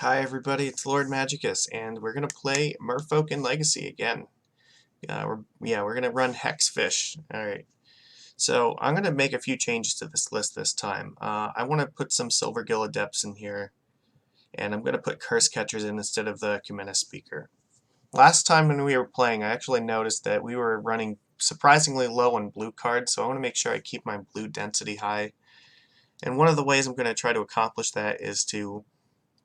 Hi everybody, it's Lord Magicus, and we're gonna play Merfolk and Legacy again. We're gonna run Hexfish. All right. So I'm gonna make a few changes to this list this time. I want to put some Silvergill Adepts in here, and I'm gonna put Curse Catchers in instead of the Kumena Speaker. Last time when we were playing, I actually noticed that we were running surprisingly low on blue cards, so I want to make sure I keep my blue density high. And one of the ways I'm going to try to accomplish that is to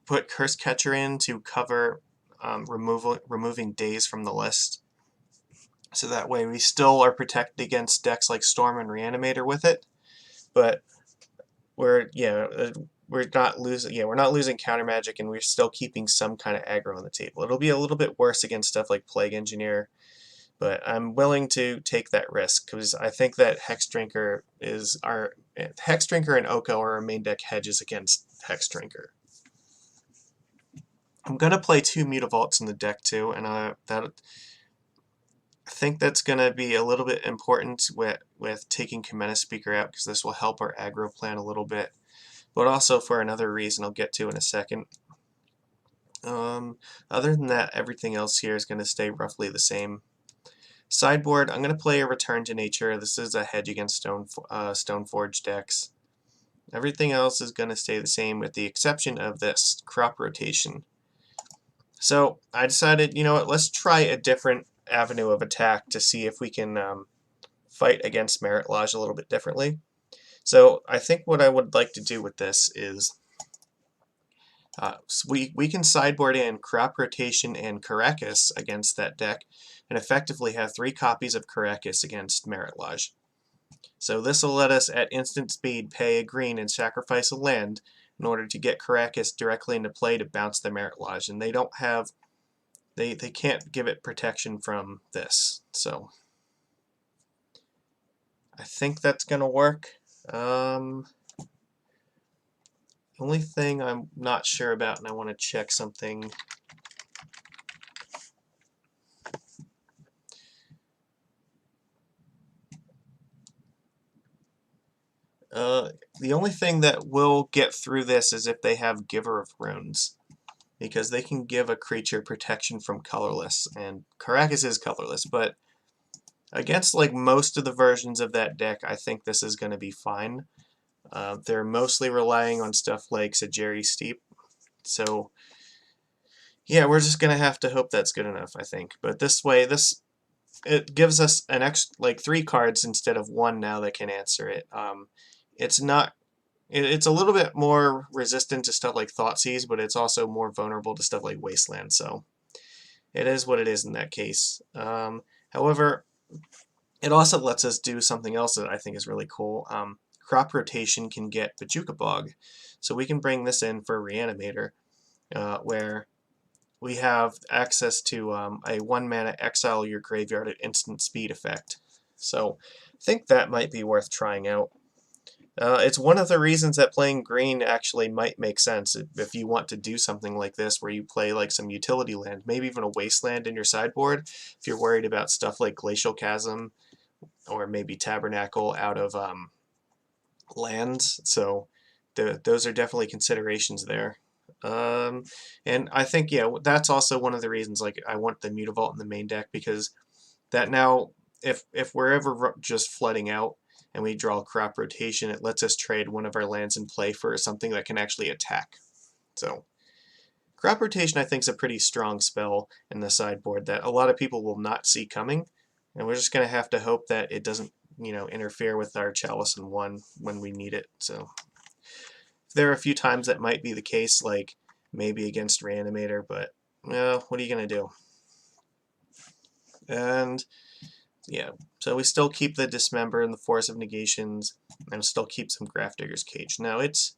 put Curse Catcher in to cover removing days from the list. So that way we still are protected against decks like Storm and Reanimator with it, but we're not losing counter magic, and we're still keeping some kind of aggro on the table. It'll be a little bit worse against stuff like Plague Engineer, but I'm willing to take that risk because I think that Hex Drinker and Oko are our main deck hedges against Hex Drinker. I'm gonna play two Mutavaults in the deck too, and I think that's gonna be a little bit important with taking Kumena Speaker out, because this will help our aggro plan a little bit, but also for another reason I'll get to in a second. Other than that, everything else here is gonna stay roughly the same. Sideboard, I'm gonna play a Return to Nature. This is a hedge against Stoneforge decks. Everything else is gonna stay the same with the exception of this Crop Rotation. So I decided, you know what, let's try a different avenue of attack to see if we can fight against Merit Lodge a little bit differently. So I think what I would like to do with this is we can sideboard in Crop Rotation and Karakas against that deck, and effectively have 3 copies of Karakas against Merit Lodge. So this will let us at instant speed pay a green and sacrifice a land in order to get Karakas directly into play to bounce the Merit Lodge, and they can't give it protection from this. So I think that's gonna work. The only thing I'm not sure about, and I want to check something. The only thing that will get through this is if they have Giver of Runes, because they can give a creature protection from colorless, and Karakas is colorless, but against like most of the versions of that deck, I think this is going to be fine. They're mostly relying on stuff like Sajiri Steep, so yeah, we're just gonna have to hope that's good enough, I think. But this way, it gives us an extra, like 3 cards instead of 1 now that can answer it. It's not. It's a little bit more resistant to stuff like Thoughtseize, but it's also more vulnerable to stuff like Wasteland. So it is what it is in that case. However, it also lets us do something else that I think is really cool. Crop Rotation can get Bajuka Bog, so we can bring this in for Reanimator, where we have access to a 1-mana exile your graveyard at instant speed effect. So I think that might be worth trying out. It's one of the reasons that playing green actually might make sense if you want to do something like this, where you play like some utility land, maybe even a wasteland in your sideboard, if you're worried about stuff like Glacial Chasm or maybe Tabernacle out of lands. So those are definitely considerations there. And I think, yeah, that's also one of the reasons like I want the Mutavault in the main deck, because that now, if we're ever just flooding out and we draw Crop Rotation, it lets us trade one of our lands in play for something that can actually attack. So Crop Rotation, I think, is a pretty strong spell in the sideboard that a lot of people will not see coming, and we're just going to have to hope that it doesn't, interfere with our Chalice and 1 when we need it. So there are a few times that might be the case, like maybe against Reanimator, but well, what are you going to do? And yeah, so we still keep the Dismember and the Force of Negations, and still keep some Grafdigger's Cage. Now it's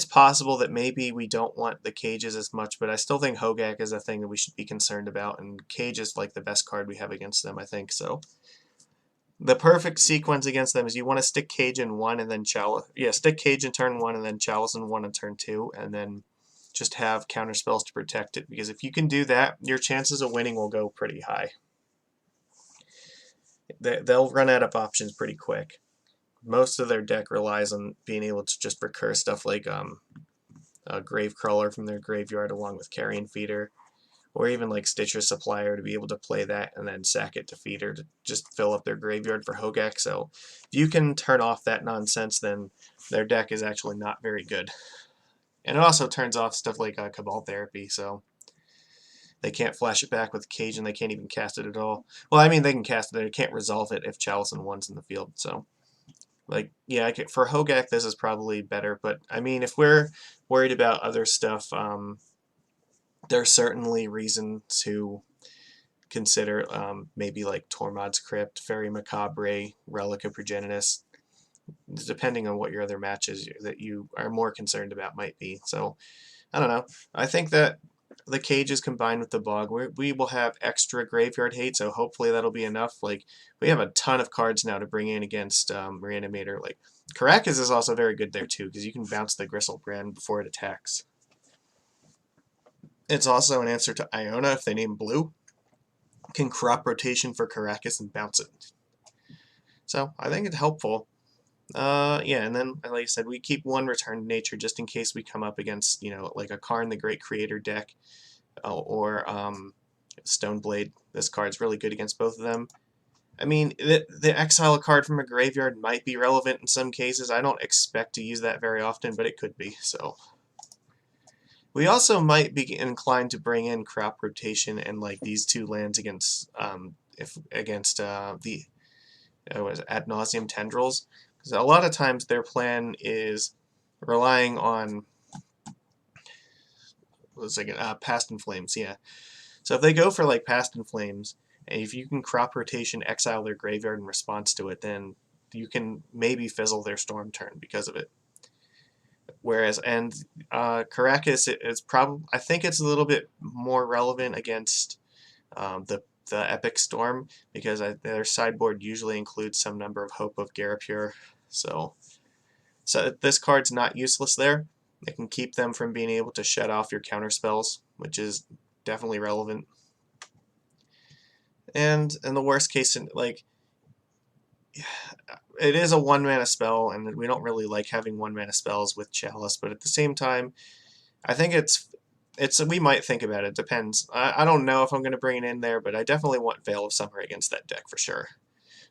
possible that maybe we don't want the cages as much, but I still think Hogak is a thing that we should be concerned about, and Cage is like the best card we have against them, I think. So the perfect sequence against them is you want to stick Cage in 1 and then Chalice. Yeah, stick Cage in turn 1 and then Chalice in 1 in turn 2, and then just have counter spells to protect it, because if you can do that, your chances of winning will go pretty high. They'll run out of options pretty quick. Most of their deck relies on being able to just recur stuff like a Grave Crawler from their graveyard along with Carrion Feeder, or even like Stitcher Supplier to be able to play that and then sack it to Feeder to just fill up their graveyard for Hogak. So if you can turn off that nonsense, then their deck is actually not very good. And it also turns off stuff like Cabal Therapy, so they can't flash it back with Cage, and they can't even cast it at all. Well, I mean, they can cast it, they can't resolve it if Chalice and 1's in the field, so... Like, yeah, for Hogak, this is probably better, but, I mean, if we're worried about other stuff, there's certainly reason to consider maybe like Tormod's Crypt, Fairy Macabre, Relic of Progenitus, depending on what your other matches that you are more concerned about might be. So, I don't know. I think that the cages combined with the bog, we will have extra graveyard hate, so hopefully that'll be enough. Like, we have a ton of cards now to bring in against Reanimator. Like, Caracas is also very good there too, because you can bounce the Gristlebrand before it attacks. It's also an answer to Iona if they name blue. Can crop rotation for Caracas and bounce it. So I think it's helpful. Yeah, and then, like I said, we keep one Return to Nature just in case we come up against, you know, like a Karn the Great Creator deck, or Stoneblade. This card's really good against both of them. I mean, the exile a card from a graveyard might be relevant in some cases. I don't expect to use that very often, but it could be, so... We also might be inclined to bring in crop rotation and like these two lands against the ad nauseum tendrils, because a lot of times their plan is relying on Past in Flames. Yeah, so if they go for like Past in Flames, and if you can crop rotation exile their graveyard in response to it, then you can maybe fizzle their Storm turn because of it. Whereas, Caracas is probably, I think it's a little bit more relevant against the Epic Storm, because their sideboard usually includes some number of Hope of Garapure. So this card's not useless there. It can keep them from being able to shut off your counter spells, which is definitely relevant. And in the worst case, like, it is a 1-mana spell, and we don't really like having 1-mana spells with Chalice, but at the same time, I think we might think about it. Depends. I don't know if I'm going to bring it in there, but I definitely want Veil of Summer against that deck for sure.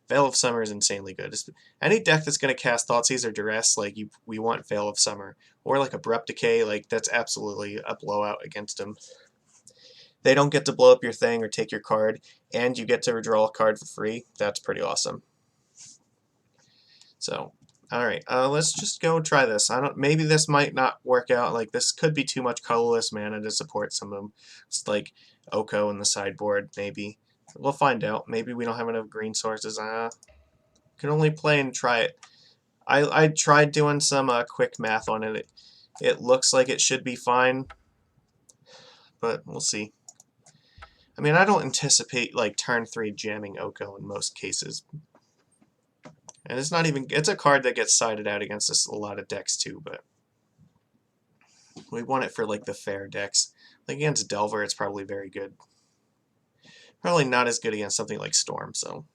Veil of Summer is insanely good. Any deck that's going to cast Thoughtseize or Duress, like, we want Veil of Summer. Or like Abrupt Decay, like, that's absolutely a blowout against them. They don't get to blow up your thing or take your card, and you get to redraw a card for free. That's pretty awesome. So, alright, let's just go try this. Maybe this might not work out. Like, this could be too much colorless mana to support some of them. It's like Oko in the sideboard, maybe. We'll find out. Maybe we don't have enough green sources. Can only play and try it. I tried doing some quick math on it. It looks like it should be fine, but we'll see. I mean, I don't anticipate, like, turn 3 jamming Oko in most cases. And it's a card that gets sided out against a lot of decks too, but we want it for like the fair decks. Like against Delver, it's probably very good. Probably not as good against something like Storm, so.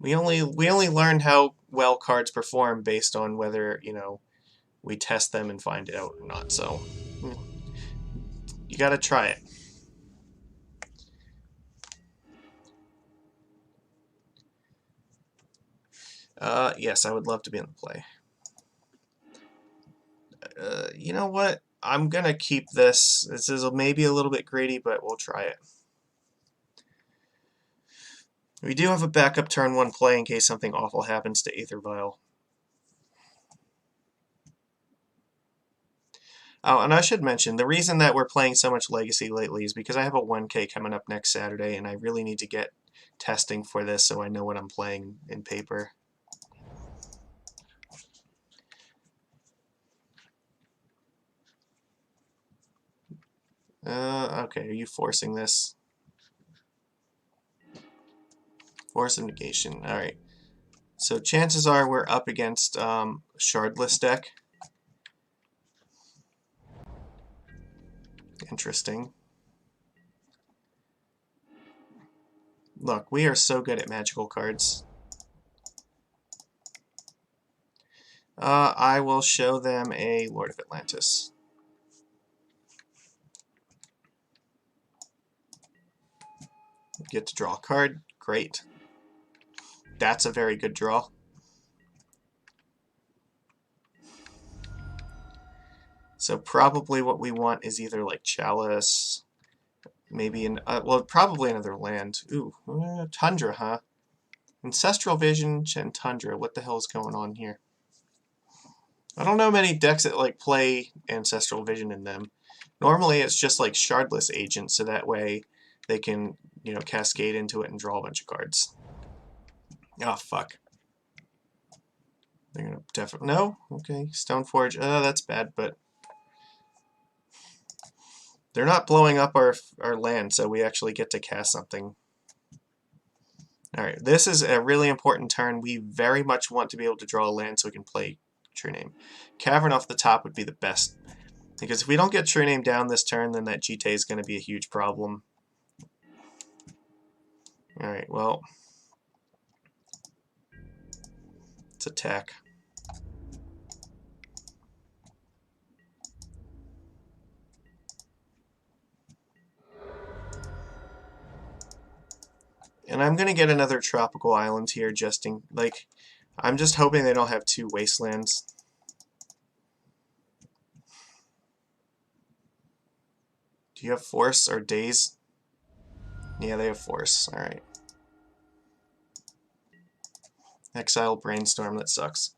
We only learn how well cards perform based on whether, you know, we test them and find it out or not, so you gotta try it. Yes, I would love to be in the play. You know what? I'm gonna keep this. This is maybe a little bit greedy, but we'll try it. We do have a backup turn 1 play in case something awful happens to Aether Vial. Oh, and I should mention, the reason that we're playing so much Legacy lately is because I have a 1K coming up next Saturday, and I really need to get testing for this so I know what I'm playing in paper. Okay, are you forcing this? Force of Negation, alright. So chances are we're up against Shardless deck. Interesting. Look, we are so good at magical cards. I will show them a Lord of Atlantis. Get to draw a card. Great. That's a very good draw. So probably what we want is either like Chalice, maybe well, probably another land. Ooh, Tundra, huh? Ancestral Vision and Tundra. What the hell is going on here? I don't know many decks that like play Ancestral Vision in them. Normally it's just like Shardless Agent, so that way they can, you know, cascade into it and draw a bunch of cards. Oh, fuck. They're gonna definitely... No? Okay. Stoneforge. That's bad, but... They're not blowing up our land, so we actually get to cast something. Alright, this is a really important turn. We very much want to be able to draw a land so we can play True Name. Cavern off the top would be the best. Because if we don't get True Name down this turn, then that GT is going to be a huge problem. Alright, well... Let's attack. And I'm going to get another tropical island here just in... Like, I'm just hoping they don't have two wastelands. Do you have Force or Daze? Yeah, they have Force. Alright. Exile Brainstorm, that sucks.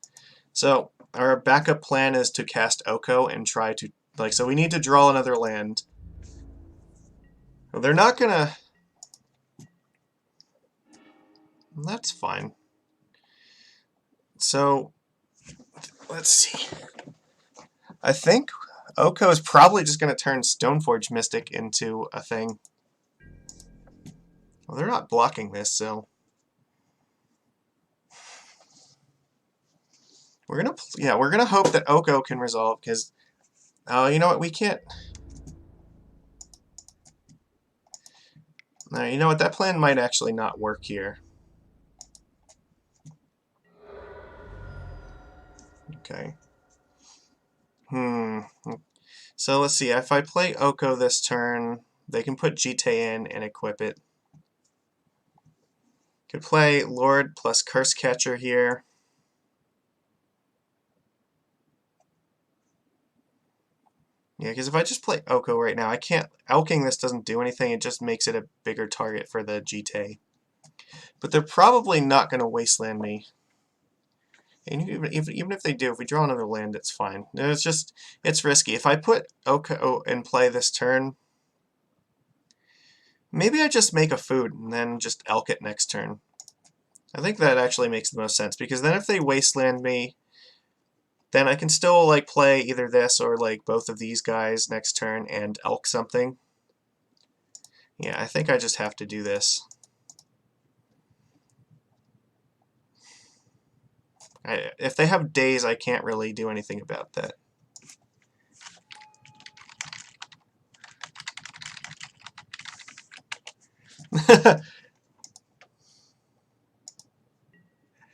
So, our backup plan is to cast Oko and try to... Like, so we need to draw another land. Well, they're not gonna... That's fine. So, let's see. I think Oko is probably just going to turn Stoneforge Mystic into a thing. Well, they're not blocking this, so... We're gonna hope that Oko can resolve, because... Oh, you know what, we can't... No, you know what, that plan might actually not work here. Okay. So let's see, if I play Oko this turn, they can put Jite in and equip it. Could play Lord plus Curse Catcher here. Yeah, because if I just play Oko right now, I can't... Elking this doesn't do anything, it just makes it a bigger target for the Jite. But they're probably not going to wasteland me. And even if they do, if we draw another land, it's fine. It's just... It's risky. If I put Oko in play this turn, maybe I just make a food and then just Elk it next turn. I think that actually makes the most sense, because then if they wasteland me, then I can still like play either this or like both of these guys next turn and Elk something. Yeah, I think I just have to do this. If they have Daze, I can't really do anything about that.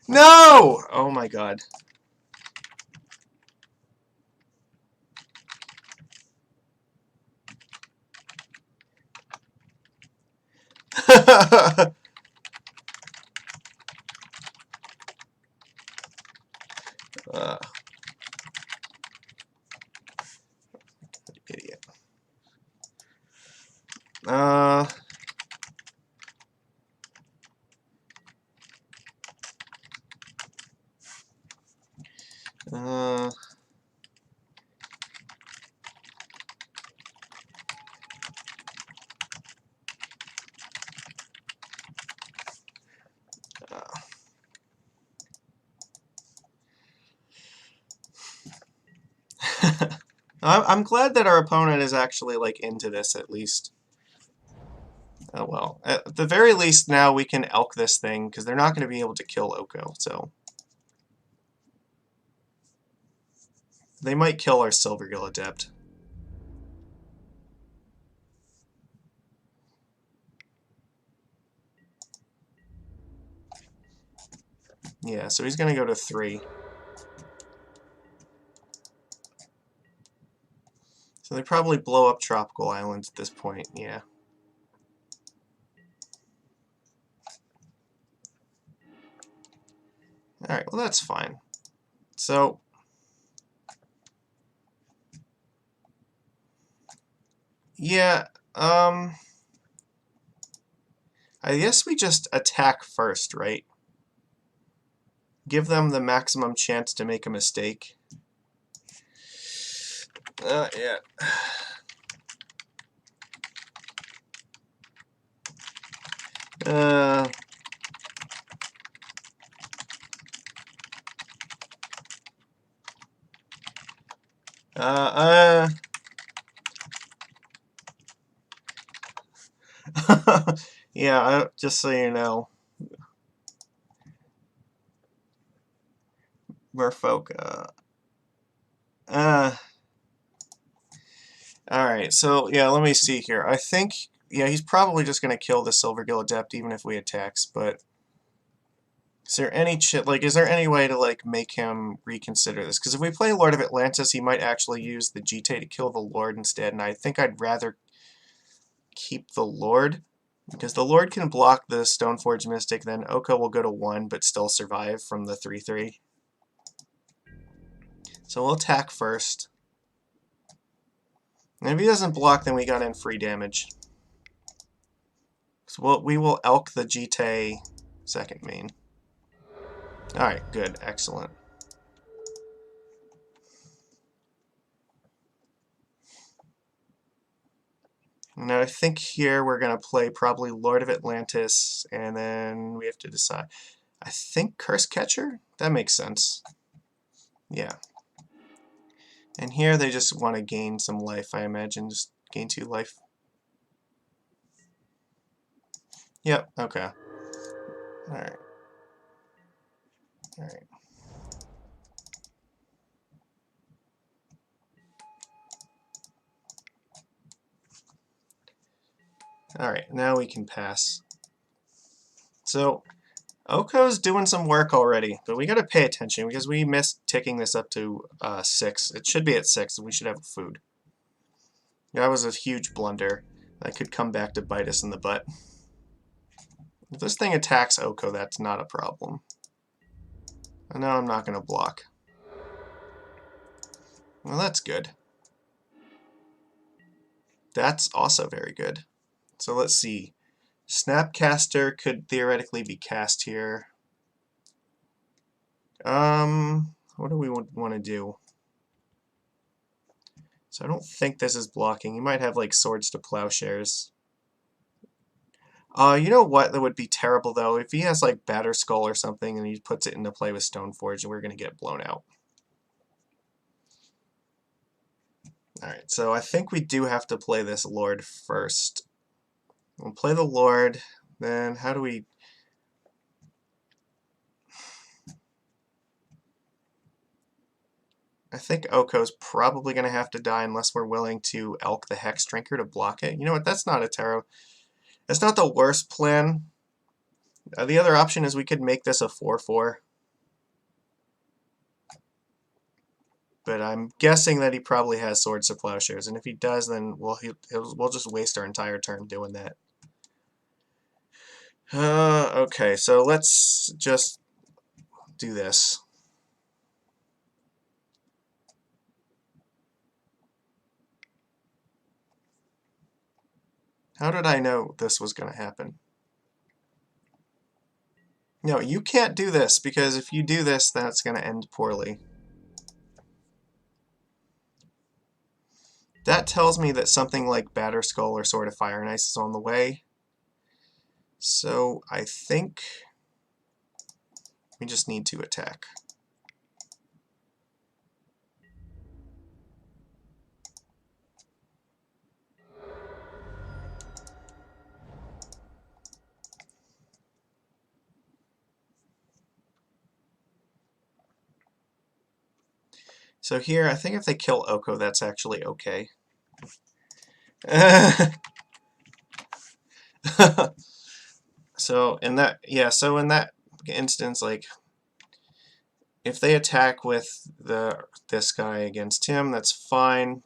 No! Oh my god. Idiot. I'm glad that our opponent is actually like into this at least. Oh well. At the very least now we can Elk this thing, because they're not going to be able to kill Oko, so... They might kill our Silvergill Adept. Yeah, so he's going to go to 3. So they probably blow up tropical islands at this point, yeah. Alright, well that's fine. So, yeah, I guess we just attack first, right? Give them the maximum chance to make a mistake. Yeah. Uh, uh, yeah, just so you know, Merfolk, alright, so, yeah, let me see here. I think, yeah, he's probably just gonna kill the Silvergill Adept even if we attacks, but is there any is there any way to, like, make him reconsider this? Because if we play Lord of Atlantis, he might actually use the GT to kill the Lord instead, and I think I'd rather keep the Lord, because the Lord can block the Stoneforge Mystic, then Oko will go to 1 but still survive from the 3/3. So we'll attack first. And if he doesn't block, then we got in free damage. So we will elk the GT second main. Alright, good, excellent. Now I think here we're going to play probably Lord of Atlantis, and then we have to decide. I think Curse Catcher? That makes sense. Yeah. And here they just want to gain some life, I imagine. Just gain 2 life. Yep, okay. Alright. Alright. Alright, now we can pass. So, Oko's doing some work already, but we gotta pay attention because we missed ticking this up to 6. It should be at 6, and we should have food. That was a huge blunder. That could come back to bite us in the butt. If this thing attacks Oko, that's not a problem. And now I'm not gonna block. Well, that's good. That's also very good. So let's see. Snapcaster could theoretically be cast here. What do we want to do? So I don't think this is blocking. You might have like Swords to Plowshares. You know what? That would be terrible though. If he has like Batter Skull or something and he puts it into play with Stoneforge, we're gonna get blown out. Alright, so I think we do have to play this Lord first. We'll play the Lord, then how do we... I think Oko's probably going to have to die unless we're willing to elk the Hex Drinker to block it. You know what, that's not a tarot. That's not the worst plan. The other option is we could make this a 4/4. But I'm guessing that he probably has Swords to Plowshares, and if he does, then we'll just waste our entire turn doing that. Okay, so let's just do this. How did I know this was going to happen? No, you can't do this, because if you do this, that's going to end poorly. That tells me that something like Batter Skull or Sword of Fire and Ice is on the way. So I think we just need to attack. So here, I think if they kill Oko, that's actually okay. So in that, yeah, so in that instance, like, if they attack with this guy against him, that's fine.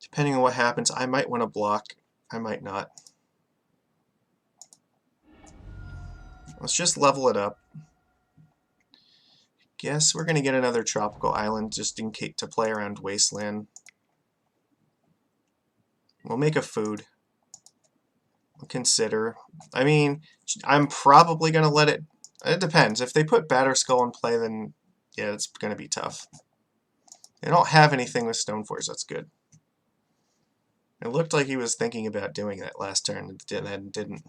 Depending on what happens, I might want to block. I might not. Let's just level it up. Guess we're going to get another tropical island just in case to play around Wasteland. We'll make a food. We'll consider. I mean, I'm probably going to let it... It depends. If they put Batterskull in play, then yeah, it's going to be tough. They don't have anything with Stoneforge. That's good. It looked like he was thinking about doing that last turn and didn't.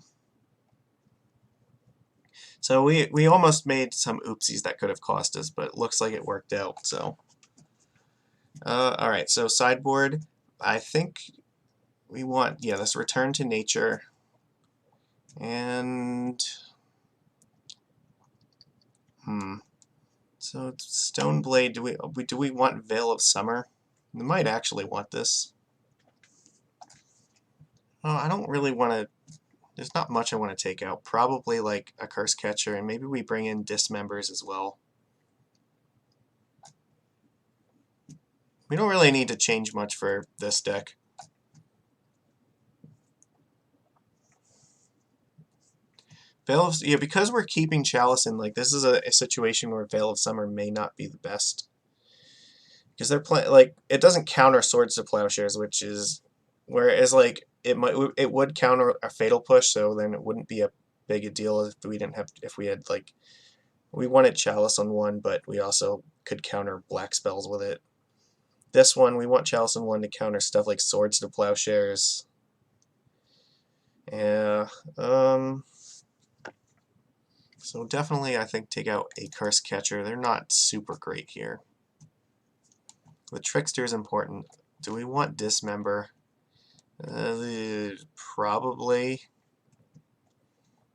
So we almost made some oopsies that could have cost us, but it looks like it worked out. So, all right. So sideboard, I think we want this return to nature, and so Stoneblade. Do we want Veil of Summer? We might actually want this. Oh, I don't really want to. There's not much I want to take out. Probably like a Curse Catcher, and maybe we bring in Dismembers as well. We don't really need to change much for this deck. Veil of, because we're keeping Chalice in, like, this is a situation where Veil of Summer may not be the best. Because they're playing, like, it doesn't counter Swords to Plowshares, which is, whereas, like, it would counter a Fatal Push, so then it wouldn't be a big a deal if we didn't have, if we had, like, we wanted Chalice on one, but we also could counter black spells with it. This one, we want Chalice on one to counter stuff like Swords to Plowshares. Yeah, so definitely, I think, take out a Curse Catcher. They're not super great here. The Trickster is important. Do we want Dismember? Probably.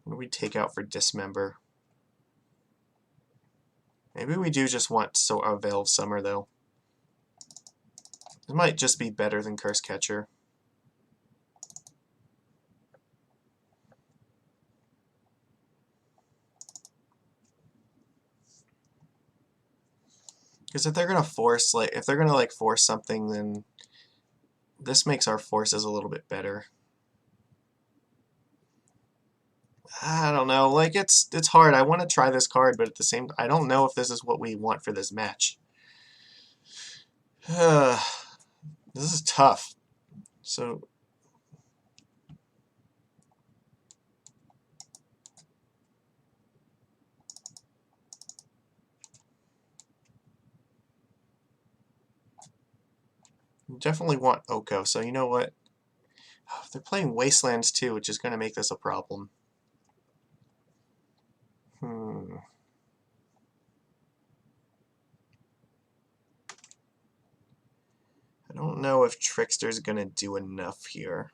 What do we take out for Dismember? Maybe we do just want a Veil of Summer, though. It might just be better than Curse Catcher. Because if they're gonna force, force something, then this makes our forces a little bit better. I don't know, like, it's hard. I want to try this card, but at the same time, I don't know if this is what we want for this match. This is tough. So definitely want Oko, so you know what? They're playing Wastelands too, which is going to make this a problem. I don't know if Trickster's going to do enough here.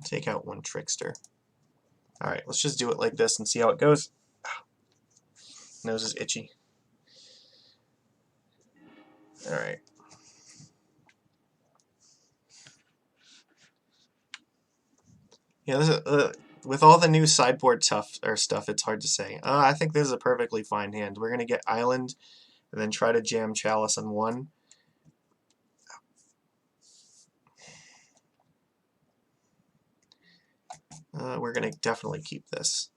Take out one Trickster. Alright, let's just do it like this and see how it goes. Nose is itchy. Alright. Yeah, this is, with all the new sideboard stuff, it's hard to say. I think this is a perfectly fine hand. We're going to get Island, and then try to jam Chalice on one. We're going to definitely keep this.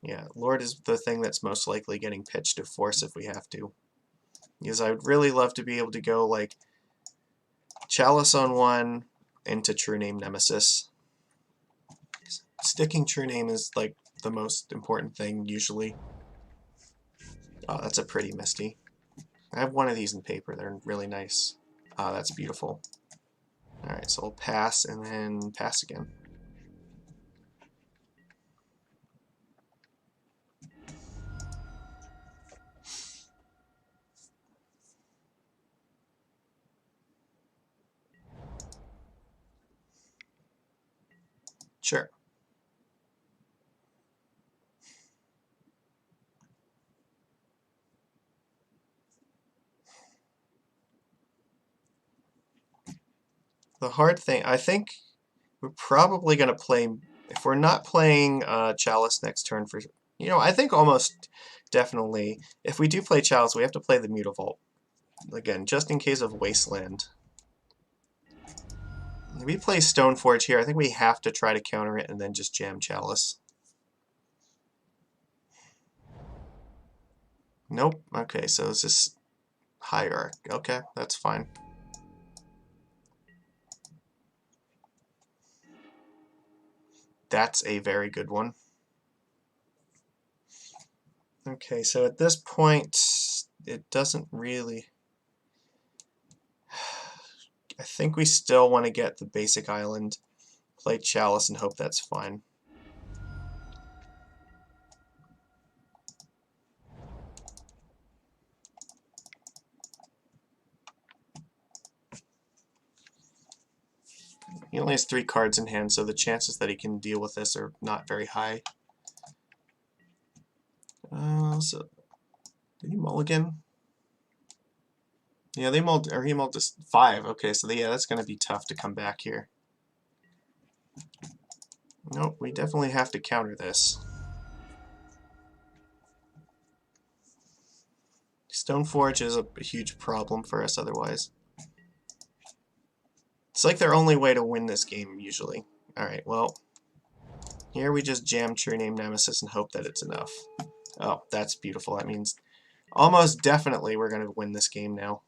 Yeah, Lord is the thing that's most likely getting pitched to force if we have to. Because I would really love to be able to go, like, Chalice on one into True Name Nemesis. Sticking True Name is, like, the most important thing, usually. Oh, that's a pretty Misty. I have one of these in paper. They're really nice. Oh, that's beautiful. Alright, so we'll pass and then pass again. Sure. The hard thing, I think we're probably going to play, if we're not playing Chalice next turn for, I think almost definitely, if we do play Chalice, we have to play the Mutavault. Again, just in case of Wasteland. If we play Stoneforge here, I think we have to try to counter it and then just jam Chalice. Nope. Okay, so it's just Hierarch. Okay, that's fine. That's a very good one. Okay, so at this point, it doesn't really... I think we still want to get the basic island, play Chalice, and hope that's fine. He only has 3 cards in hand, so the chances that he can deal with this are not very high. So, did he mulligan? Yeah, they mulled, or he mulled just 5. Okay, so yeah, that's going to be tough to come back here. Nope, we definitely have to counter this. Stoneforge is a huge problem for us otherwise. It's like their only way to win this game, usually. Alright, well, here we just jam True Name Nemesis and hope that it's enough. Oh, that's beautiful. That means almost definitely we're going to win this game now.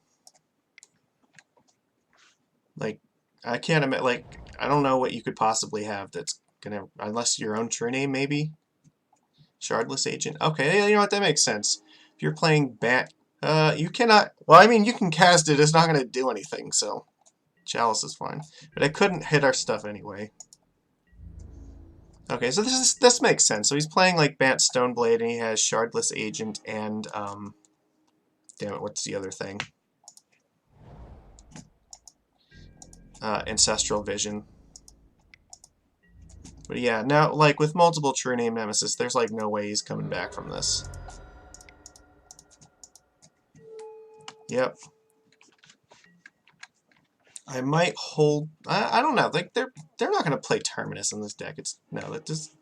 Like, I can't imagine, like, I don't know what you could possibly have that's going to, unless your own True Name, maybe? Shardless Agent. Okay, yeah, you know what, that makes sense. If you're playing Bant, you cannot, well, I mean, you can cast it, it's not going to do anything, so Chalice is fine. But I couldn't hit our stuff anyway. Okay, so this makes sense. So he's playing like Bant Stoneblade, and he has Shardless Agent and damn it, what's the other thing? Ancestral Vision. But yeah, now like with multiple True Name Nemesis, there's like no way he's coming back from this. Yep. I might hold. I don't know. Like they're not gonna play Terminus in this deck. It's no, that just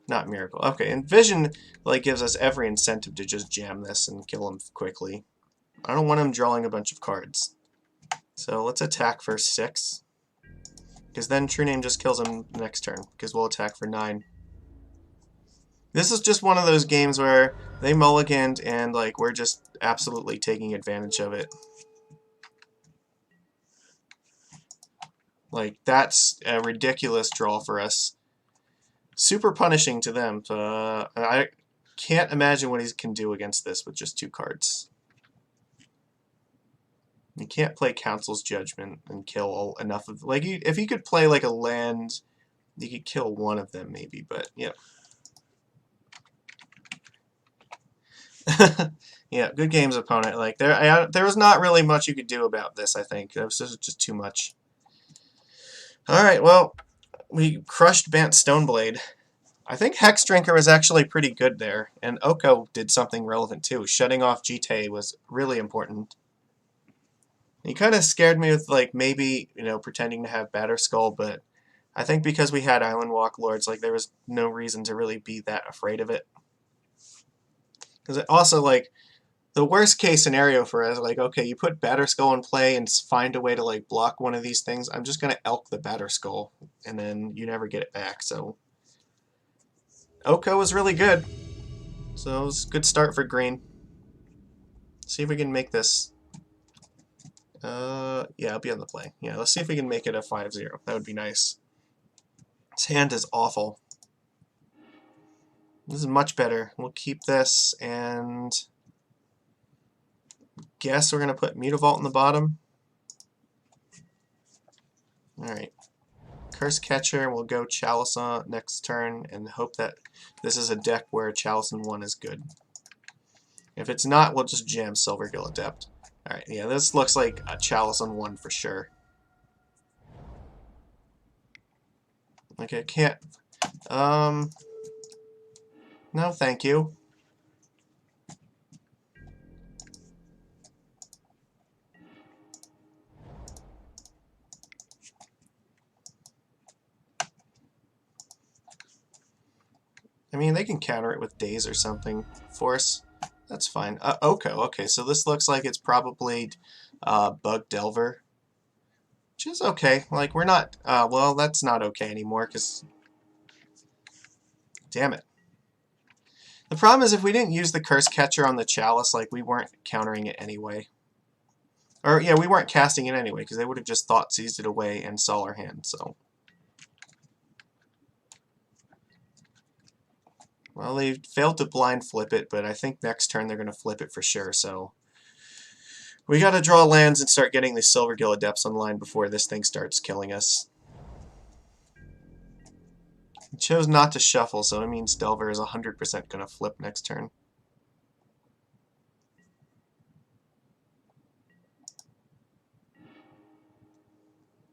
not Miracle. Okay, and Vision like gives us every incentive to just jam this and kill him quickly. I don't want him drawing a bunch of cards. So let's attack for 6. Because then True Name just kills him next turn. Because we'll attack for 9. This is just one of those games where they mulliganed and like we're just absolutely taking advantage of it. Like that's a ridiculous draw for us. Super punishing to them. I can't imagine what he can do against this with just 2 cards. You can't play Council's Judgment and kill enough of... Like, if you could play, like, a land, you could kill one of them, maybe, but, yeah. Yeah, good games, opponent. Like, there was not really much you could do about this, I think. It was just too much. Alright, well, we crushed Bant Stoneblade. I think Hex Drinker was actually pretty good there, and Oko did something relevant, too. Shutting off Jite was really important. He kind of scared me with, like, maybe, you know, pretending to have Batterskull, but I think because we had Island Walk Lords, like, there was no reason to really be that afraid of it. Because also, like, the worst case scenario for us, like, okay, you put Batterskull in play and find a way to, like, block one of these things, I'm just going to elk the Batterskull, and then you never get it back, so... Oko was really good. So it was a good start for green. See if we can make this... yeah, I'll be on the play. Yeah, let's see if we can make it a 5-0. That would be nice. His hand is awful. This is much better. We'll keep this, and... guess we're going to put Mutavault in the bottom. Alright. Curse Catcher, we'll go Chalice on next turn, and hope that this is a deck where Chalice in 1 is good. If it's not, we'll just jam Silvergill Adept. Alright, yeah, this looks like a Chalice on 1 for sure. Okay, can't... no, thank you. I mean, they can counter it with Daze or something. Force, that's fine. Oko, okay, so this looks like it's probably Bug Delver. Which is okay. Like, we're not... well, that's not okay anymore, because... Damn it. The problem is if we didn't use the Curse Catcher on the Chalice, like, we weren't countering it anyway. Or, yeah, we weren't casting it anyway, because they would have just Thoughtseized it away and saw our hand, so... Well, they failed to blind flip it, but I think next turn they're going to flip it for sure, so... We gotta draw lands and start getting the Silvergill Adepts online before this thing starts killing us. It chose not to shuffle, so it means Delver is 100% gonna flip next turn.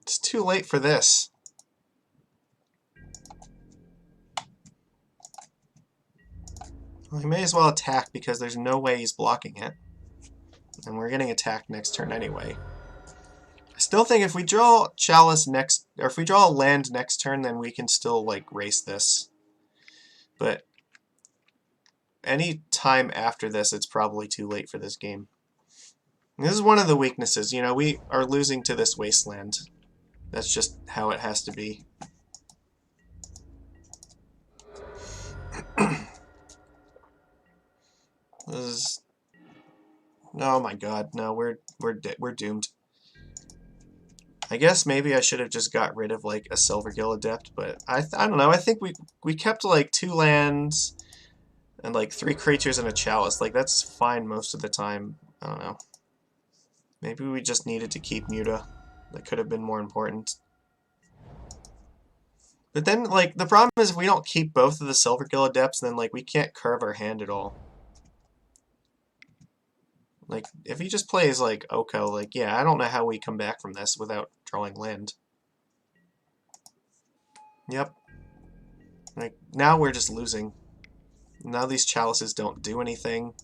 It's too late for this. Well, he may as well attack because there's no way he's blocking it. And we're getting attacked next turn anyway. I still think if we draw Chalice next, or if we draw a land next turn, then we can still, like, race this. But any time after this, it's probably too late for this game. And this is one of the weaknesses, you know, we are losing to this wasteland. That's just how it has to be. This is... Oh my god, no, we're doomed. I guess maybe I should have just got rid of, like, a Silvergill Adept, but I don't know, I think we kept, like, 2 lands and, like, 3 creatures and a Chalice. Like, that's fine most of the time. I don't know. Maybe we just needed to keep Muta. That could have been more important. But then, like, the problem is if we don't keep both of the Silvergill Adepts, then, like, we can't curve our hand at all. Like, if he just plays, like, Oko, like, yeah, I don't know how we come back from this without drawing land. Yep. Like, now we're just losing. Now these Chalices don't do anything.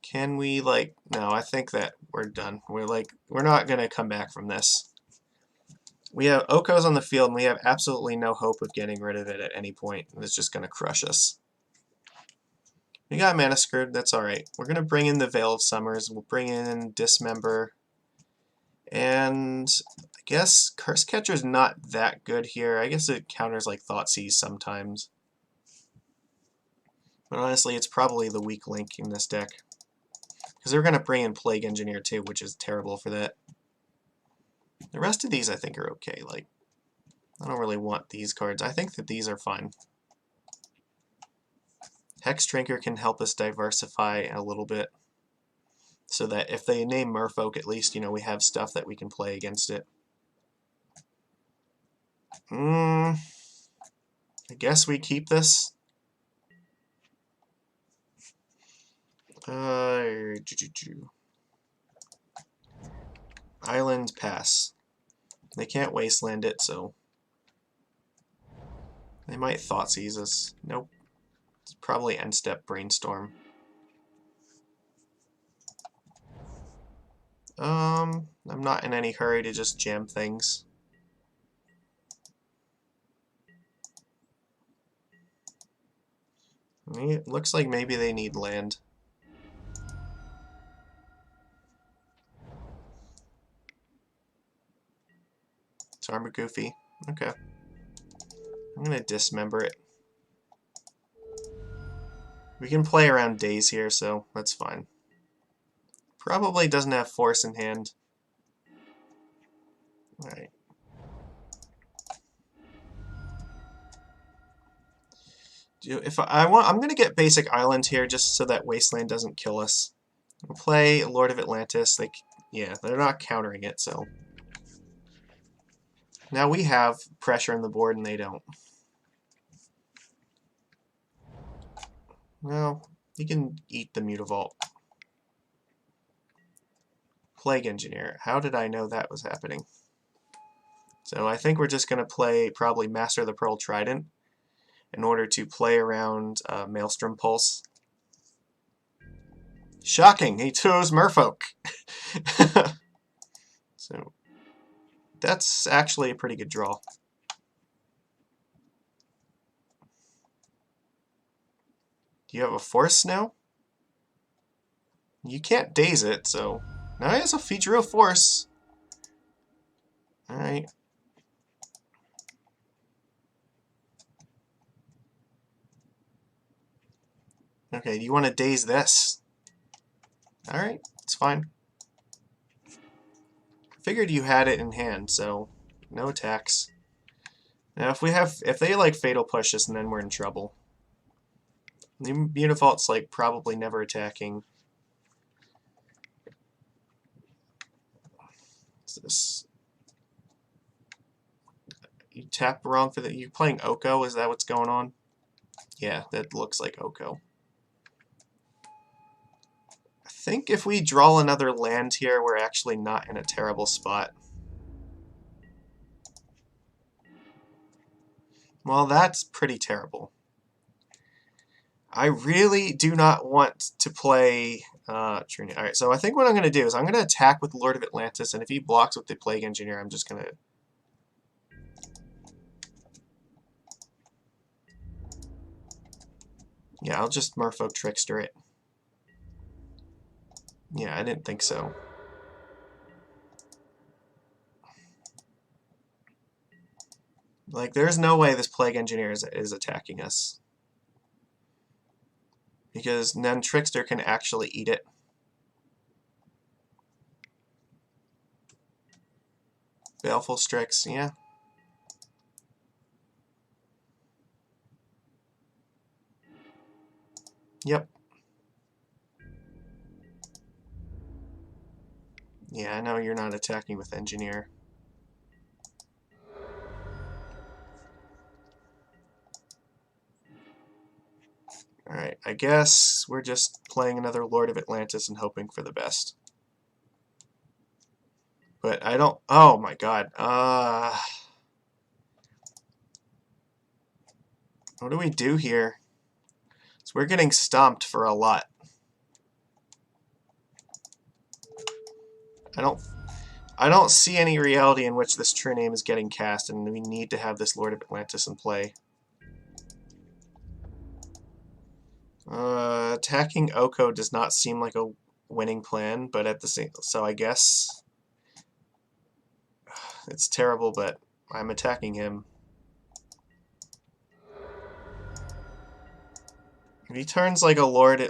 Can we, like... No, I think that we're done. We're not gonna come back from this. We have Okos on the field, and we have absolutely no hope of getting rid of it at any point. It's just going to crush us. We got mana screwed, that's alright. We're going to bring in the Veil of Summers, we'll bring in Dismember, and I guess Curse Catcher's not that good here. I guess it counters like Thoughtseize sometimes. But honestly, it's probably the weak link in this deck. Because they're going to bring in Plague Engineer too, which is terrible for that. The rest of these I think are okay. Like, I don't really want these cards. I think that these are fine. Hex Drinker can help us diversify a little bit. So that if they name Merfolk, at least, you know, we have stuff that we can play against it. I guess we keep this. Island pass. They can't wasteland it, so they might Thoughtseize us. Nope. It's probably end step Brainstorm. I'm not in any hurry to just jam things. It looks like maybe they need land. It's Armor Goofy. Okay. I'm gonna dismember it. We can play around days here, so that's fine. Probably doesn't have force in hand. Alright. I'm gonna get basic island here just so that Wasteland doesn't kill us. We'll play Lord of Atlantis. Yeah, they're not countering it, so. Now we have pressure on the board and they don't. Well, you can eat the Mutavault. Plague Engineer. How did I know that was happening? So I think we're just going to play probably Master of the Pearl Trident in order to play around Maelstrom Pulse. Shocking! He chose Merfolk! So that's actually a pretty good draw. Do you have a force now? You can't daze it, so... Now he has a feature of force. Alright. Okay, do you want to daze this? Alright, it's fine. Figured you had it in hand, so no attacks. Now if they like fatal push us, and then we're in trouble. The Unifault's like probably never attacking. What's this? You tap wrong for the... You playing Oko? Is that what's going on? Yeah, that looks like Oko. I think if we draw another land here, we're actually not in a terrible spot. Well, that's pretty terrible. I really do not want to play Trini. Alright, so I think what I'm going to do is I'm going to attack with Lord of Atlantis, and if he blocks with the Plague Engineer, I'm just going to... Yeah, I'll just Merfolk Trickster it. Yeah, I didn't think so. Like, there's no way this Plague Engineer is attacking us. Because then Trickster can actually eat it. Baleful Strix, yeah. Yep. Yeah, I know you're not attacking with Engineer. Alright, I guess we're just playing another Lord of Atlantis and hoping for the best. But I don't... Oh my god. What do we do here? So we're getting stomped for a lot. I don't see any reality in which this true name is getting cast, and we need to have this Lord of Atlantis in play. Attacking Oko does not seem like a winning plan, but at the same... So I guess... It's terrible, but I'm attacking him. If he turns like a Lord,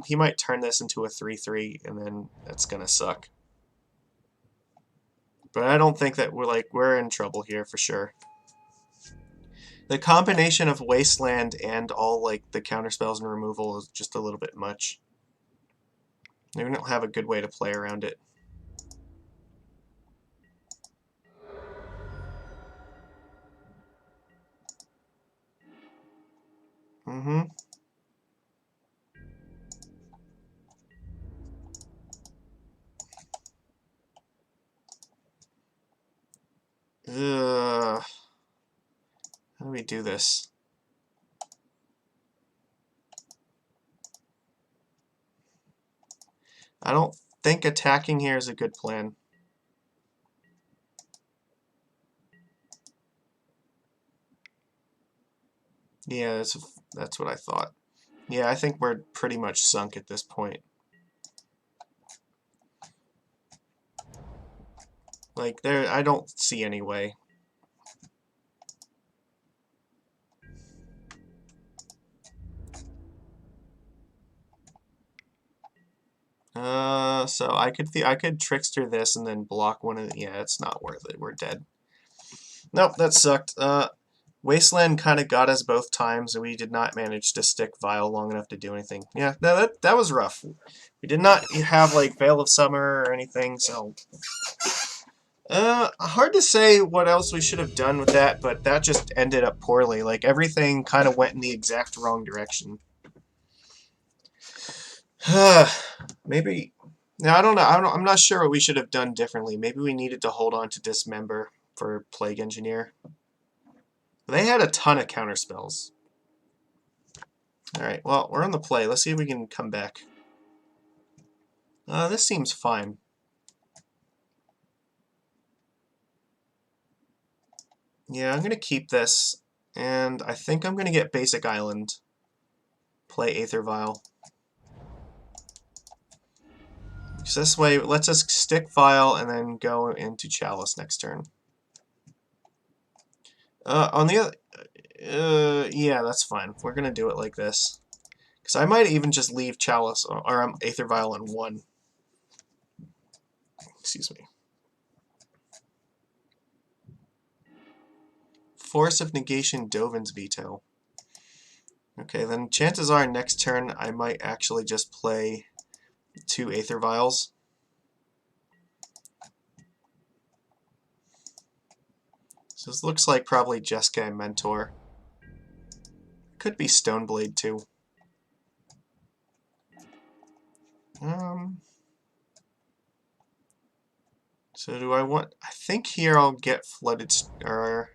he might turn this into a 3/3, and then that's gonna suck. But I don't think that we're in trouble here for sure. The combination of Wasteland and all like the counterspells and removal is just a little bit much. We don't have a good way to play around it. Mm-hmm. Ugh. How do we do this? I don't think attacking here is a good plan. Yeah, that's what I thought. Yeah, I think we're pretty much sunk at this point. Like, I don't see any way. So I could Trickster this and then block one of the... Yeah, it's not worth it. We're dead. Nope, that sucked. Wasteland kind of got us both times, and we did not manage to stick Vial long enough to do anything. Yeah, that was rough. We did not have, like, Veil of Summer or anything, so... hard to say what else we should have done with that, but that just ended up poorly. Like, everything kind of went in the exact wrong direction. Maybe... Now, I don't know. I'm not sure what we should have done differently. Maybe we needed to hold on to Dismember for Plague Engineer. They had a ton of counterspells. Alright, well, we're on the play. Let's see if we can come back. This seems fine. Yeah, I'm going to keep this, and I think I'm going to get Basic Island. play Aether Vial. Because this way it lets us stick Vial and then go into Chalice next turn. On the other... yeah, that's fine. We're going to do it like this. Because I might even just leave Chalice, or Aether Vial in 1. Excuse me. Force of Negation, Dovin's Veto. Okay, then chances are next turn I might actually just play 2 Aether Vials. So this looks like probably Jeskai Mentor. Could be Stoneblade too. So do I want... I think here I'll get Flooded... or...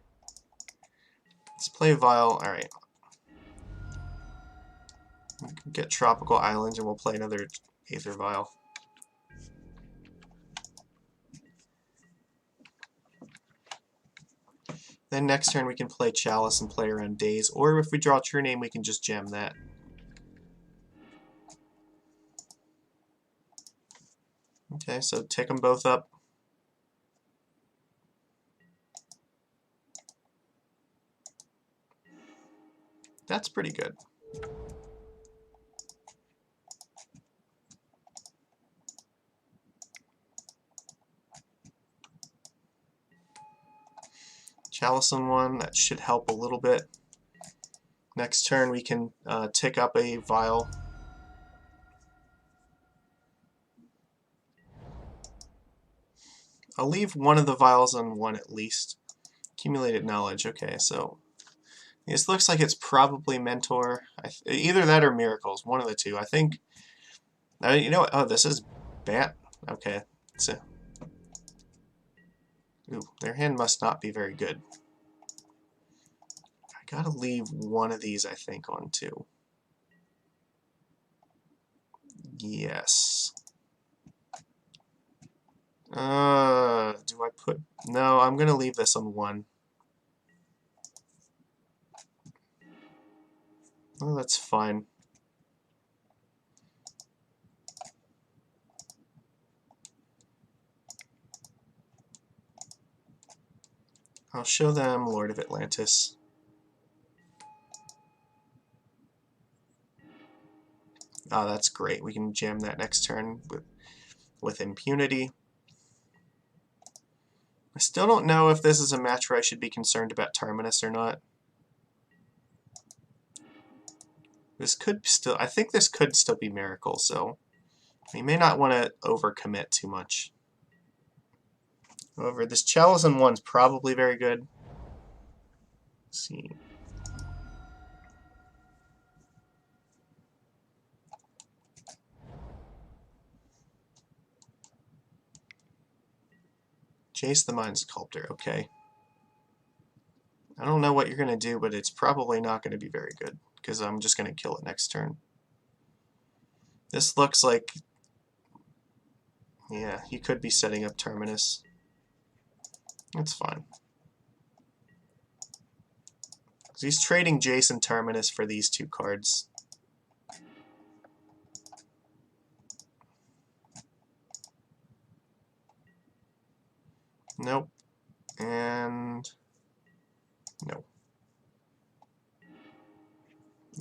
Let's play Vial. Alright. We can get Tropical Islands and we'll play another Aether Vial. Then next turn we can play Chalice and play around Daze, or if we draw True Name we can just jam that. Okay, so take them both up. That's pretty good. Chalice on 1, that should help a little bit. Next turn we can tick up a Vial. I'll leave one of the Vials on 1 at least. Accumulated Knowledge, okay, so this looks like it's probably Mentor. Either that or Miracles, one of the two. I think, you know what, oh, this is Bant, okay, so, ooh, their hand must not be very good. I gotta leave one of these, I think, on 2. Yes. Do I put... No, I'm gonna leave this on 1. Oh, that's fine. I'll show them Lord of Atlantis. Ah, that's great. We can jam that next turn with impunity. I still don't know if this is a match where I should be concerned about Terminus or not. This could still... I think this could still be Miracle, so we may not want to overcommit too much. However, this Chalice in 1's probably very good. Let's see. Jace the Mind Sculptor, okay. I don't know what you're going to do, but it's probably not going to be very good, because I'm just going to kill it next turn. This looks like... yeah, he could be setting up Terminus. That's fine. Because he's trading Jace and Terminus for these 2 cards. Nope. And... no.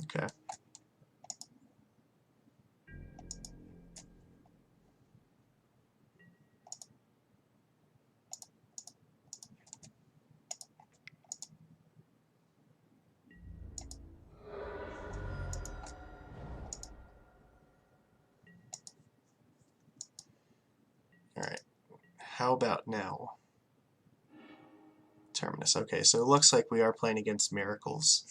Okay. Alright. How about now? Terminus. Okay, so it looks like we are playing against Miracles.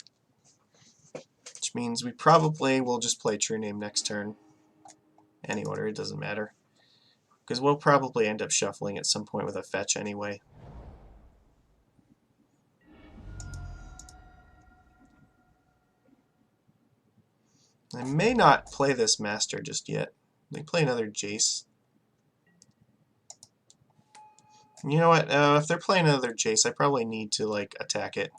Which means we probably will just play True Name next turn. Any order, it doesn't matter. Because we'll probably end up shuffling at some point with a fetch anyway. I may not play this Master just yet. They play another Jace. You know what? If they're playing another Jace, I probably need to, like, attack it.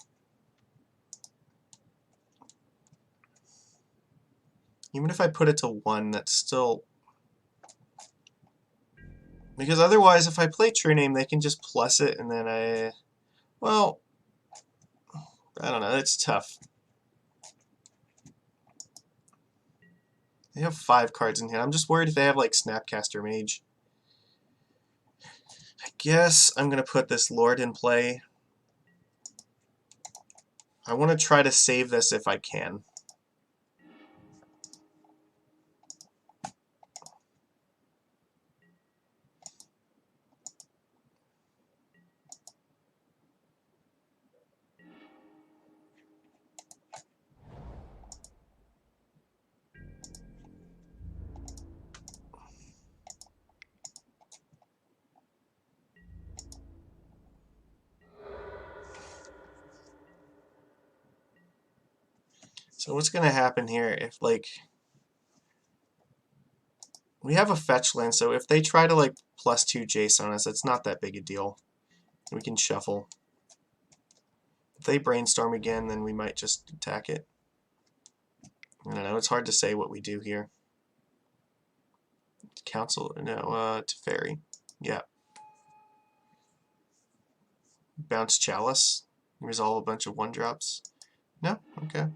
Even if I put it to 1, that's still... Because otherwise, if I play True Name, they can just plus it, and then I... Well, I don't know, it's tough. They have 5 cards in hand. I'm just worried if they have, like, Snapcaster Mage. I guess I'm going to put this Lord in play. I want to try to save this if I can. So what's going to happen here if, like... We have a fetch land, so if they try to, like, +2 Jace on us, it's not that big a deal. We can shuffle. If they brainstorm again, then we might just attack it. I don't know, it's hard to say what we do here. Council, no, Teferi. Yeah. Bounce Chalice. Resolve a bunch of 1-drops. No? Okay.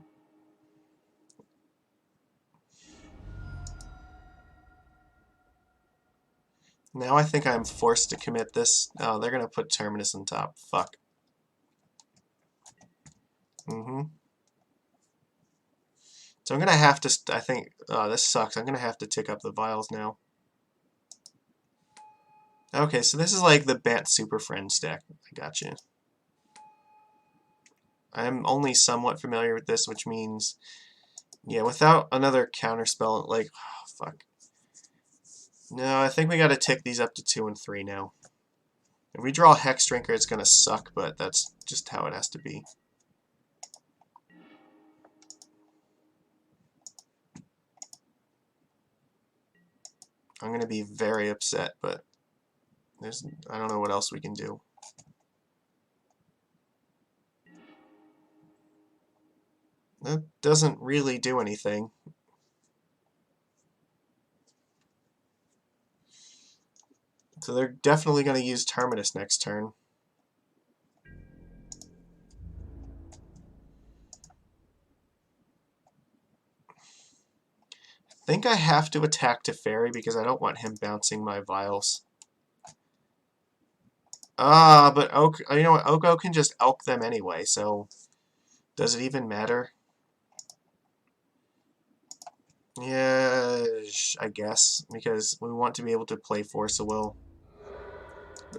Now I think I'm forced to commit this. Oh, they're going to put Terminus on top. Fuck. So I'm going to have to, I think, this sucks. I'm going to have to tick up the vials now. Okay, so this is like the Bant Super Friends deck. I gotcha. I'm only somewhat familiar with this, which means, yeah, without another counterspell, like, oh, fuck. No, I think we got to tick these up to 2 and 3 now. If we draw Hex Drinker, it's going to suck, but that's just how it has to be. I'm going to be very upset, but I don't know what else we can do. That doesn't really do anything. So they're definitely going to use Terminus next turn. I think I have to attack Teferi because I don't want him bouncing my vials. But Oak, you know what? Oko can just elk them anyway, so does it even matter? Yeah, I guess, because we want to be able to play Force of Will.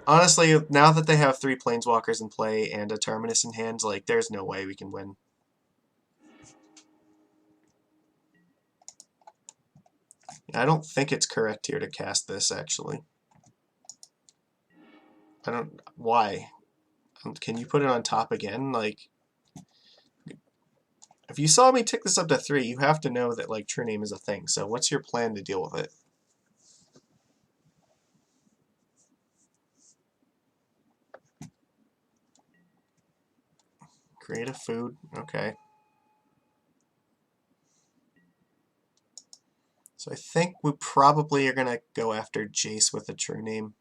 Honestly, now that they have 3 Planeswalkers in play and a Terminus in hand, like, there's no way we can win. I don't think it's correct here to cast this, actually. I don't... Why? Can you put it on top again? Like... If you saw me tick this up to 3, you have to know that, like, True Name is a thing. So what's your plan to deal with it? Create a food. Okay. So I think we probably are going to go after Jace with a True Name.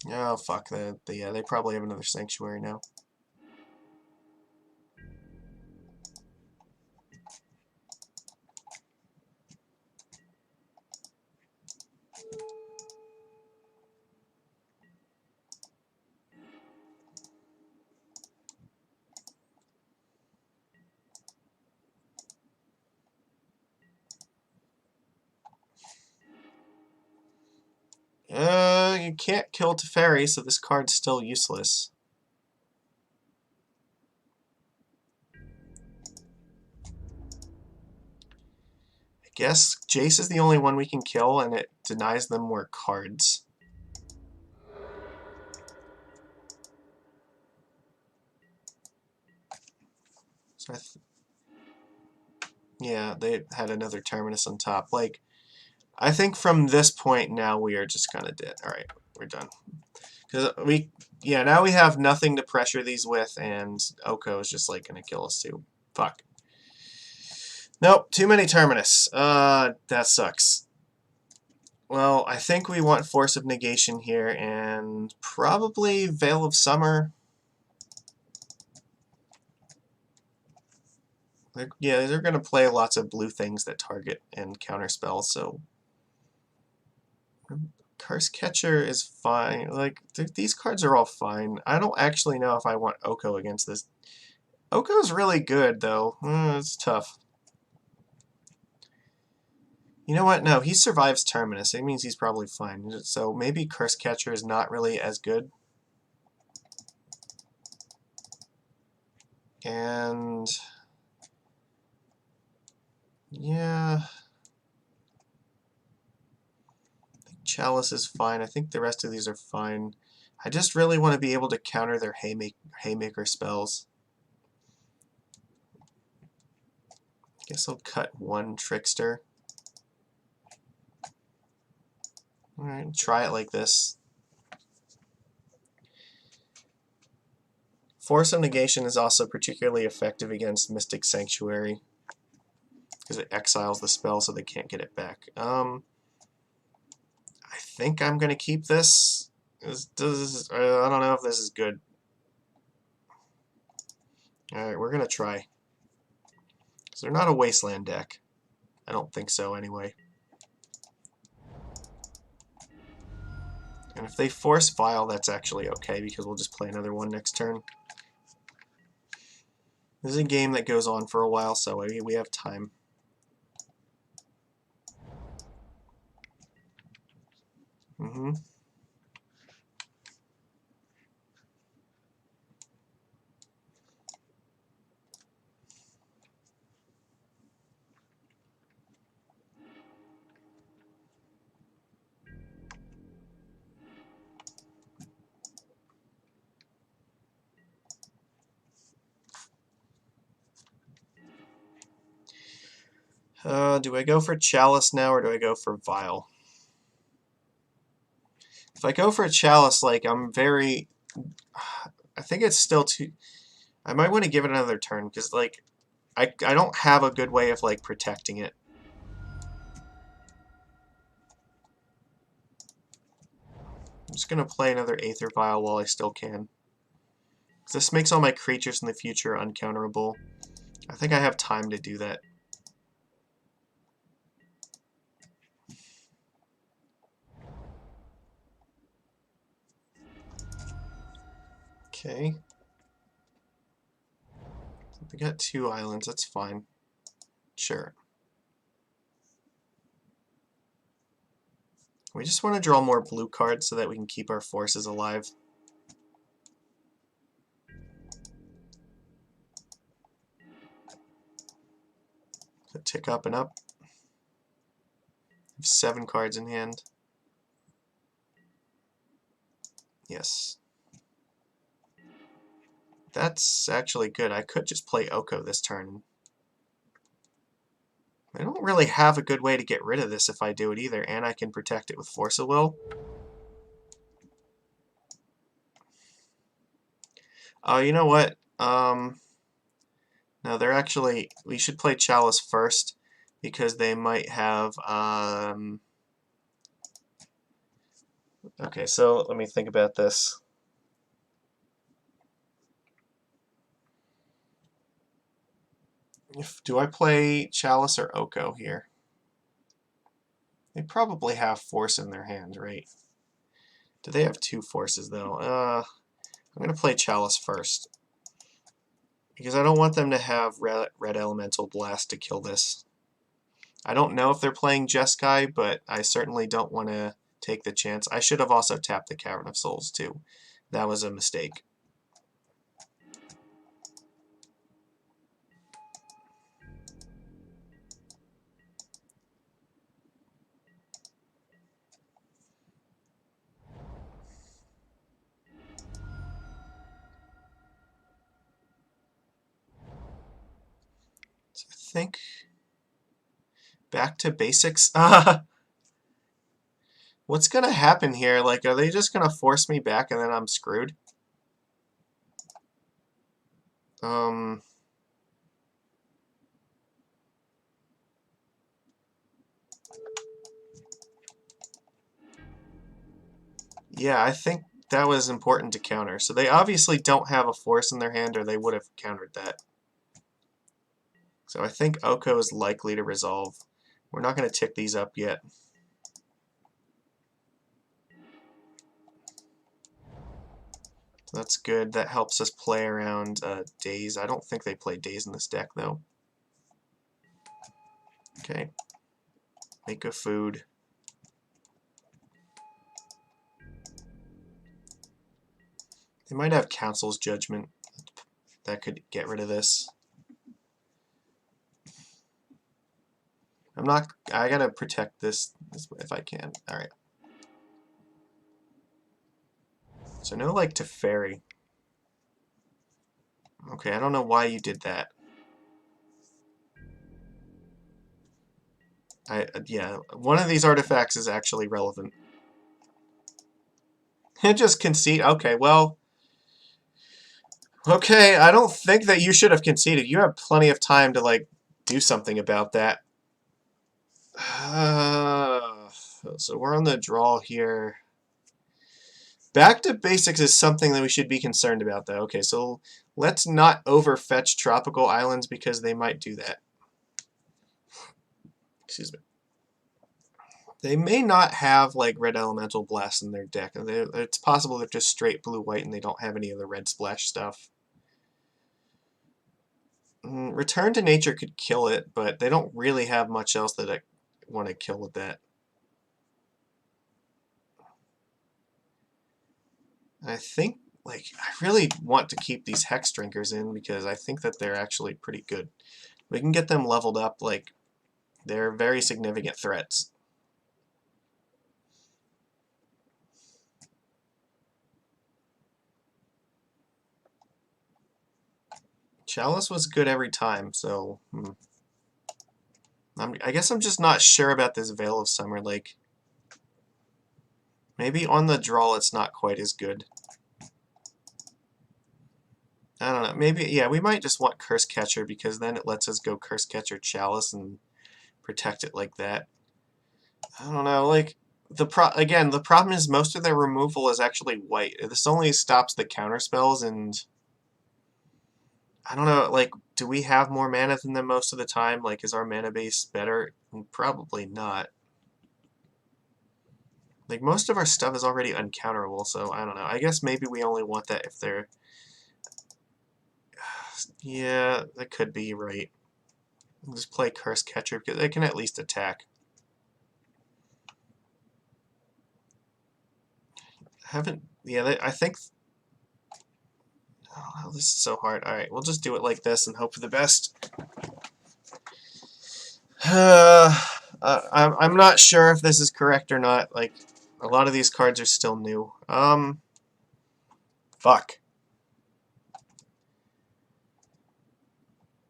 Oh, fuck. Yeah, they probably have another Sanctuary now. You can't kill Teferi, so this card's still useless. I guess Jace is the only one we can kill, and it denies them more cards. So yeah, they had another Terminus on top. Like, I think from this point now we are just kind of dead. Alright, we're done. Because now we have nothing to pressure these with, and Oko is just like gonna kill us too. Fuck. Nope, too many Terminus. That sucks. Well, I think we want Force of Negation here, and probably Veil of Summer. They're going to play lots of blue things that target and counter spells, so... Curse Catcher is fine. Like, these cards are all fine. I don't actually know if I want Oko against this. Oko's really good, though. It's tough. You know what? No, he survives Terminus. It means he's probably fine. So maybe Curse Catcher is not really as good. And... yeah... Chalice is fine. I think the rest of these are fine. I just really want to be able to counter their Haymaker spells. Guess I'll cut one Trickster. Alright, try it like this. Force of Negation is also particularly effective against Mystic Sanctuary, because it exiles the spell so they can't get it back. I think I'm going to keep this. I don't know if this is good. Alright, we're going to try. Because they're not a Wasteland deck. I don't think so, anyway. And if they force Vial, that's actually okay, because we'll just play another one next turn. This is a game that goes on for a while, so we have time. Do I go for Chalice now, or do I go for Vial? If I go for a Chalice, like, I'm very... I think it's still too... I might want to give it another turn, because, like, I don't have a good way of, like, protecting it. I'm just going to play another Aether Vial while I still can. This makes all my creatures in the future uncounterable. I think I have time to do that. Okay. We got 2 islands, that's fine. Sure. We just want to draw more blue cards so that we can keep our forces alive. So tick up and up. I have 7 cards in hand. Yes. That's actually good. I could just play Oko this turn. I don't really have a good way to get rid of this if I do it either, and I can protect it with Force of Will. You know what? No, they're actually... We should play Chalice first, because they might have... Okay, so let me think about this. Do I play Chalice or Oko here? They probably have Force in their hand, right? Do they have 2 forces, though? I'm going to play Chalice first. Because I don't want them to have Red Elemental Blast to kill this. I don't know if they're playing Jeskai, but I certainly don't want to take the chance. I should have also tapped the Cavern of Souls, too. That was a mistake. So I think back to basics. What's gonna happen here? Like, are they just gonna force me back and then I'm screwed? Um... Yeah, I think that was important to counter. So they obviously don't have a force in their hand or they would have countered that. So I think Oko is likely to resolve. We're not going to tick these up yet. So that's good. That helps us play around Daze. I don't think they play Daze in this deck, though. Okay. Make a food. They might have Council's Judgment. That could get rid of this. I gotta protect this if I can. Alright. So no like Teferi. Okay, I don't know why you did that. Yeah, one of these artifacts is actually relevant. Just concede. Okay, well... Okay, I don't think that you should have conceded. You have plenty of time to, like, do something about that. So we're on the draw here. Back to basics is something that we should be concerned about, though. Okay, so let's not overfetch tropical islands because they might do that. Excuse me. They may not have, like, red elemental blast in their deck. It's possible they're just straight blue-white and they don't have any of the red splash stuff. Return to Nature could kill it, but they don't really have much else that I want to kill with that. I think, like, I really want to keep these Hex Drinkers in because I think that they're actually pretty good. We can get them leveled up, like, they're very significant threats. Chalice was good every time, so... I guess I'm just not sure about this Veil of Summer. Like, maybe on the draw it's not quite as good. I don't know. Maybe, yeah, we might just want Curse Catcher because then it lets us go Curse Catcher Chalice and protect it like that. I don't know, like, again, the problem is most of their removal is actually white. This only stops the counter spells, and I don't know, like, do we have more mana than them most of the time? Like, is our mana base better? Probably not. Like, most of our stuff is already uncounterable, so I don't know. I guess maybe we only want that if they're... Yeah, that could be right. We'll just play Curse Catcher because they can at least attack. I think... Oh, this is so hard. Alright, we'll just do it like this and hope for the best. I'm not sure if this is correct or not. Like, a lot of these cards are still new. Fuck.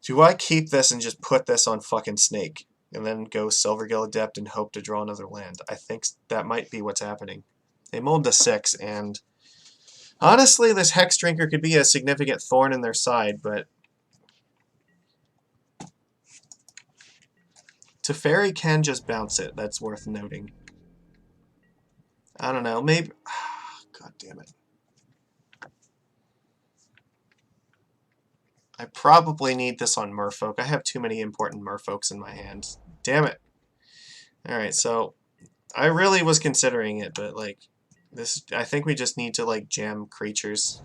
Do I keep this and just put this on fucking Snake? And then go Silvergill Adept and hope to draw another land? I think that might be what's happening. They mulled to 6, and... Honestly, this Hex Drinker could be a significant thorn in their side, but... Teferi can just bounce it. That's worth noting. I don't know. Maybe... God damn it. I probably need this on Merfolk. I have too many important Merfolks in my hand. Damn it. Alright, so... I really was considering it, but, like... I think we just need to, like, jam creatures.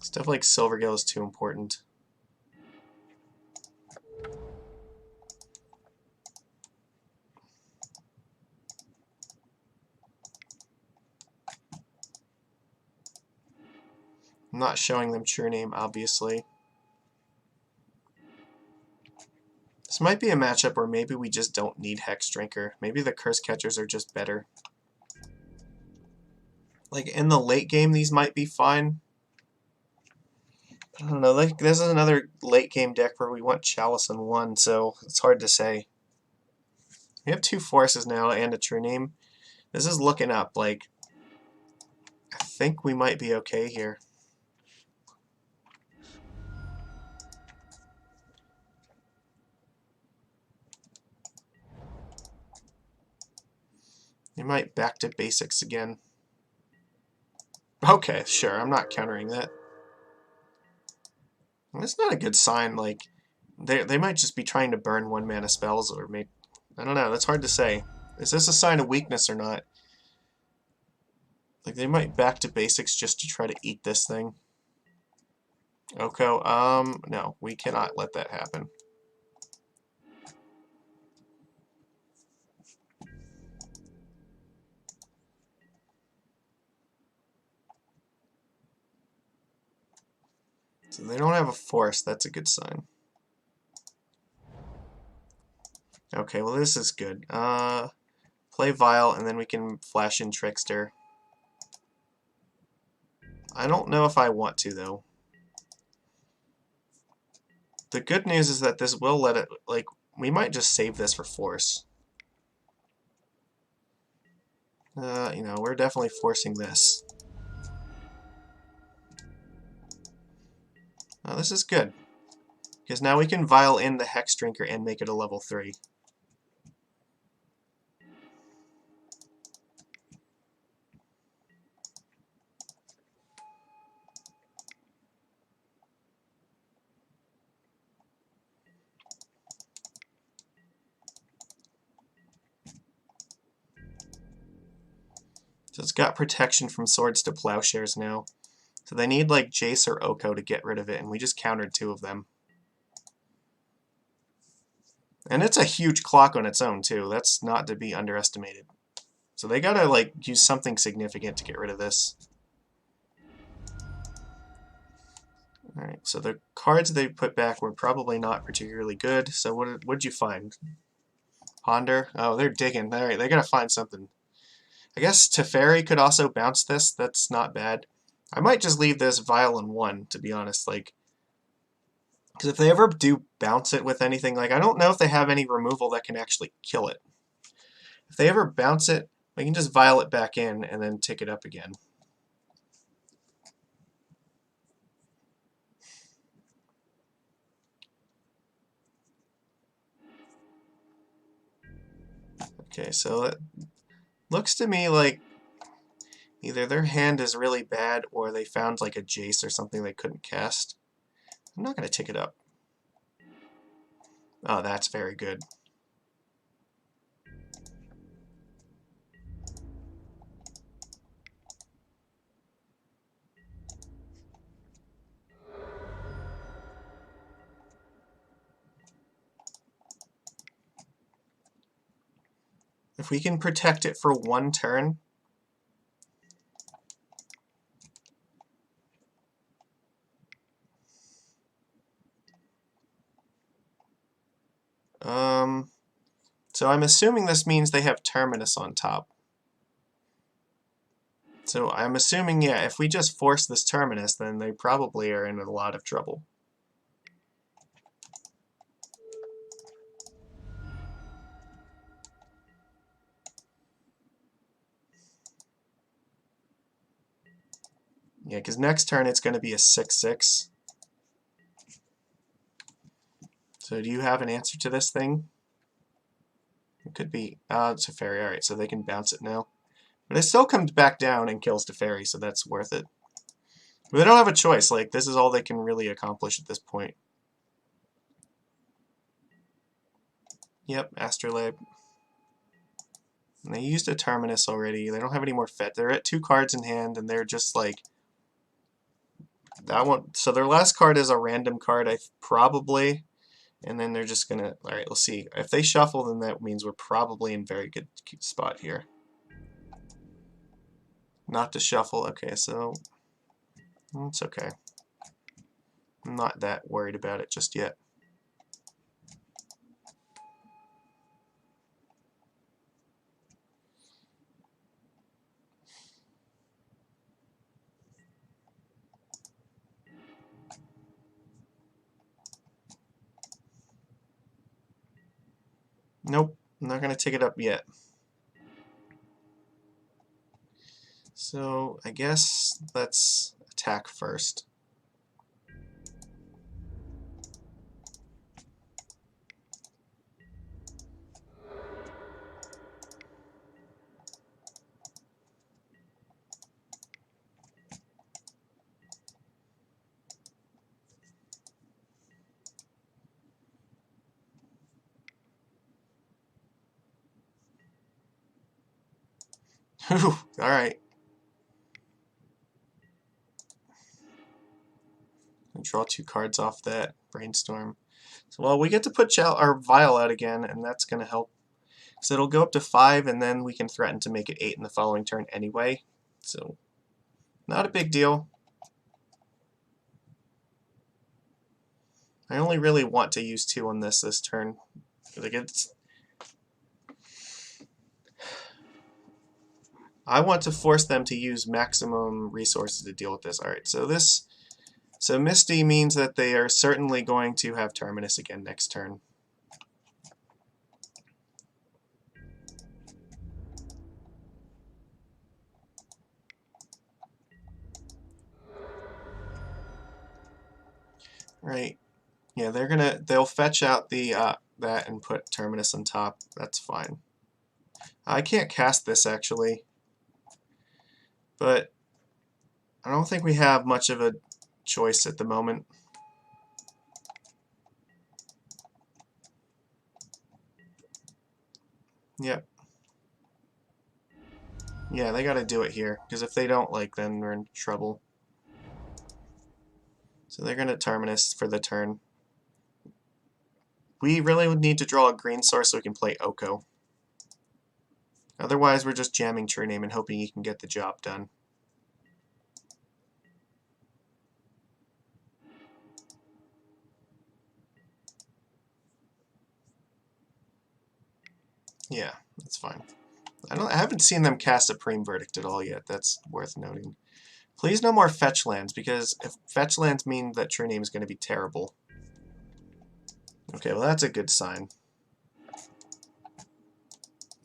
Stuff like Silvergill is too important. I'm not showing them True Name, obviously. This might be a matchup where maybe we just don't need Hex Drinker. Maybe the Curse Catchers are just better. Like, in the late game, these might be fine. I don't know, like, this is another late game deck where we want Chalice in 1, so it's hard to say. We have 2 forces now and a true name. This is looking up. Like, I think we might be okay here. You might back to basics again. Okay, sure, I'm not countering that. That's not a good sign. Like, they might just be trying to burn 1-mana spells, or maybe, I don't know, that's hard to say. Is this a sign of weakness or not? Like, they might back to basics just to try to eat this thing. Oko, no, we cannot let that happen. So they don't have a force, that's a good sign. Okay, well this is good. Play Vile, and then we can flash in Trickster. I don't know if I want to, though. The good news is that this will let it, like, we might just save this for force. You know, we're definitely forcing this. Oh, this is good. Because now we can Vile in the Hex Drinker and make it a level 3. So it's got protection from Swords to Plowshares now. So they need like Jace or Oko to get rid of it, and we just countered 2 of them. And it's a huge clock on its own, too. That's not to be underestimated. So they gotta like use something significant to get rid of this. Alright, so the cards they put back were probably not particularly good. So what'd you find? Ponder? Oh, they're digging. Alright, they gotta find something. I guess Teferi could also bounce this. That's not bad. I might just leave this Vile in 1, to be honest. Like, because if they ever do bounce it with anything, like, I don't know if they have any removal that can actually kill it. If they ever bounce it, we can just Vile it back in and then tick it up again. Okay, so it looks to me like either their hand is really bad or they found like a Jace or something they couldn't cast. I'm not going to tick it up. Oh, that's very good. If we can protect it for 1 turn, so I'm assuming this means they have Terminus on top. So I'm assuming, yeah, if we just force this Terminus, then they probably are in a lot of trouble. Yeah, because next turn it's going to be a 6/6. So do you have an answer to this thing? It could be, it's a fairy, alright, so they can bounce it now. But it still comes back down and kills Teferi, so that's worth it. But they don't have a choice, like, this is all they can really accomplish at this point. Yep, Astrolabe. And they used a Terminus already, they don't have any more Fed. They're at 2 cards in hand, and they're just like... that one. So their last card is a random card, probably. And then they're just gonna... alright, we'll see. If they shuffle, then that means we're probably in very good spot here. Not to shuffle, okay, so... it's okay. I'm not that worried about it just yet. Nope. I'm not going to take it up yet. So I guess let's attack first. Whew, alright. Draw 2 cards off that brainstorm. So, well, we get to put our vial out again, and that's going to help. So it'll go up to 5, and then we can threaten to make it 8 in the following turn anyway. So, not a big deal. I only really want to use 2 on this turn. Like I want to force them to use maximum resources to deal with this. Alright, so Misty means that they are certainly going to have Terminus again next turn. Right. Yeah, they'll fetch out the that and put Terminus on top. That's fine. I can't cast this actually, but I don't think we have much of a choice at the moment. Yep. Yeah, they gotta do it here, because if they don't, then we're in trouble. So they're gonna Terminus for the turn. We really would need to draw a green source so we can play Oko. Otherwise, we're just jamming True Name and hoping he can get the job done. Yeah, that's fine. I haven't seen them cast Supreme Verdict at all yet. That's worth noting. Please no more fetch lands, because if fetch lands mean that True Name is going to be terrible. Okay, well that's a good sign.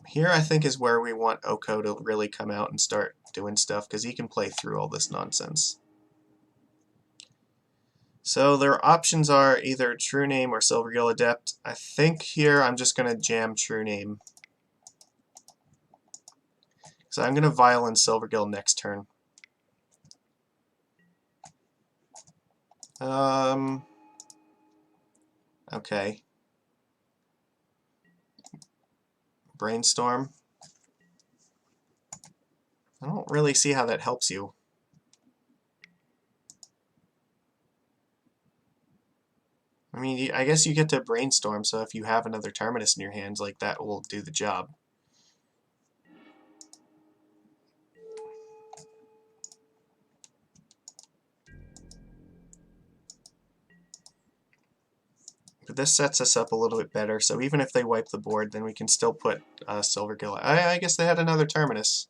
Here I think is where we want Oko to really come out and start doing stuff, because he can play through all this nonsense. So their options are either True Name or Silvergill Adept. I think here I'm just going to jam True Name. So I'm going to Vial and Silvergill next turn. Okay. Brainstorm. I don't really see how that helps you. I mean, I guess you get to Brainstorm, so if you have another Terminus in your hands, that will do the job. But this sets us up a little bit better, so even if they wipe the board, then we can still put Silvergill. I guess they had another Terminus.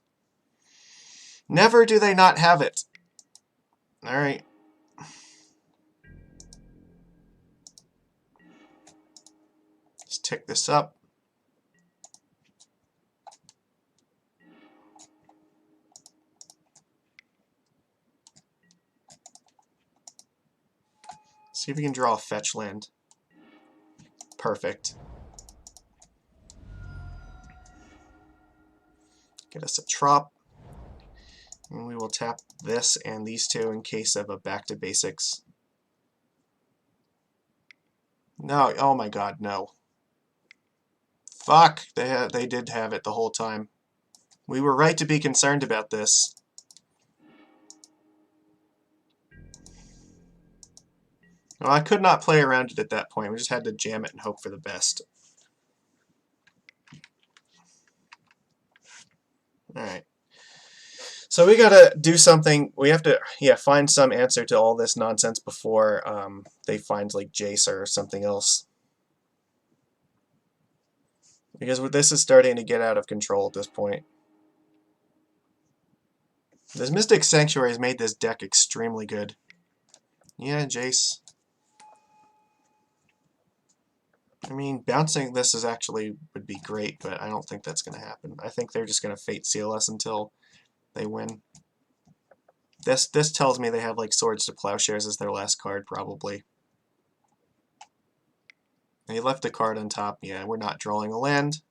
Never do they not have it. Alright. Let's tick this up. See if we can draw a fetch land. Perfect. Get us a Trop. And we will tap this and these two in case of a back to basics. No, oh my god, no. Fuck, they did have it the whole time. We were right to be concerned about this. Well, I could not play around it at that point. We just had to jam it and hope for the best. Alright. So we gotta do something. We have to, find some answer to all this nonsense before they find, Jace or something else. Because this is starting to get out of control at this point. This Mystic Sanctuary has made this deck extremely good. Yeah, Jace. I mean, bouncing this is actually would be great, but I don't think that's going to happen. I think they're just going to Fate Seal us until they win. This tells me they have like Swords to Plowshares as their last card, probably. They left a card on top. Yeah, we're not drawing a land.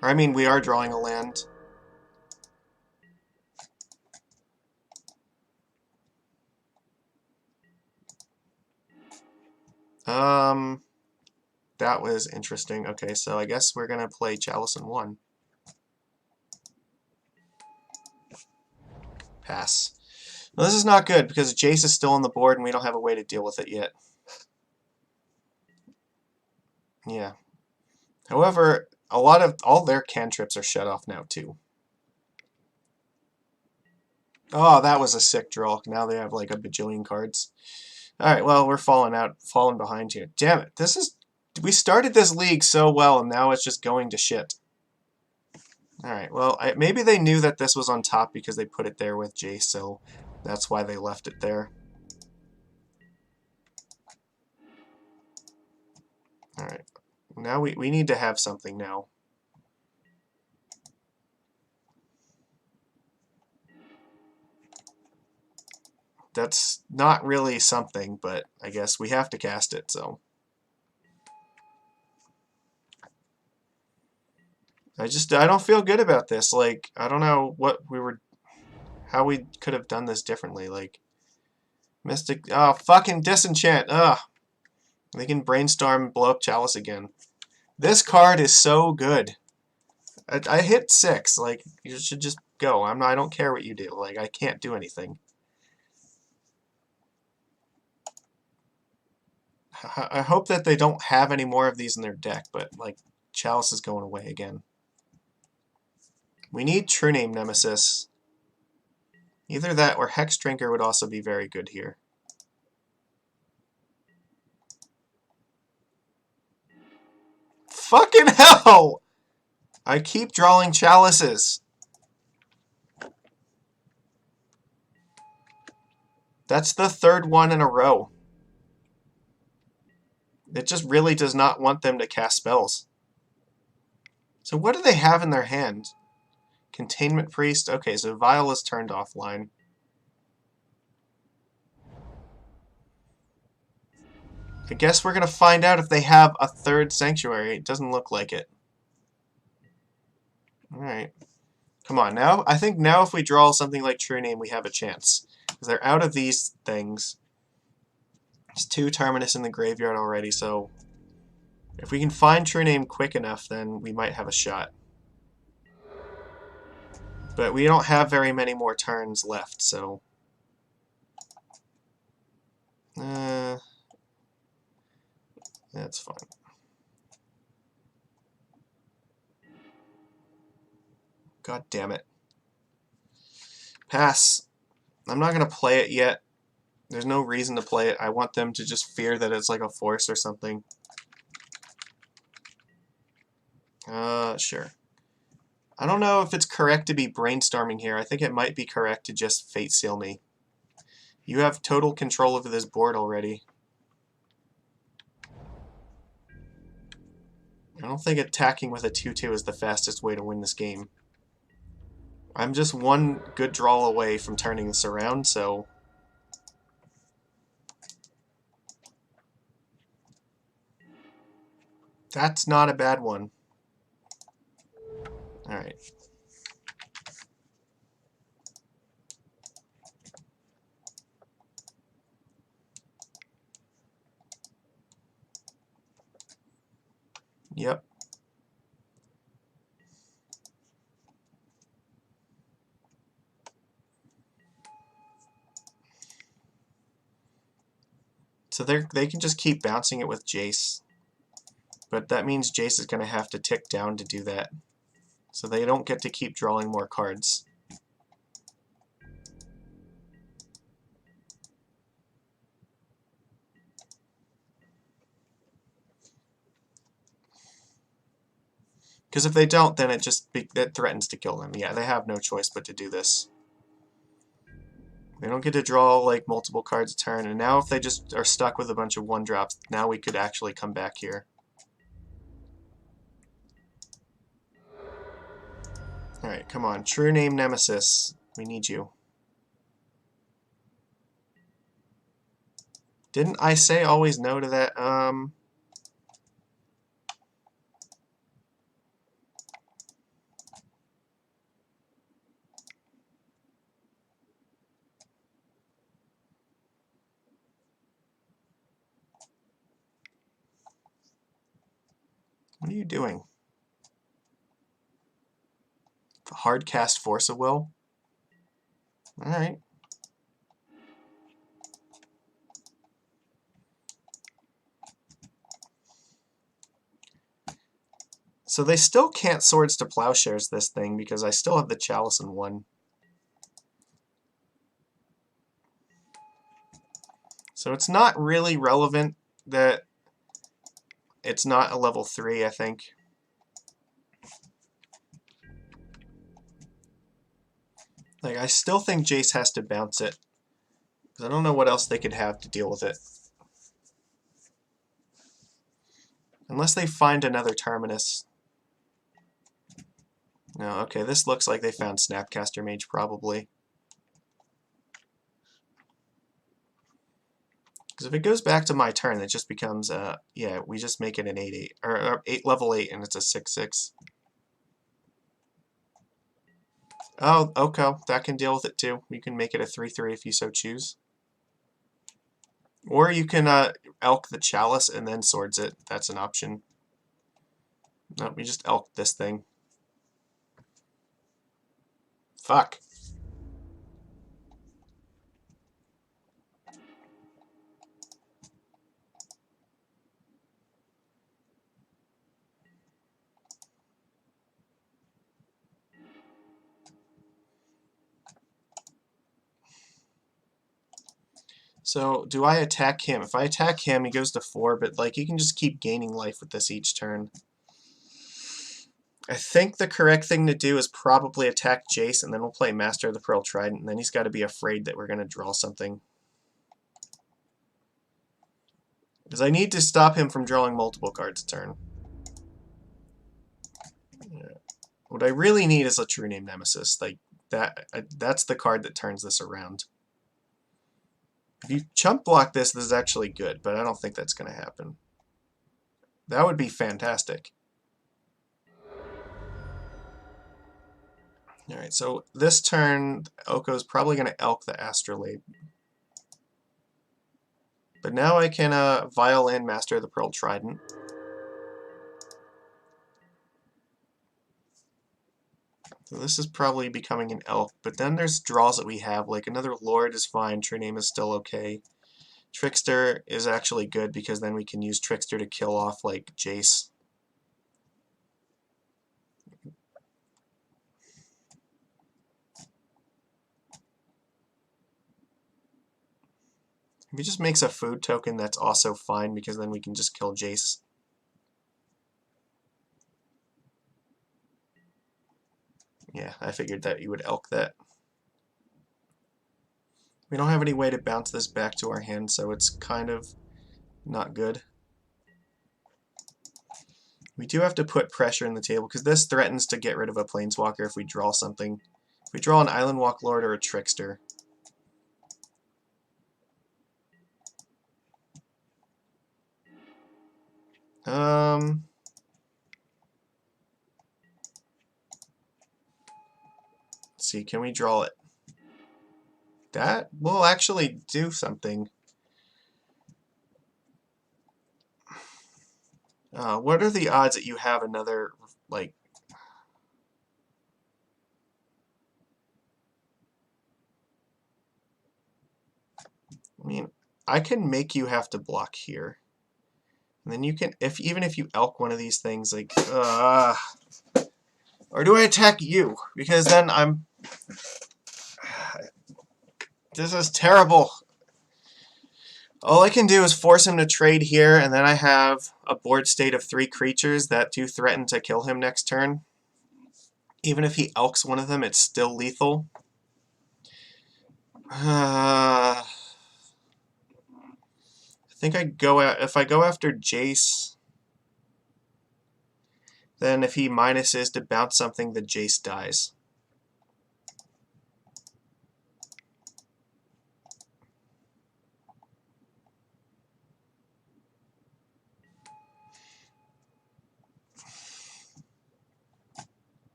Or I mean, we are drawing a land. That was interesting. Okay, so I guess we're gonna play Chalice in 1. Pass. Well, this is not good because Jace is still on the board and we don't have a way to deal with it yet. Yeah. However, a lot of all their cantrips are shut off now too. Oh, that was a sick draw. Now they have like a bajillion cards. Alright, well, we're falling behind here. Damn it. We started this league so well, and now it's just going to shit. Alright, well, maybe they knew that this was on top because they put it there with Jace, so that's why they left it there. Alright, now we need to have something now. That's not really something, but I guess we have to cast it, so. I don't feel good about this. Like, I don't know how we could have done this differently. Like, Mystic, oh, fucking Disenchant, ugh. They can Brainstorm and blow up Chalice again. This card is so good. I hit 6, like, you should just go. I don't care what you do. Like, I can't do anything. I hope that they don't have any more of these in their deck, but, like, Chalice is going away again. We need True Name Nemesis. Either that or Hex Drinker would also be very good here. Fucking hell! I keep drawing Chalices. That's the 3rd one in a row. It just really does not want them to cast spells. So what do they have in their hand? Containment Priest? Okay, so Vial is turned offline. I guess we're going to find out if they have a 3rd Sanctuary. It doesn't look like it. Alright. Come on, now. I think now if we draw something like True Name, we have a chance. Because they're out of these things. There's 2 Terminus in the graveyard already, so if we can find True Name quick enough, then we might have a shot. But we don't have very many more turns left, so. That's fine. God damn it. Pass. I'm not going to play it yet. There's no reason to play it. I want them to just fear that it's like a force or something. Sure. I don't know if it's correct to be brainstorming here. I think it might be correct to just Fate Seal me. You have total control over this board already. I don't think attacking with a 2/2 is the fastest way to win this game. I'm just one good draw away from turning this around, so. That's not a bad one. Alright. Yep. So they can just keep bouncing it with Jace. But that means Jace is going to have to tick down to do that. So they don't get to keep drawing more cards. Because if they don't, then it threatens to kill them. Yeah, they have no choice but to do this. They don't get to draw like multiple cards a turn, and now if they just are stuck with a bunch of 1-drops, now we could actually come back here. Alright, come on. True name Nemesis. We need you. Didn't I say always no to that? What are you doing? Hard cast Force of Will? Alright. So they still can't Swords to Plowshares this thing because I still have the Chalice in one. So it's not really relevant that it's not a level 3, I think. Like, I still think Jace has to bounce it. Because I don't know what else they could have to deal with it. Unless they find another Terminus. No, okay, this looks like they found Snapcaster Mage, probably. Because if it goes back to my turn, it just becomes, yeah, we just make it an 8-8, or 8 level 8, and it's a 6-6. Oh, okay, that can deal with it too. You can make it a 3-3 if you so choose. Or you can Elk the Chalice and then Swords it. That's an option. No, we just Elk this thing. Fuck. So, do I attack him? If I attack him, he goes to 4, but like you can just keep gaining life with this each turn. I think the correct thing to do is probably attack Jace, and then we'll play Master of the Pearl Trident, and then he's got to be afraid that we're going to draw something. Because I need to stop him from drawing multiple cards a turn. Yeah. What I really need is a True Name Nemesis. Like that's the card that turns this around. If you chump block this, this is actually good, but I don't think that's going to happen. That would be fantastic. Alright, so this turn, Oko's probably going to Elk the Astrolabe. But now I can Violin Master of the Pearl Trident. So this is probably becoming an Elk, but then there's draws that we have, like another Lord is fine, True Name is still okay. Trickster is actually good because then we can use Trickster to kill off, like, Jace. If he just makes a food token, that's also fine because then we can just kill Jace. Yeah, I figured that you would Elk that. We don't have any way to bounce this back to our hand, so it's kind of not good. We do have to put pressure in the table because this threatens to get rid of a Planeswalker if we draw something. If we draw an Island Walk Lord or a Trickster. Let's see, can we draw it? That will actually do something. What are the odds that you have another, like... I mean, I can make you have to block here. And then you can, even if you Elk one of these things, like, or do I attack you? Because then I'm... This is terrible. All I can do is force him to trade here, and then I have a board state of 3 creatures that do threaten to kill him next turn. Even if he Elks one of them, it's still lethal. I think if I go after Jace... Then if he minuses to bounce something, the Jace dies.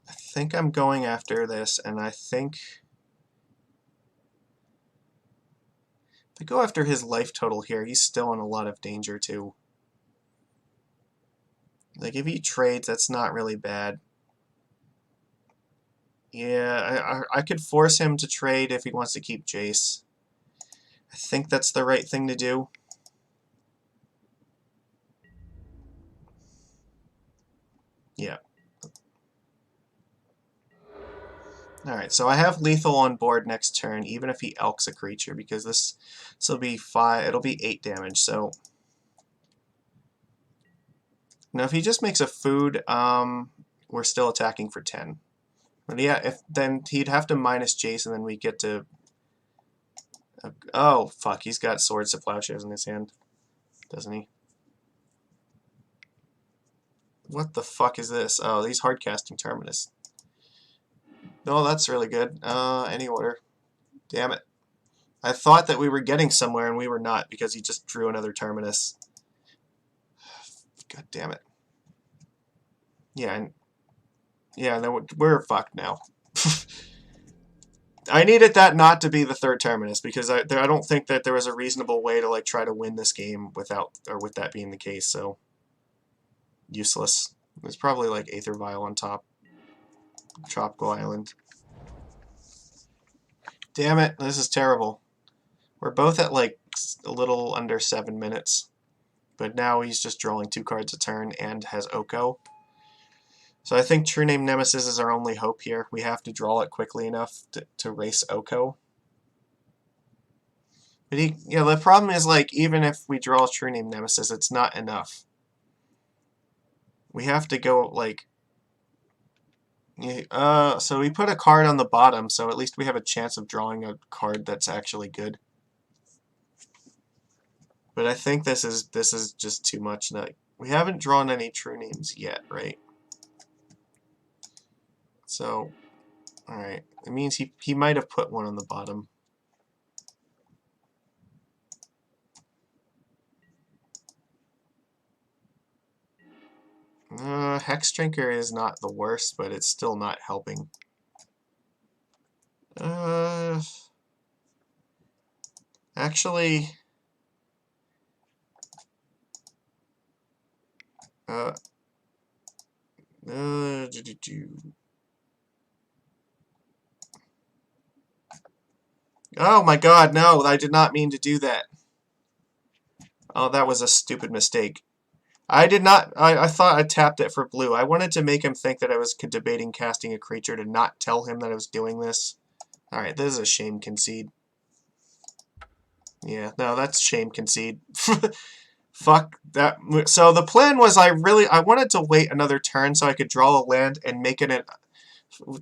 I think I'm going after this, and I think if I go after his life total here, he's still in a lot of danger too. Like if he trades, that's not really bad. Yeah, I could force him to trade if he wants to keep Jace. I think that's the right thing to do. Yeah. Alright, so I have lethal on board next turn, even if he elks a creature, because this will be 5, it'll be 8 damage, so... Now if he just makes a food, we're still attacking for 10. But yeah, then he'd have to minus Jace, and then we get to... Oh, fuck, he's got Swords to Plowshares in his hand, doesn't he? What the fuck is this? Oh, he's hardcasting Terminus. No, that's really good. Any order. Damn it. I thought that we were getting somewhere, and we were not, because he just drew another Terminus. God damn it. Yeah, then we're fucked now. I needed that not to be the third Terminus, because I don't think that there was a reasonable way to like try to win this game with that being the case, so... Useless. There's probably like Aether Vial on top. Tropical Island. Damn it, this is terrible. We're both at like a little under 7 minutes. But now he's just drawing 2 cards a turn and has Oko. So I think True Name Nemesis is our only hope here. We have to draw it quickly enough to race Oko. But the problem is, like, even if we draw True Name Nemesis, it's not enough. We have to go, like... so we put a card on the bottom, so at least we have a chance of drawing a card that's actually good. But I think this is just too much. We haven't drawn any True Names yet, right? So, alright. It means he might have put one on the bottom. Hex Drinker is not the worst, but it's still not helping. Actually... Oh my god, no, I did not mean to do that. Oh, that was a stupid mistake. I did not... I thought I tapped it for blue. I wanted to make him think that I was debating casting a creature to not tell him that I was doing this. Alright, this is a shame concede. Yeah, no, that's shame concede. Fuck that. So the plan was I wanted to wait another turn so I could draw a land and make it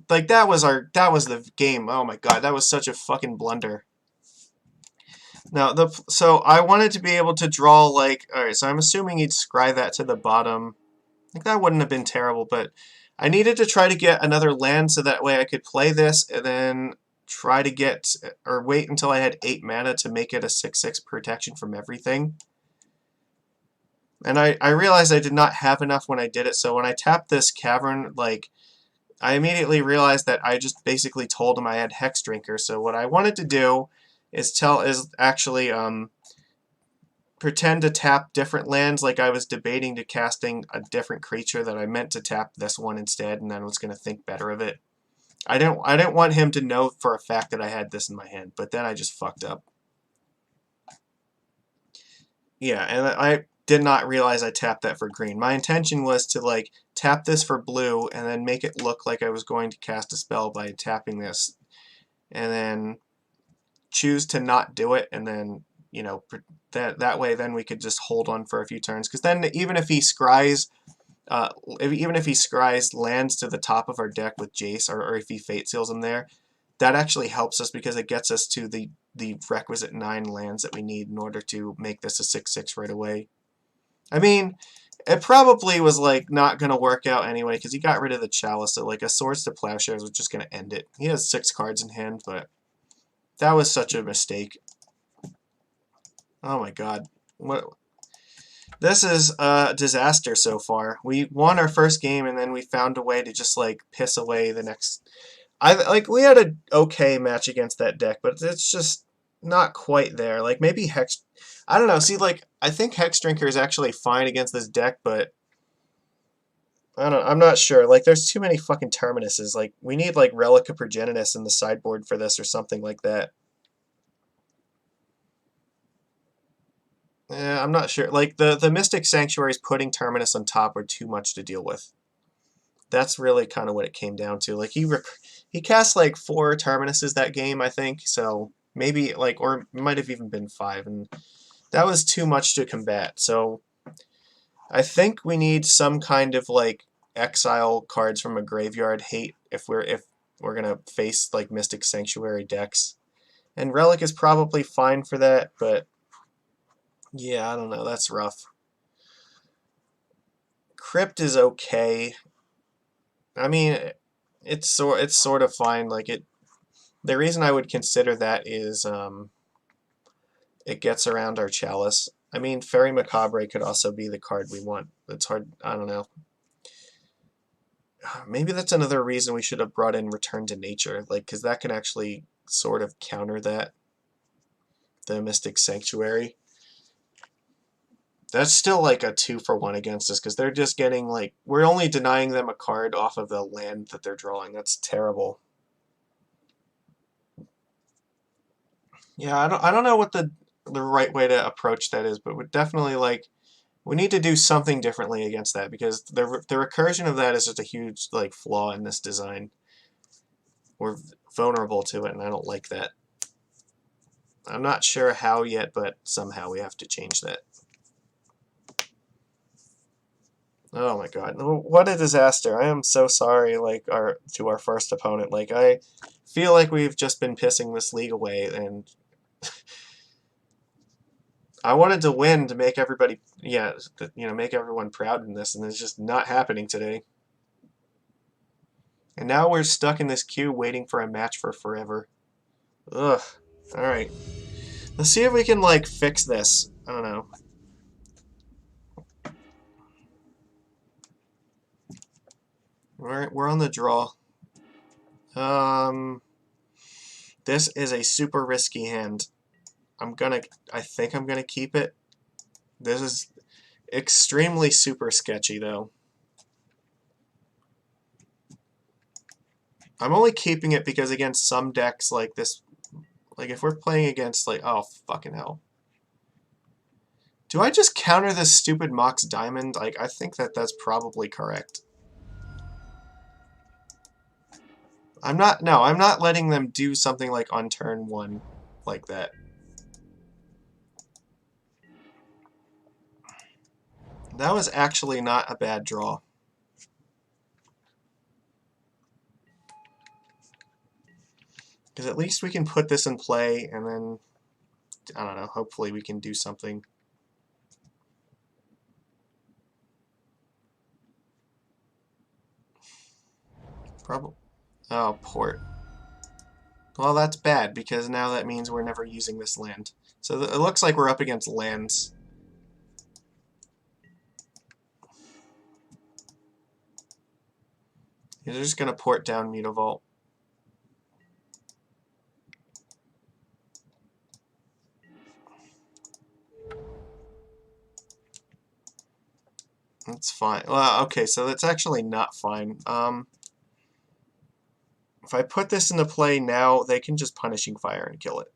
like that was the game. Oh my god, that was such a fucking blunder. Now so I wanted to be able to draw like, alright, so I'm assuming he'd scry that to the bottom. Like that wouldn't have been terrible, but I needed to try to get another land so that way I could play this and then try to get or wait until I had 8 mana to make it a 6/6 protection from everything. And I realized I did not have enough when I did it, so when I tapped this cavern, like, I immediately realized that I just basically told him I had Hex Drinker. So what I wanted to do is actually pretend to tap different lands, like I was debating to casting a different creature that I meant to tap this one instead, and then was going to think better of it. I didn't want him to know for a fact that I had this in my hand, but then I just fucked up. Yeah, and I did not realize I tapped that for green. My intention was to like tap this for blue and then make it look like I was going to cast a spell by tapping this, and then choose to not do it, and then that way then we could just hold on for a few turns, because then even if he scries lands to the top of our deck with Jace, or if he Fate Seals them there, that actually helps us because it gets us to the the requisite 9 lands that we need in order to make this a 6/6 right away. I mean, it probably was like not going to work out anyway because he got rid of the Chalice, so like a Swords to Plowshares was just going to end it. He has 6 cards in hand, but that was such a mistake. Oh my god. What? This is a disaster so far. We won our first game and then we found a way to just like piss away the next. We had an okay match against that deck, but it's just not quite there. Like maybe Hex, I don't know. See, like I think Hex Drinker is actually fine against this deck, but I'm not sure. Like there's too many fucking Terminuses. Like we need like Relic of Progenitus in the sideboard for this or something like that. Yeah, I'm not sure. Like the Mystic Sanctuaries putting Terminus on top are too much to deal with. That's really kind of what it came down to. Like he cast like 4 Terminuses that game, I think. So maybe like, or it might have even been 5, and that was too much to combat. So I think we need some kind of like exile cards from a graveyard hate if we're gonna face like Mystic Sanctuary decks. And Relic is probably fine for that, but yeah, I don't know. That's rough. Crypt is okay. I mean, it's sort of fine. Like it. The reason I would consider that is it gets around our Chalice. I mean, Fairy Macabre could also be the card we want. It's hard. I don't know. Maybe that's another reason we should have brought in Return to Nature, like because that can actually sort of counter that. The Mystic Sanctuary. That's still like a 2-for-1 against us because they're just getting like we're only denying them a card off of the land that they're drawing. That's terrible. Yeah, I don't know what the right way to approach that is, but we're definitely like we need to do something differently against that because the recursion of that is just a huge like flaw in this design. We're vulnerable to it, and I don't like that. I'm not sure how yet, but somehow we have to change that. Oh my god, what a disaster. I am so sorry like to our first opponent. Like I feel like we've just been pissing this league away and I wanted to win to make everybody make everyone proud in this and it's just not happening today. And now we're stuck in this queue waiting for a match for forever. Ugh. All right. Let's see if we can like fix this. I don't know. We're on the draw. This is a super risky hand. I think I'm gonna keep it. This is extremely super sketchy though. I'm only keeping it because against some decks like this, like if we're playing against like, oh fucking hell. Do I just counter this stupid Mox Diamond? Like I think that's probably correct. I'm not letting them do something like on turn 1 like that. That was actually not a bad draw. Because at least we can put this in play and then, I don't know, hopefully we can do something. Probably. Oh, port. Well, that's bad because now that means we're never using this land. So it looks like we're up against lands. They're just going to port down Mutavault. That's fine. Well, okay, so that's actually not fine. If I put this into play now, they can just Punishing Fire and kill it.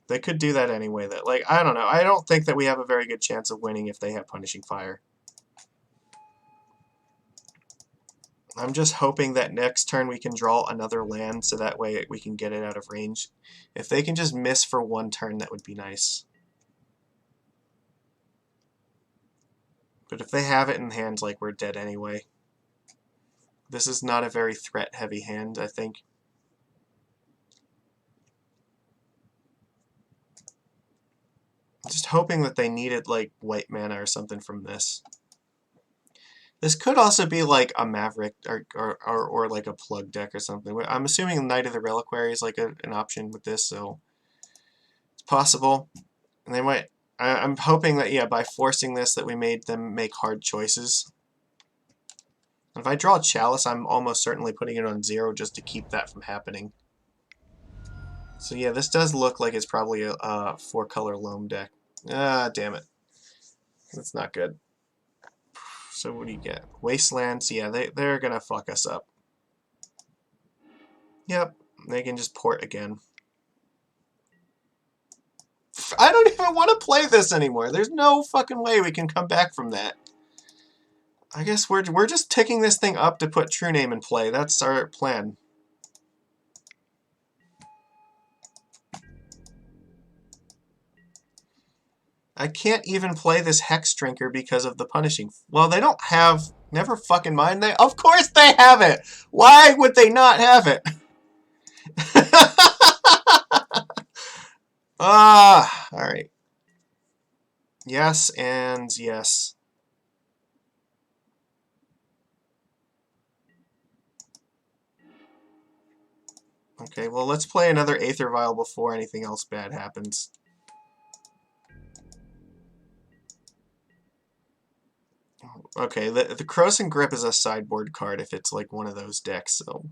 They could do that anyway. That like I don't know. I don't think that we have a very good chance of winning if they have Punishing Fire. I'm just hoping that next turn we can draw another land so that way we can get it out of range. If they can just miss for 1 turn, that would be nice. But if they have it in hand, like, we're dead anyway. This is not a very threat-heavy hand, I think. Just hoping that they needed, like, white mana or something from this. This could also be, like, a Maverick or like, a plug deck or something. I'm assuming Knight of the Reliquary is, like, an option with this, so it's possible. And they might... I'm hoping that, yeah, by forcing this, that we made them make hard choices. If I draw a Chalice, I'm almost certainly putting it on 0 just to keep that from happening. So yeah, this does look like it's probably a 4-color loam deck. Ah, damn it. That's not good. So what do you get? Wastelands, yeah, they're gonna fuck us up. Yep, they can just port again. I don't even want to play this anymore. There's no fucking way we can come back from that. I guess we're just ticking this thing up to put True Name in play. That's our plan. I can't even play this Hex Drinker because of the punishing. Well, they don't have... Never fucking mind. Of course they have it! Why would they not have it? Ah, alright. Yes and yes. Okay, well, let's play another Aether Vial before anything else bad happens. Okay, the Croson Grip is a sideboard card if it's like one of those decks, so...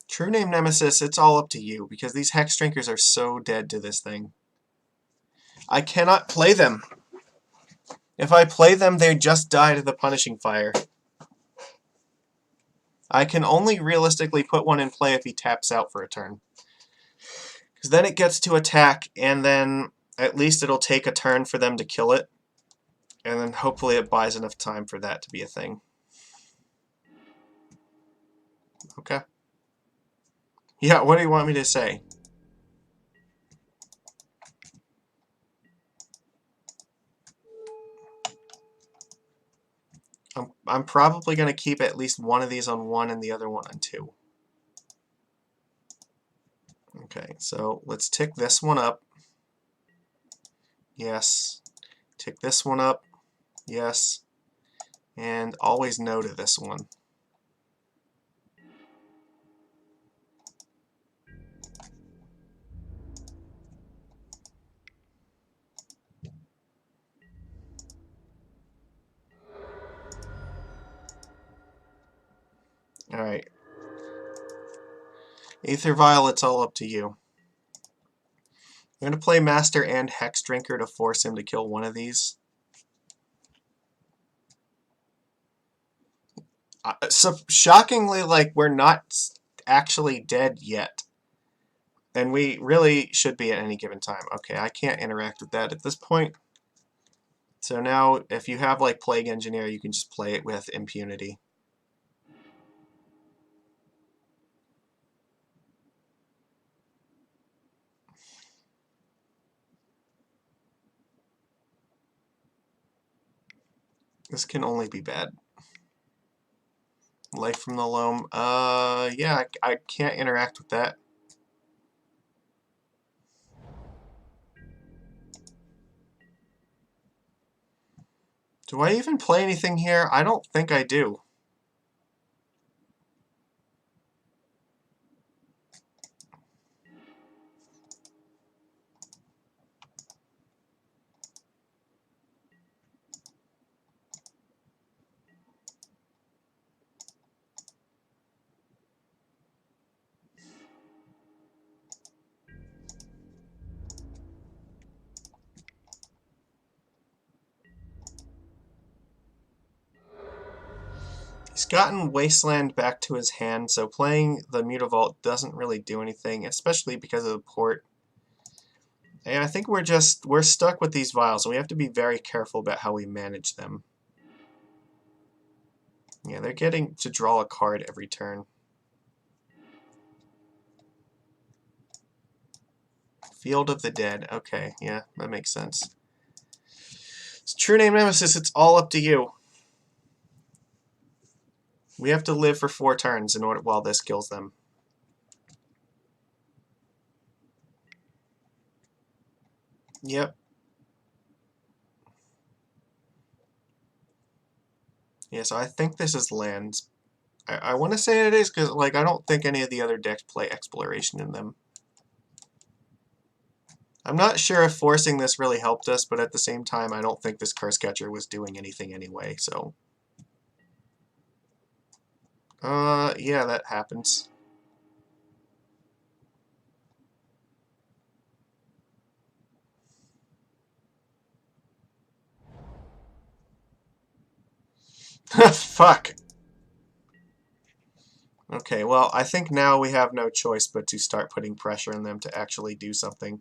True Name Nemesis, it's all up to you, because these Hex Drinkers are so dead to this thing. I cannot play them. If I play them, they just die to the Punishing Fire. I can only realistically put one in play if he taps out for a turn. Because then it gets to attack, and then at least it'll take a turn for them to kill it. And then hopefully it buys enough time for that to be a thing. Okay. Yeah, what do you want me to say? I'm probably going to keep at least one of these on 1 and the other one on 2. Okay, so let's tick this one up. Yes. Tick this one up. Yes. And always no to this one. Alright. Aether Vial, it's all up to you. I'm going to play Master and Hex Drinker to force him to kill one of these. So shockingly, like, we're not actually dead yet. And we really should be at any given time. Okay, I can't interact with that at this point. So now, if you have, like, Plague Engineer, you can just play it with impunity. This can only be bad. Life from the Loam. Yeah, I can't interact with that. Do I even play anything here? I don't think I do. He's gotten Wasteland back to his hand, so playing the Mutavault doesn't really do anything, especially because of the port. And I think we're stuck with these vials, and we have to be very careful about how we manage them. Yeah, they're getting to draw a card every turn. Field of the Dead. Okay, yeah, that makes sense. It's True Name Nemesis, it's all up to you. We have to live for 4 turns in order while this kills them. Yep. Yeah, so I think this is lands. I want to say it is because, like, I don't think any of the other decks play exploration in them. I'm not sure if forcing this really helped us, but at the same time, I don't think this Curse Catcher was doing anything anyway, so... yeah, that happens. Fuck! Okay, well, I think now we have no choice but to start putting pressure on them to actually do something.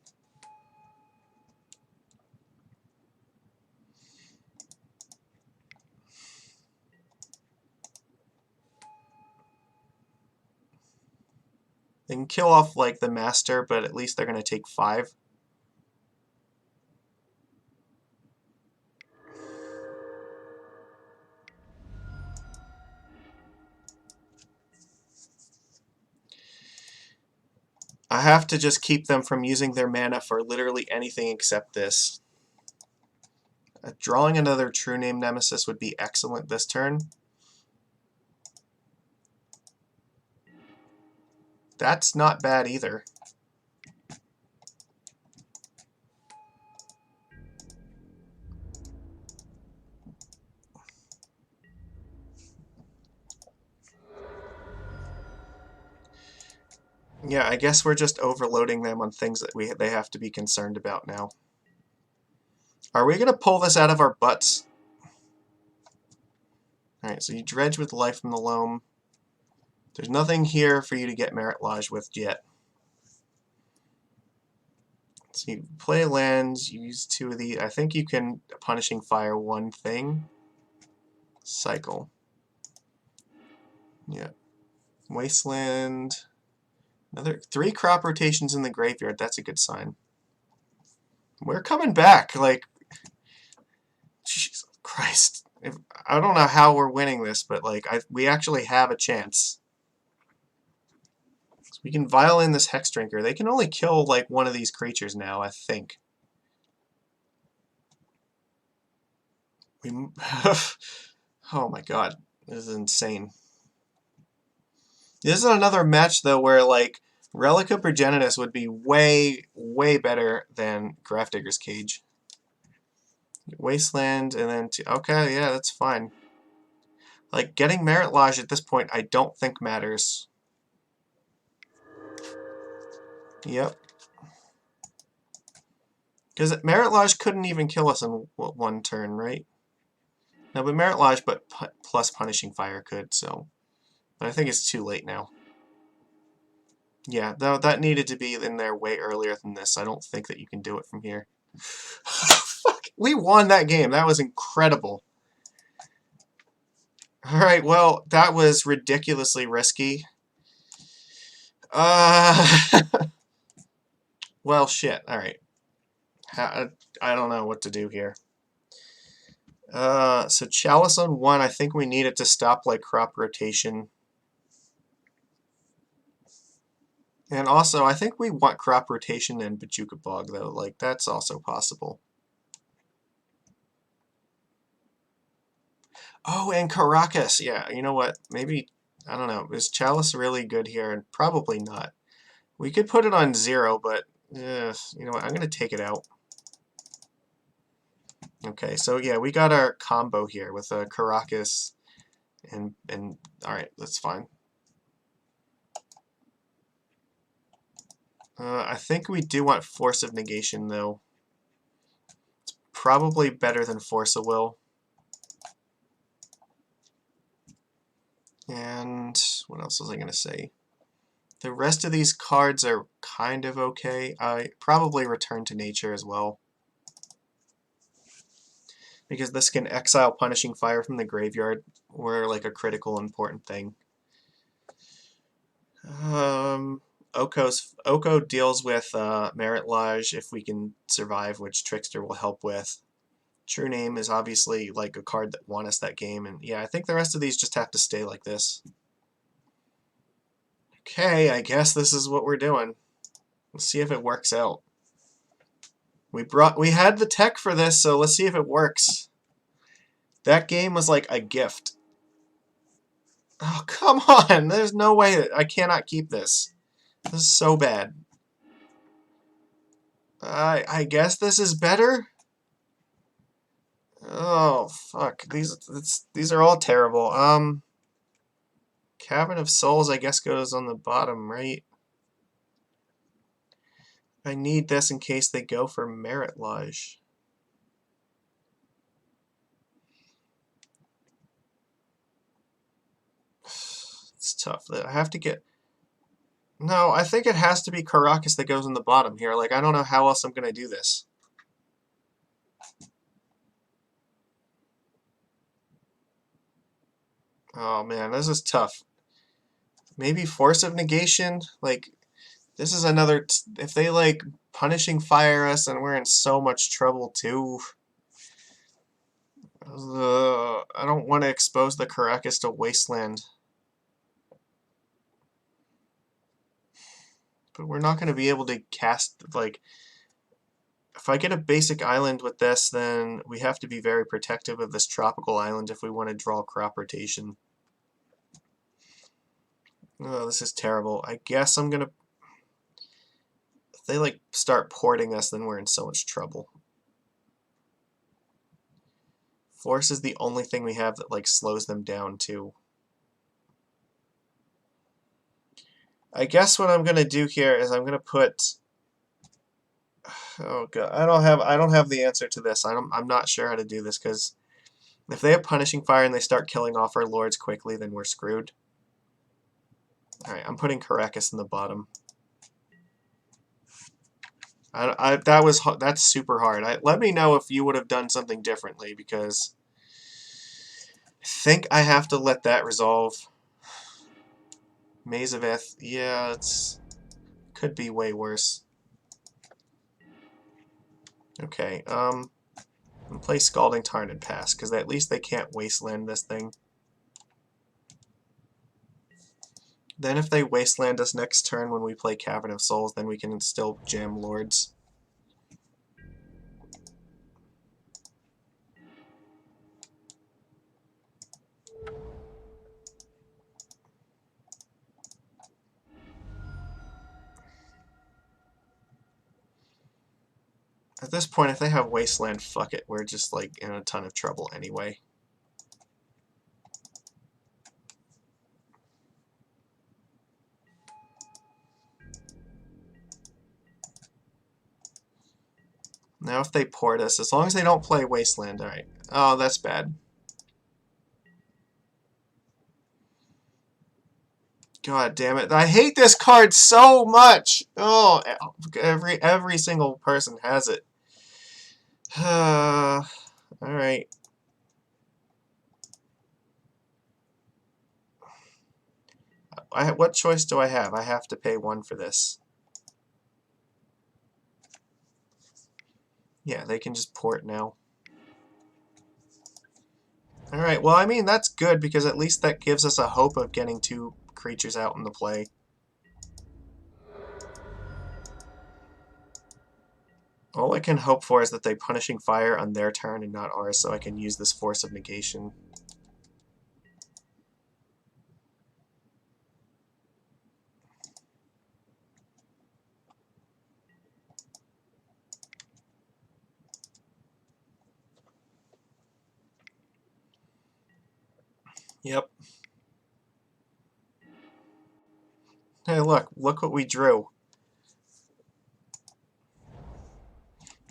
They can kill off, like, the Master, but at least they're going to take 5. I have to just keep them from using their mana for literally anything except this. Drawing another True Name Nemesis would be excellent this turn. That's not bad either. Yeah, I guess we're just overloading them on things that they have to be concerned about now. Are we going to pull this out of our butts? Alright, so you dredge with Life from the Loam. There's nothing here for you to get Merit Lodge with yet. So you play lands, you use 2 of these. I think you can Punishing Fire 1 thing. Cycle. Yeah. Wasteland. Another 3 crop rotations in the graveyard. That's a good sign. We're coming back. Like, Jesus Christ. I don't know how we're winning this, but like we actually have a chance. So we can violin this Hex Drinker. They can only kill like one of these creatures now, I think. We. Oh my god, this is insane. This is another match though where like Relica Progenitus would be way, way better than Grafdigger's Cage. Wasteland, and then... okay, yeah, that's fine. Like, getting Merit Lodge at this point I don't think matters. Yep. Because Merit Lodge couldn't even kill us in 1 turn, right? No, but Merit Lodge plus Punishing Fire could, so... But I think it's too late now. Yeah, though that needed to be in there way earlier than this. I don't think that you can do it from here. Fuck! We won that game. That was incredible. Alright, well, that was ridiculously risky. Well, shit. Alright. I don't know what to do here. So Chalice on 1, I think we need it to stop, like, crop rotation. And also, I think we want crop rotation and Bojuka Bog, though. Like, that's also possible. Oh, and Caracas! Yeah, you know what? Maybe, I don't know. Is Chalice really good here? Probably not. We could put it on 0, but, you know what? I'm going to take it out. Okay, so yeah, we got our combo here with Caracas and alright, that's fine. I think we do want Force of Negation, though. It's probably better than Force of Will. And what else was I going to say? The rest of these cards are kind of okay. I probably Return to Nature as well. Because this can exile Punishing Fire from the graveyard, or like a critical important thing. Oko deals with Merit Lodge if we can survive, which Trickster will help with. True Name is obviously like a card that won us that game, and yeah, I think the rest of these just have to stay like this. Okay, I guess this is what we're doing. Let's see if it works out. We had the tech for this, so let's see if it works. That game was like a gift. Oh, come on! There's no way that I cannot keep this. This is so bad. I guess this is better? Oh, fuck. These are all terrible. Cavern of Souls, I guess, goes on the bottom, right? I need this in case they go for Merit Lodge. It's tough. I have to get... No, I think it has to be Caracas that goes in the bottom here. Like, I don't know how else I'm going to do this. Oh, man, this is tough. Maybe Force of Negation? Like, this is another... if they, like, Punishing Fire us, and we're in so much trouble, too. I don't want to expose the Caracas to Wasteland. But we're not going to be able to cast, like... If I get a basic island with this, then we have to be very protective of this tropical island if we want to draw crop rotation. Oh, this is terrible. I guess I'm going to... If they, like, start porting us, then we're in so much trouble. Force is the only thing we have that, like, slows them down, too. I guess what I'm going to do here is I'm going to put... Oh god, I don't have the answer to this. I'm not sure how to do this, because if they have Punishing Fire and they start killing off our lords quickly, then we're screwed. Alright, I'm putting Caracas in the bottom. That's super hard. Let me know if you would have done something differently, because I think I have to let that resolve. Maze of Ith, yeah, could be way worse. Okay, I'll play Scalding Tarn and pass, because at least they can't Wasteland this thing. Then if they Wasteland us next turn when we play Cavern of Souls, then we can still jam Lords. At this point, if they have Wasteland, fuck it. We're just, like, in a ton of trouble anyway. Now if they port us, as long as they don't play Wasteland, alright. Oh, that's bad. God damn it. I hate this card so much! Oh, every single person has it. Alright. What choice do I have? I have to pay 1 for this. Yeah, they can just port now. Alright, well, I mean, that's good, because at least that gives us a hope of getting 2 creatures out in the play. All I can hope for is that they Punishing Fire on their turn and not ours, so I can use this Force of Negation. Yep. Hey, look what we drew.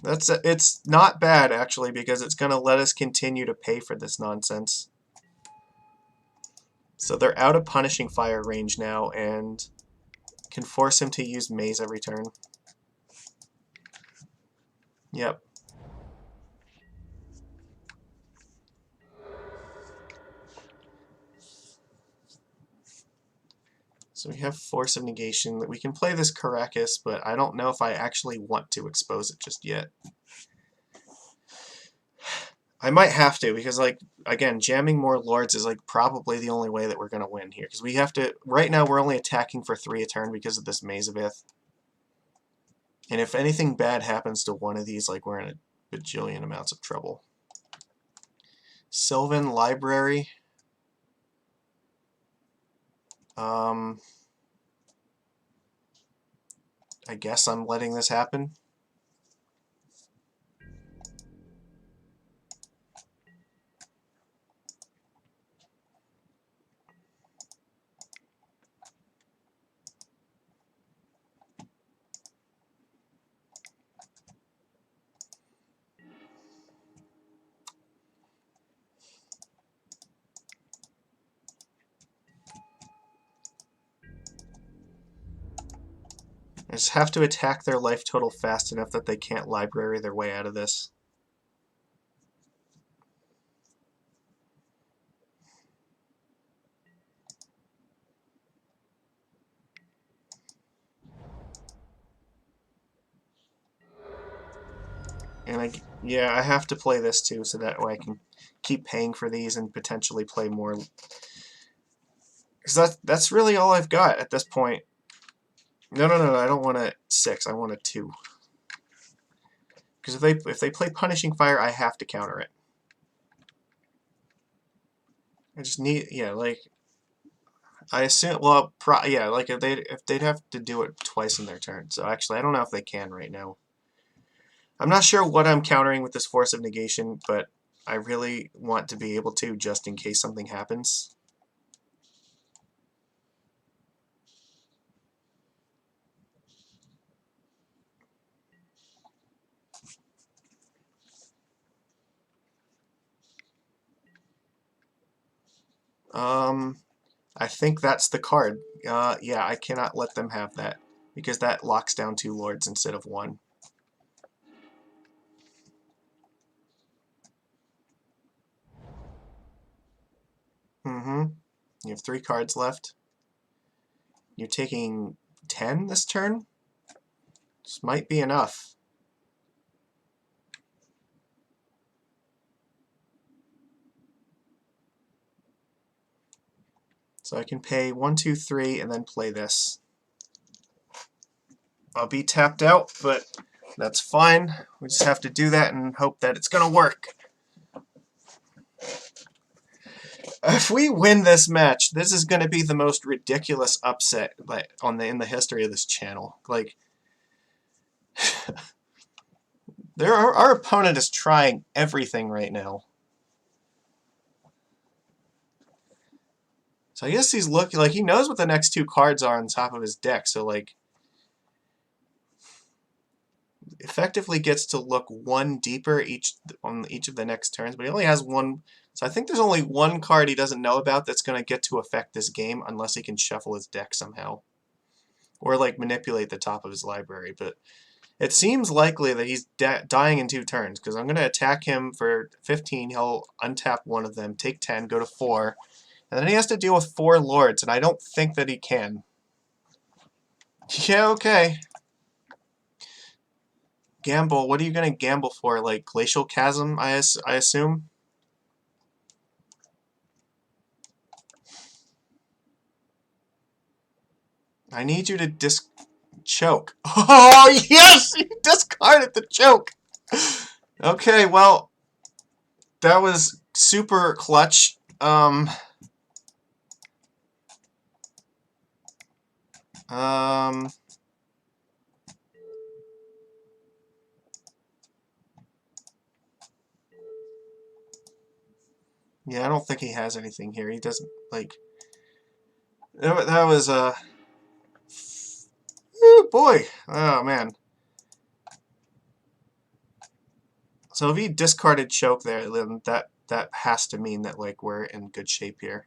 It's not bad, actually, because it's going to let us continue to pay for this nonsense. So they're out of Punishing Fire range now, and can force him to use Maze every turn. Yep. So we have Force of Negation. We can play this Caracas, but I don't know if I actually want to expose it just yet. I might have to, because, like, again, jamming more lords is, like, probably the only way that we're going to win here. Because we have to... Right now, we're only attacking for 3 a turn because of this Mazabeth. And if anything bad happens to one of these, like, we're in a bajillion amounts of trouble. Sylvan Library. I guess I'm letting this happen. I just have to attack their life total fast enough that they can't library their way out of this. And yeah, I have to play this too, so that way I can keep paying for these and potentially play more. Because that's really all I've got at this point. No, I don't want a 6. I want a 2. Because if they play Punishing Fire, I have to counter it. I just need, yeah, like, I assume, well, yeah, like if they'd have to do it twice in their turn. So actually, I don't know if they can right now. I'm not sure what I'm countering with this Force of Negation, but I really want to be able to, just in case something happens. I think that's the card. Yeah, I cannot let them have that, because that locks down 2 lords instead of 1. Mm-hmm. You have 3 cards left. You're taking 10 this turn? This might be enough. So I can pay 1, 2, 3, and then play this. I'll be tapped out, but that's fine. We just have to do that and hope that it's going to work. If we win this match, this is going to be the most ridiculous upset in the history of this channel. Like, our opponent is trying everything right now. So I guess he's looking like he knows what the next 2 cards are on top of his deck. So like, effectively gets to look 1 deeper on each of the next turns, but he only has 1. So I think there's only 1 card he doesn't know about that's going to get to affect this game, unless he can shuffle his deck somehow, or like manipulate the top of his library. But it seems likely that he's dying in 2 turns, because I'm going to attack him for 15. He'll untap 1 of them, take 10, go to 4, and then he has to deal with 4 lords, and I don't think that he can. Yeah, okay. Gamble. What are you going to gamble for? Like Glacial Chasm, I assume? I need you to choke. Oh, yes! You discarded the choke! Okay, well, that was super clutch. Yeah, I don't think he has anything here. He doesn't, like... That was, oh, boy. Oh, man. So if he discarded choke there, then that has to mean that, like, we're in good shape here.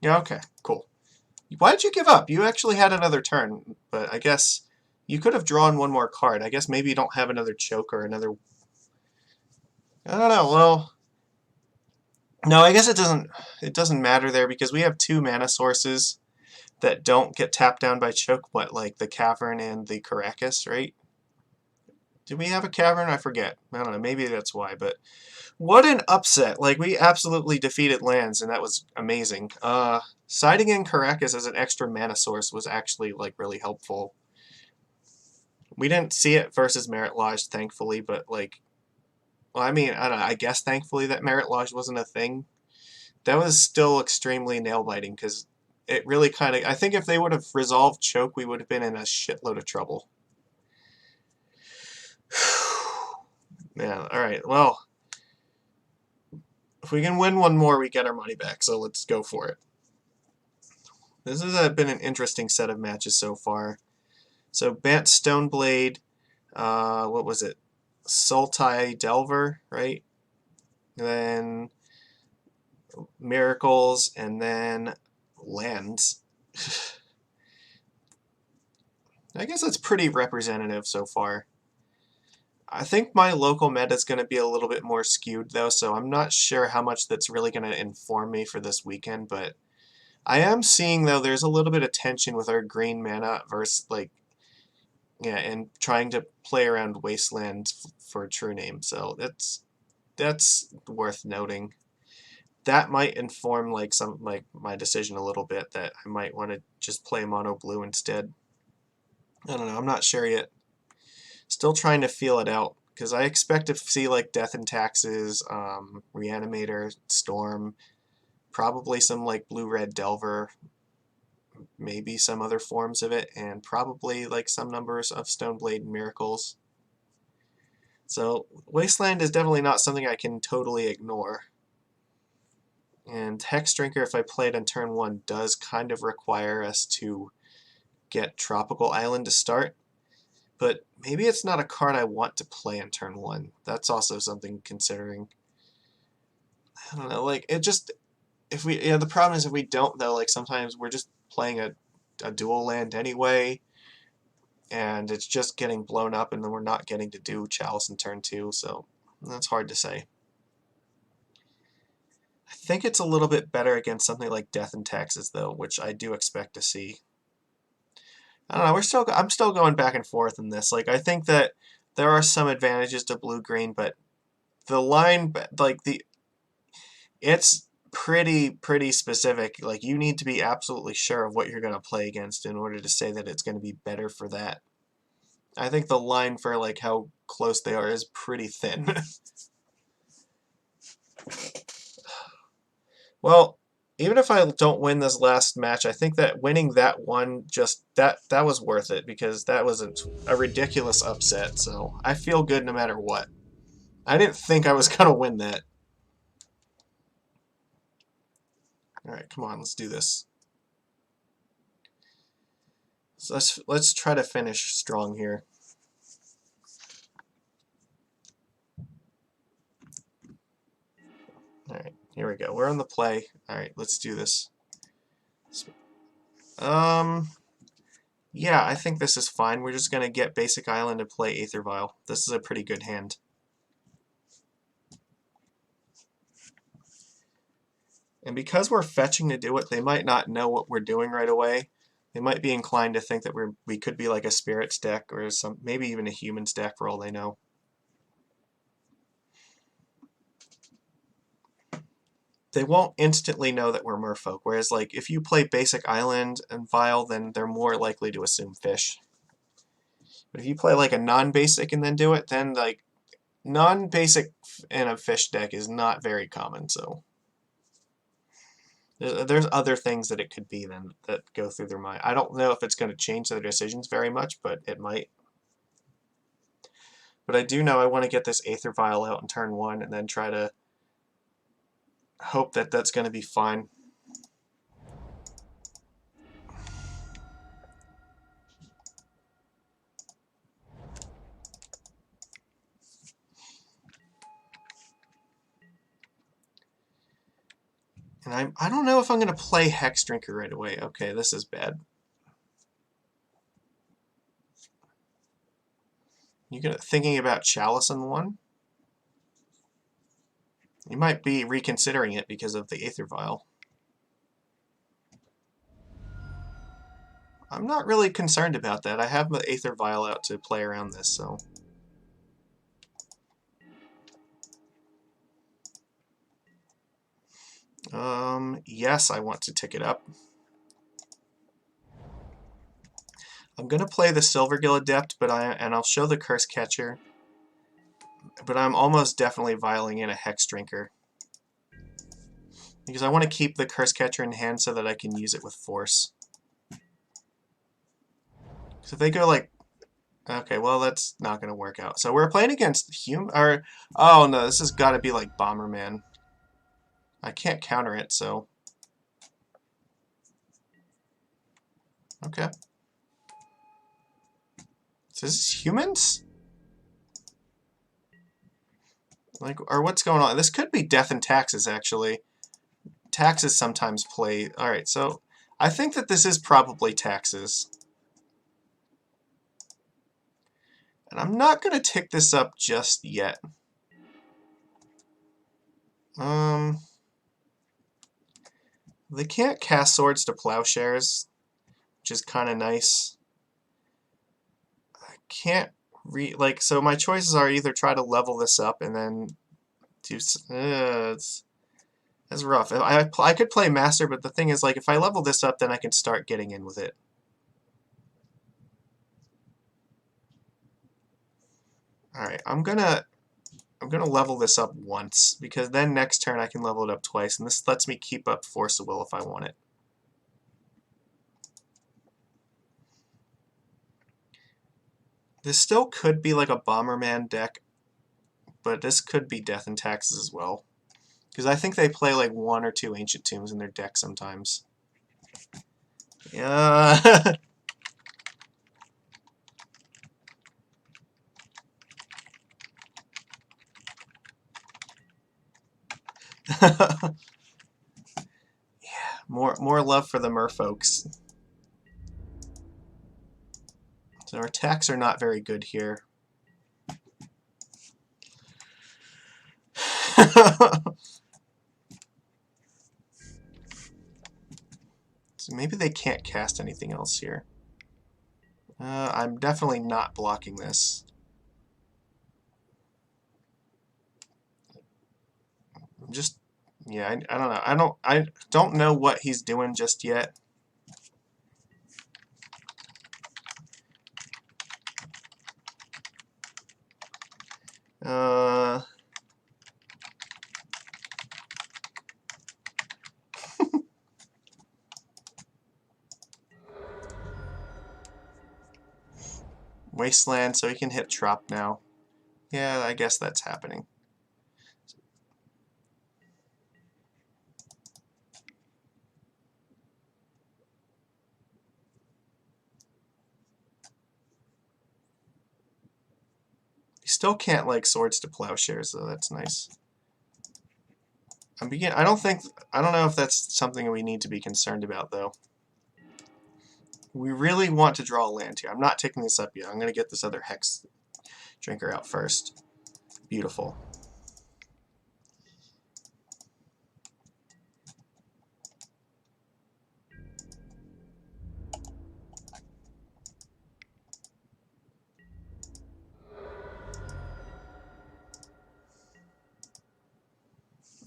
Yeah, okay, cool. Why did you give up? You actually had another turn, but I guess you could have drawn 1 more card. I guess maybe you don't have another choke or another... I don't know, well... No, I guess it doesn't matter there, because we have 2 mana sources that don't get tapped down by choke, like the Cavern and the Caracas, right? Did we have a cavern? I forget. I don't know. Maybe that's why. But what an upset! Like, we absolutely defeated lands, and that was amazing. Siding in Caracas as an extra mana source was actually, like, really helpful. We didn't see it versus Merit Lodge, thankfully, but, like, well, I mean, I don't know, I guess thankfully that Merit Lodge wasn't a thing. That was still extremely nail-biting, because it really kind of... I think if they would have resolved Choke, we would have been in a shitload of trouble. Man, alright, well... If we can win one more, we get our money back, so let's go for it. This has been an interesting set of matches so far. So, Bant Stoneblade, what was it? Sultai Delver, right? And then Miracles, and then lands. I guess that's pretty representative so far. I think my local meta is going to be a little bit more skewed, though, so I'm not sure how much that's really going to inform me for this weekend, but I am seeing, though, there's a little bit of tension with our green mana versus, like, yeah, and trying to play around Wasteland for True Name, so that's worth noting. That might inform, like, my decision a little bit, that I might want to just play mono blue instead. I don't know, I'm not sure yet. Still trying to feel it out, because I expect to see, like, Death and Taxes, Reanimator, Storm, probably some, like, blue-red Delver, maybe some other forms of it, and probably, like, some numbers of Stoneblade and Miracles. So, Wasteland is definitely not something I can totally ignore. And Hexdrinker, if I play it on turn 1, does kind of require us to get Tropical Island to start. But maybe it's not a card I want to play on turn 1. That's also something considering. I don't know, like, it just... If we... Yeah, the problem is if we don't, though, like, sometimes we're just playing a dual land anyway, and it's just getting blown up, and then we're not getting to do Chalice in turn 2, so that's hard to say. I think it's a little bit better against something like Death and Taxes, though, which I do expect to see. I don't know, I'm still going back and forth in this. Like, I think that there are some advantages to blue-green, but the line, like, it's pretty specific. Like, you need to be absolutely sure of what you're going to play against in order to say that it's going to be better for that. I think the line for, like, how close they are is pretty thin. Well, even if I don't win this last match, I think that winning that one, that was worth it, because that was a ridiculous upset, so I feel good no matter what. I didn't think I was going to win that. Alright, come on, let's do this. So let's try to finish strong here. Alright, here we go. We're on the play. Alright, let's do this. Yeah, I think this is fine. We're just going to get Basic Island and play Aether Vial. This is a pretty good hand. And because we're fetching to do it, they might not know what we're doing right away. They might be inclined to think that we could be like a Spirits deck, or maybe even a Humans deck for all they know. They won't instantly know that we're Merfolk, whereas, like, if you play Basic Island and Vial, then they're more likely to assume Fish. But if you play, like, a non-basic and then do it, then, like, non-basic in a Fish deck is not very common, so... There's other things that it could be then that go through their mind. I don't know if it's going to change their decisions very much, but it might. But I do know I want to get this Aether Vial out in turn 1 and then try to hope that that's going to be fine. And I don't know if I'm going to play Hexdrinker right away. Okay, this is bad. You thinking about Chalice in 1? You might be reconsidering it because of the Aether Vial. I'm not really concerned about that. I have the Aether Vial out to play around this, so... Yes, I want to tick it up. I'm gonna play the Silvergill Adept, and I'll show the Curse Catcher. But I'm almost definitely vialing in a Hex Drinker. Because I want to keep the Curse Catcher in hand so that I can use it with Force. So if they go like... Okay, well, that's not going to work out. So we're playing against oh, no, this has got to be like Bomberman. I can't counter it, so... Okay. So this is humans? Like, or what's going on? This could be Death and Taxes, actually. Taxes sometimes play... Alright, so I think that this is probably Taxes. And I'm not going to tick this up just yet. They can't cast Swords to Plowshares, which is kind of nice. I can't so my choices are either try to level this up and then do... That's rough. I could play Master, but the thing is, like, if I level this up, then I can start getting in with it. Alright, I'm gonna level this up once, because then next turn I can level it up twice, and this lets me keep up Force of Will if I want it. This still could be like a Bomberman deck, but this could be Death and Taxes as well. Because I think they play like 1 or 2 Ancient Tombs in their deck sometimes. Yeah. Yeah, more love for the Merfolks. So our attacks are not very good here. So maybe they can't cast anything else here. I'm definitely not blocking this. Just, yeah, I don't know. I don't know what he's doing just yet. Wasteland, so he can hit Trop now. Yeah, I guess that's happening. He still can't like Swords to Plowshares, though. That's nice. I don't know if that's something we need to be concerned about, though. We really want to draw a land here. I'm not taking this up yet. I'm going to get this other Hex Drinker out first. Beautiful.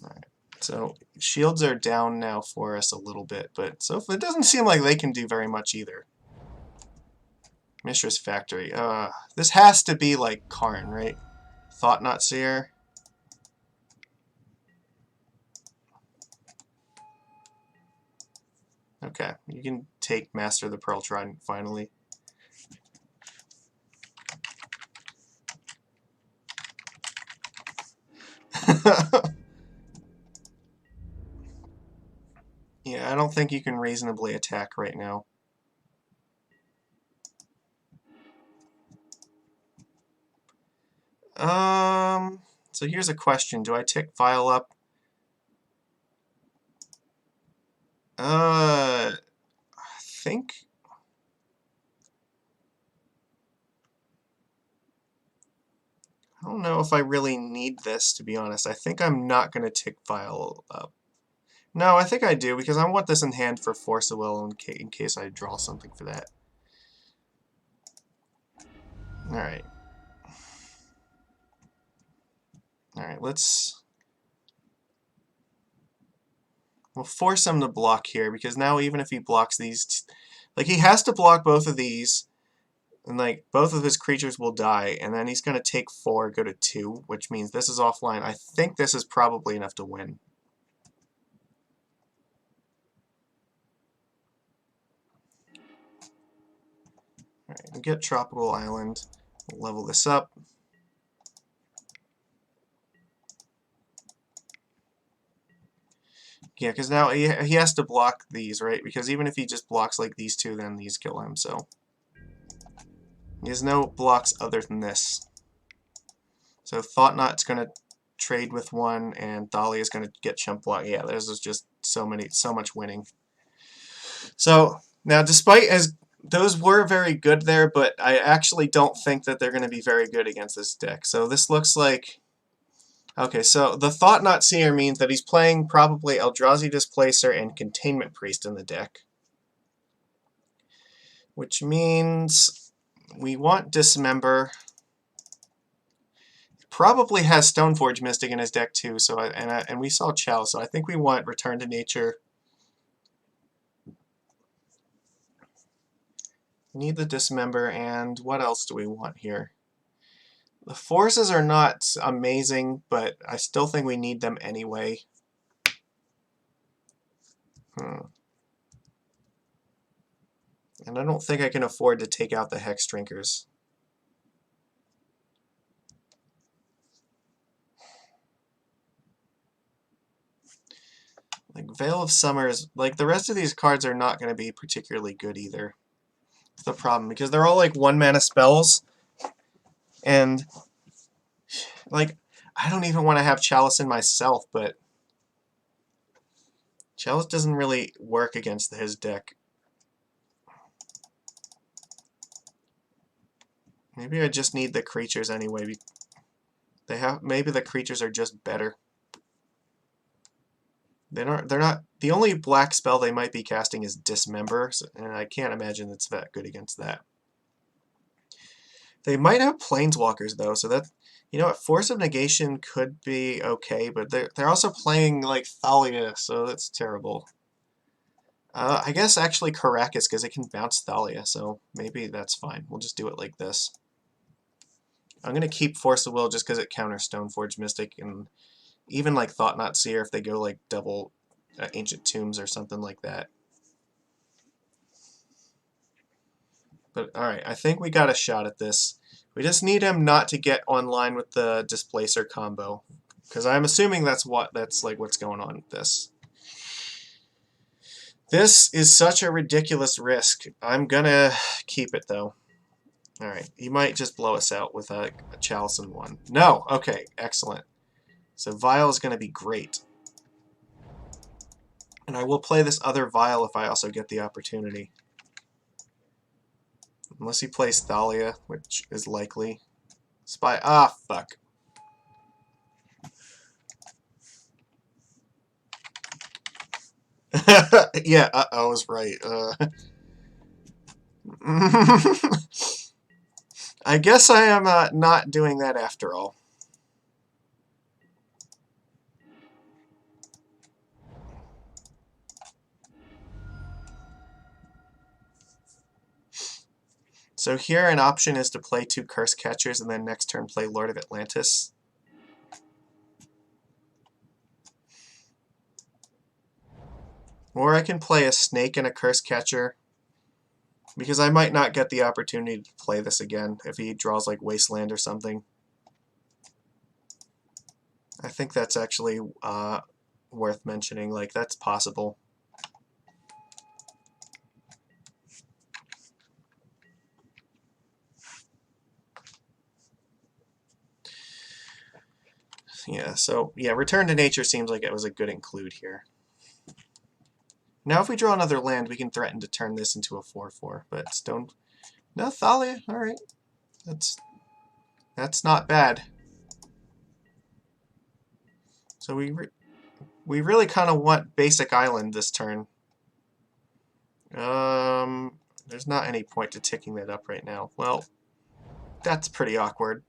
Alright, so shields are down now for us a little bit, but so it doesn't seem like they can do very much either. Mishra's Factory. This has to be like Karn, right? Thought Not Seer. Okay, you can take Master of the Pearl Trident finally. Yeah, I don't think you can reasonably attack right now. So here's a question. Do I tick Vial up? I think... I don't know if I really need this, to be honest. I think I'm not going to tick Vial up. No, I think I do, because I want this in hand for Force of Will in case I draw something for that. Alright. Alright, let's... We'll force him to block here, because now even if he blocks these... Like, he has to block both of these, and, like, both of his creatures will die, and then he's going to take 4, go to 2, which means this is offline. I think this is probably enough to win. Alright, we get Tropical Island. We'll level this up. Yeah, because now he has to block these, right? Because even if he just blocks like these two, then these kill him, so... He has no blocks other than this. So Thought-Knot's going to trade with one, and Thalia's going to get chump block. Yeah, there's just so much winning. So, now despite as... Those were very good there, but I actually don't think that they're going to be very good against this deck. So this looks like... Okay, so the Thought-Knot Seer means that he's playing probably Eldrazi Displacer and Containment Priest in the deck. Which means we want Dismember. Probably has Stoneforge Mystic in his deck too, so and we saw Chalice, so I think we want Return to Nature. Need the Dismember, and what else do we want here? The forces are not amazing, but I still think we need them anyway. And I don't think I can afford to take out the Hex Drinkers. Like, Veil of Summer is... Like, the rest of these cards are not going to be particularly good either. That's the problem, because they're all, like, 1-mana spells. And, like, I don't even want to have Chalice in myself, but... Chalice doesn't really work against his deck. Maybe I just need the creatures anyway. Maybe the creatures are just better. They're not. The only black spell they might be casting is Dismember, and I can't imagine it's that good against that. They might have Planeswalkers though, so that, you know what, Force of Negation could be okay, but they're also playing like Thalia, so that's terrible. I guess actually Caracas, because it can bounce Thalia, so maybe that's fine. We'll just do it like this. I'm gonna keep Force of Will just because it counters Stoneforge Mystic, and even like Thought-Knot Seer if they go like double Ancient Tombs or something like that. But alright, I think we got a shot at this. We just need him not to get online with the Displacer combo, because I'm assuming that's like what's going on with this. This is such a ridiculous risk. I'm gonna keep it though. Alright, he might just blow us out with a Chalice in one. No! Okay, excellent. So Vial is going to be great. And I will play this other Vial if I also get the opportunity. Unless he plays Thalia, which is likely. Spy. Ah, fuck. Yeah, I was right. I guess I am not doing that after all. So here an option is to play 2 Curse Catchers and then next turn play Lord of Atlantis. Or I can play a Snake and a Curse Catcher, because I might not get the opportunity to play this again if he draws like Wasteland or something. I think that's actually worth mentioning, like that's possible. Yeah, so yeah, Return to Nature seems like it was a good include here. Now if we draw another land, we can threaten to turn this into a 4/4, but Stone... No, Thalia, alright. That's not bad. So we really kind of want Basic Island this turn. There's not any point to ticking that up right now. Well, that's pretty awkward.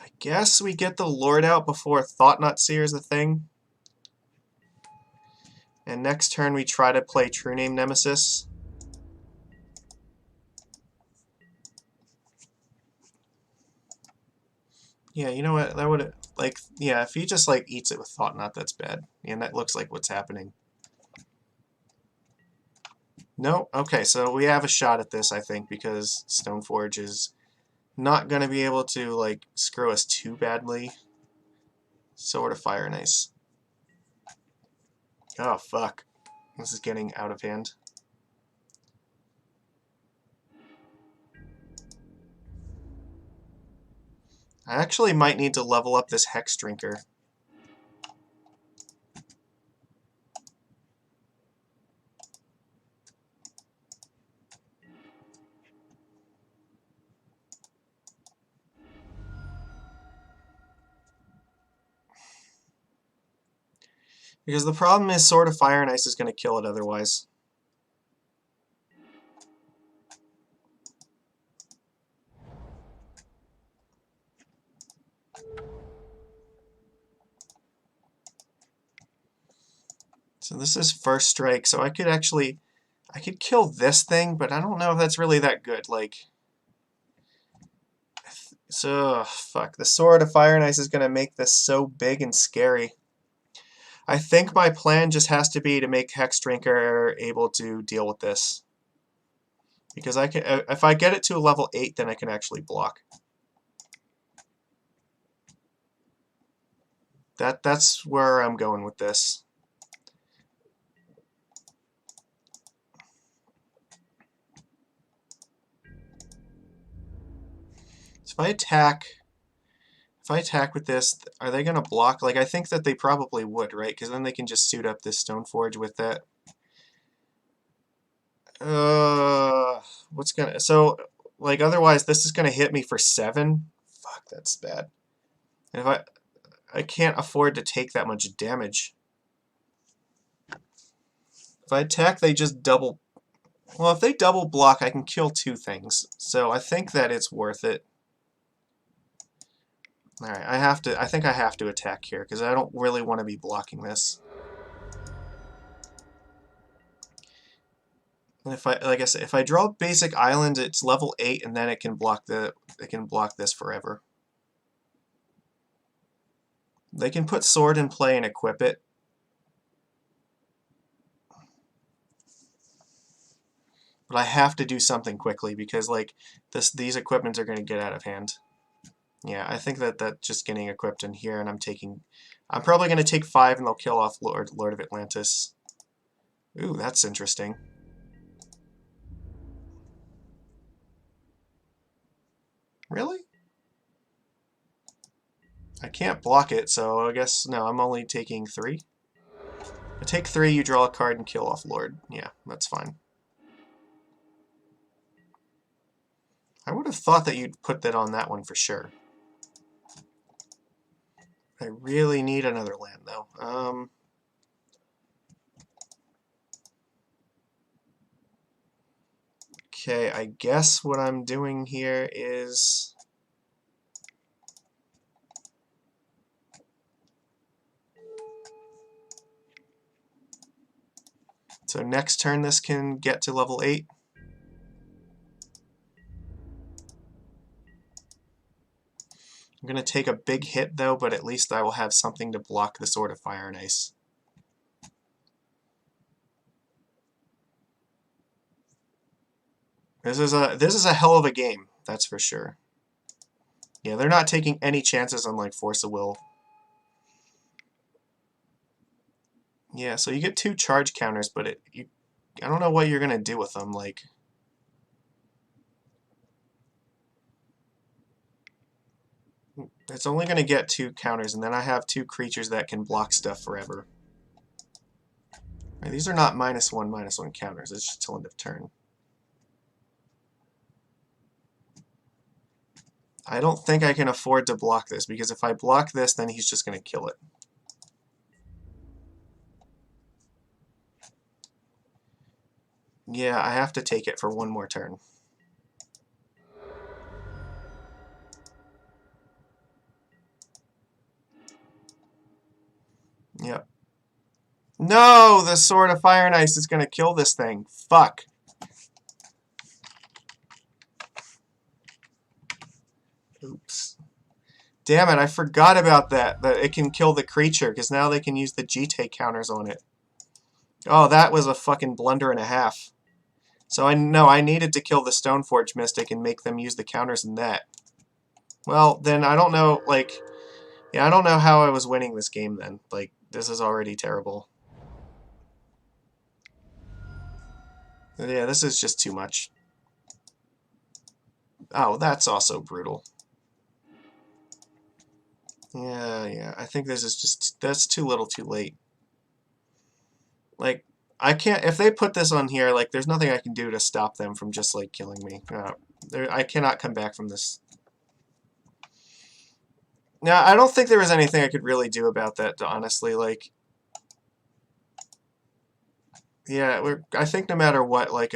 I guess we get the Lord out before Thought-Knot Seer is a thing. And next turn we try to play True Name Nemesis. Yeah, you know what? That would, like, yeah, if he just, like, eats it with Thought-Knot, that's bad. And that looks like what's happening. No? Okay, so we have a shot at this, I think, because Stoneforge is not going to be able to, like, screw us too badly. Sword of Fire and Ice. Oh, fuck. This is getting out of hand. I actually might need to level up this Hex Drinker. Because the problem is Sword of Fire and Ice is going to kill it otherwise. So this is first strike, so I could kill this thing, but I don't know if that's really that good. Like, so, fuck. The Sword of Fire and Ice is going to make this so big and scary. I think my plan just has to be to make Hex Drinker able to deal with this. Because I can, if I get it to a level 8, then I can actually block. That's where I'm going with this. So if I attack with this, are they going to block? Like, I think that they probably would, right? Because then they can just suit up this Stoneforge with that. What's gonna... So, like, otherwise this is gonna hit me for 7? Fuck, that's bad. And if I can't afford to take that much damage. If I attack, they just double... Well, if they double block, I can kill 2 things. So I think that it's worth it. Alright, I think I have to attack here, because I don't really want to be blocking this. And if like I said, if I draw basic island, it's level 8, and then it can block this forever. They can put sword in play and equip it. But I have to do something quickly because like these equipments are going to get out of hand. Yeah, I think that just getting equipped in here, and I'm probably going to take 5, and they'll kill off Lord of Atlantis. Ooh, that's interesting. Really? I can't block it, so I guess, no, I'm only taking 3. I take 3, you draw a card, and kill off Lord. Yeah, that's fine. I would have thought that you'd put that on that one for sure. I really need another land, though. Okay, I guess what I'm doing here is... So next turn this can get to level 8. I'm going to take a big hit though, but at least I will have something to block the Sword of Fire and Ice. This is a hell of a game, that's for sure. Yeah, they're not taking any chances on like Force of Will. Yeah, so you get 2 charge counters, but I don't know what you're going to do with them, like... It's only going to get 2 counters, and then I have 2 creatures that can block stuff forever. Right, these are not -1/-1 counters, it's just till end of turn. I don't think I can afford to block this, because if I block this, then he's just going to kill it. Yeah, I have to take it for 1 more turn. No! The Sword of Fire and Ice is gonna kill this thing. Fuck. Oops. Damn it, I forgot about that. That it can kill the creature, because now they can use the GT counters on it. Oh, that was a fucking blunder and a half. So I know I needed to kill the Stoneforge Mystic and make them use the counters in that. Well, then I don't know, like... Yeah, I don't know how I was winning this game then. Like, this is already terrible. Yeah, this is just too much. Oh, that's also brutal. Yeah, I think this is just... That's too little too late. Like, I can't... If they put this on here, like, there's nothing I can do to stop them from just, like, killing me. I cannot come back from this. Now, I don't think there was anything I could really do about that, honestly. Like, yeah, I think no matter what, like,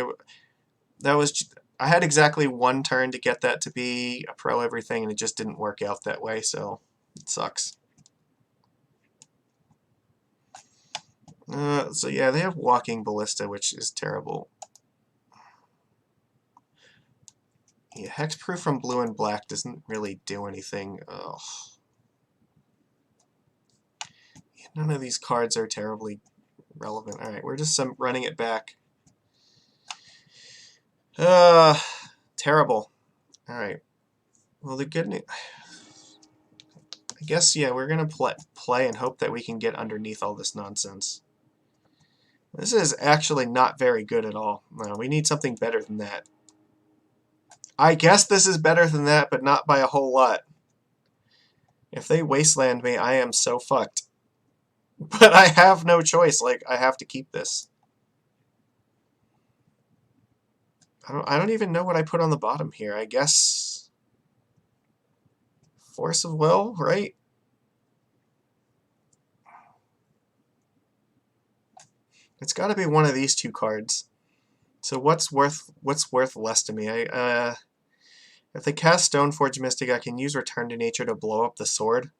that was... I had exactly one turn to get that to be a pro everything, and it just didn't work out that way, so it sucks. So yeah, they have Walking Ballista, which is terrible. Yeah, Hexproof from blue and black doesn't really do anything. Ugh. None of these cards are terribly relevant. Alright, we're just running it back. Terrible. Alright. Well, the good news... I guess, yeah, we're going to play and hope that we can get underneath all this nonsense. This is actually not very good at all. No, we need something better than that. I guess this is better than that, but not by a whole lot. If they wasteland me, I am so fucked. But I have no choice. Like, I have to keep this. I don't even know what I put on the bottom here. I guess... Force of Will, right? It's got to be one of these two cards. So what's worth less to me? If they cast Stoneforge Mystic, I can use Return to Nature to blow up the sword.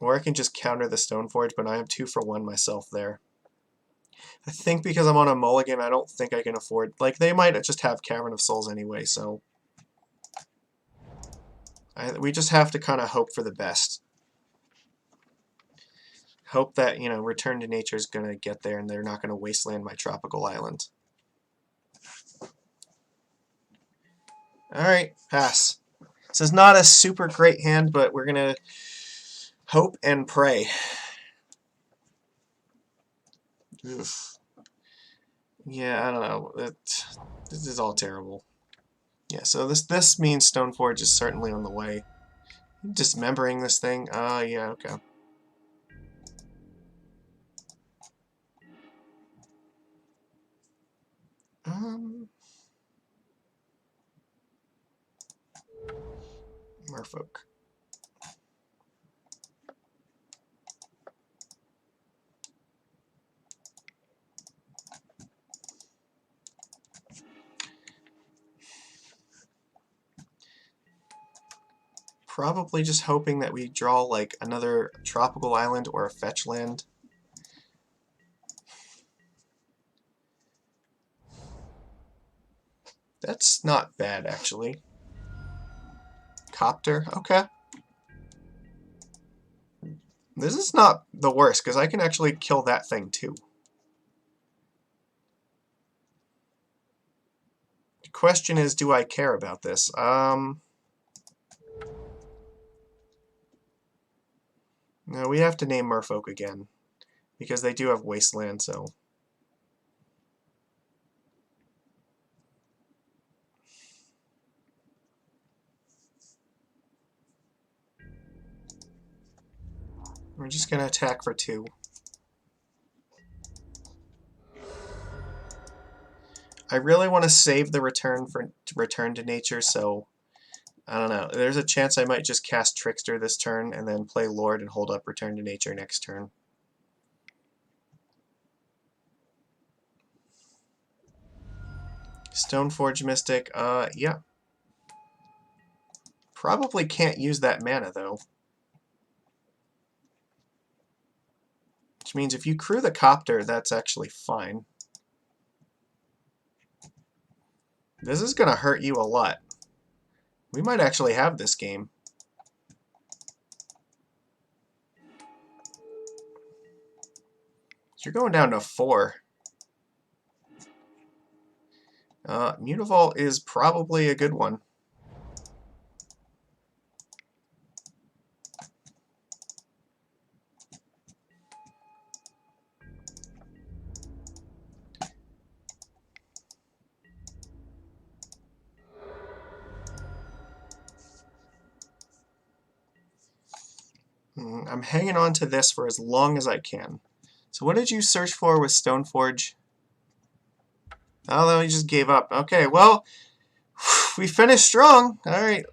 Or I can just counter the Stoneforge, but I am 2 for 1 myself there. I think because I'm on a mulligan, I don't think I can afford... Like, they might just have Cavern of Souls anyway, so... we just have to kind of hope for the best. Hope that, you know, Return to Nature is going to get there and they're not going to wasteland my tropical island. Alright, pass. This is not a super great hand, but we're going to hope and pray. Oof. Yeah, I don't know. This is all terrible. Yeah, so this means Stoneforge is certainly on the way. Dismembering this thing? Yeah, okay. Merfolk. Probably just hoping that we draw like another tropical island or a fetch land. That's not bad, actually. Copter, okay. This is not the worst, because I can actually kill that thing, too. The question is, do I care about this? No, we have to name Merfolk again, because they do have Wasteland, so... We're just going to attack for 2. I really want to save the return to nature, so I don't know. There's a chance I might just cast Trickster this turn and then play Lord and hold up Return to Nature next turn. Stoneforge Mystic, yeah. Probably can't use that mana, though. Which means if you crew the copter, that's actually fine. This is going to hurt you a lot. We might actually have this game. So you're going down to 4. Mutavault is probably a good one. I'm hanging on to this for as long as I can. So what did you search for with Stoneforge? Oh, no, he just gave up. Okay, well, we finished strong. All right.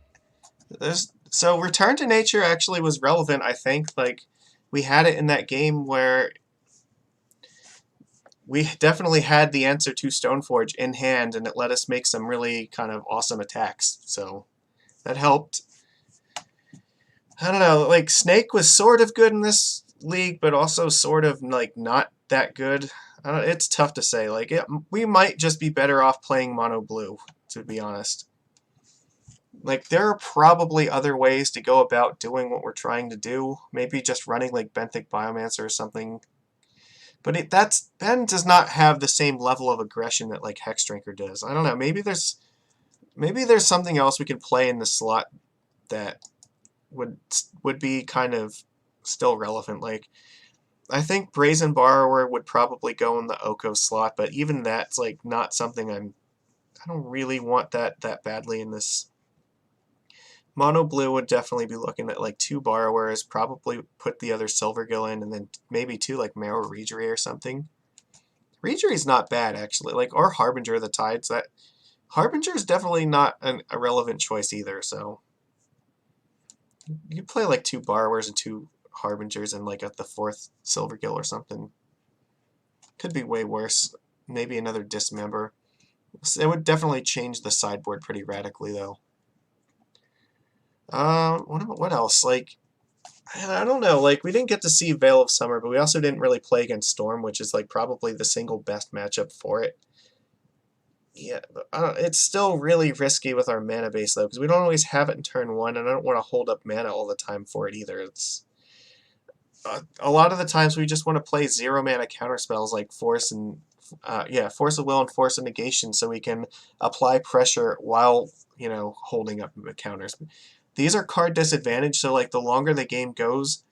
So Return to Nature actually was relevant, I think. Like, we had it in that game where we definitely had the answer to Stoneforge in hand, and it let us make some really kind of awesome attacks. So that helped. I don't know, like, Snake was sort of good in this league, but also sort of, like, not that good. It's tough to say. Like, we might just be better off playing mono blue, to be honest. Like, there are probably other ways to go about doing what we're trying to do. Maybe just running, like, Benthic Biomancer or something. But Ben does not have the same level of aggression that, like, Hexdrinker does. I don't know, maybe there's something else we can play in the slot that would be kind of still relevant. Like, I think Brazen Borrower would probably go in the Oko slot, but even that's like not something I don't really want that badly in this. Mono Blue would definitely be looking at like 2 Borrowers, probably put the other Silvergill in, and then maybe 2 like Marrow Reejerey or something. Reejerey's not bad actually, like, or Harbinger of the Tides. That Harbinger is definitely not a relevant choice either. So you play like 2 Borrowers and 2 Harbingers and like at the 4th Silvergill or something. Could be way worse. Maybe another Dismember. It would definitely change the sideboard pretty radically though. What else? Like, I don't know. Like, we didn't get to see Veil of Summer, but we also didn't really play against Storm, which is like probably the single best matchup for it. Yeah, but it's still really risky with our mana base though, because we don't always have it in turn 1, and I don't want to hold up mana all the time for it either. It's a lot of the times we just want to play 0 mana counterspells like Force of Will and Force of Negation, so we can apply pressure while holding up counters. These are card disadvantage, so like the longer the game goes,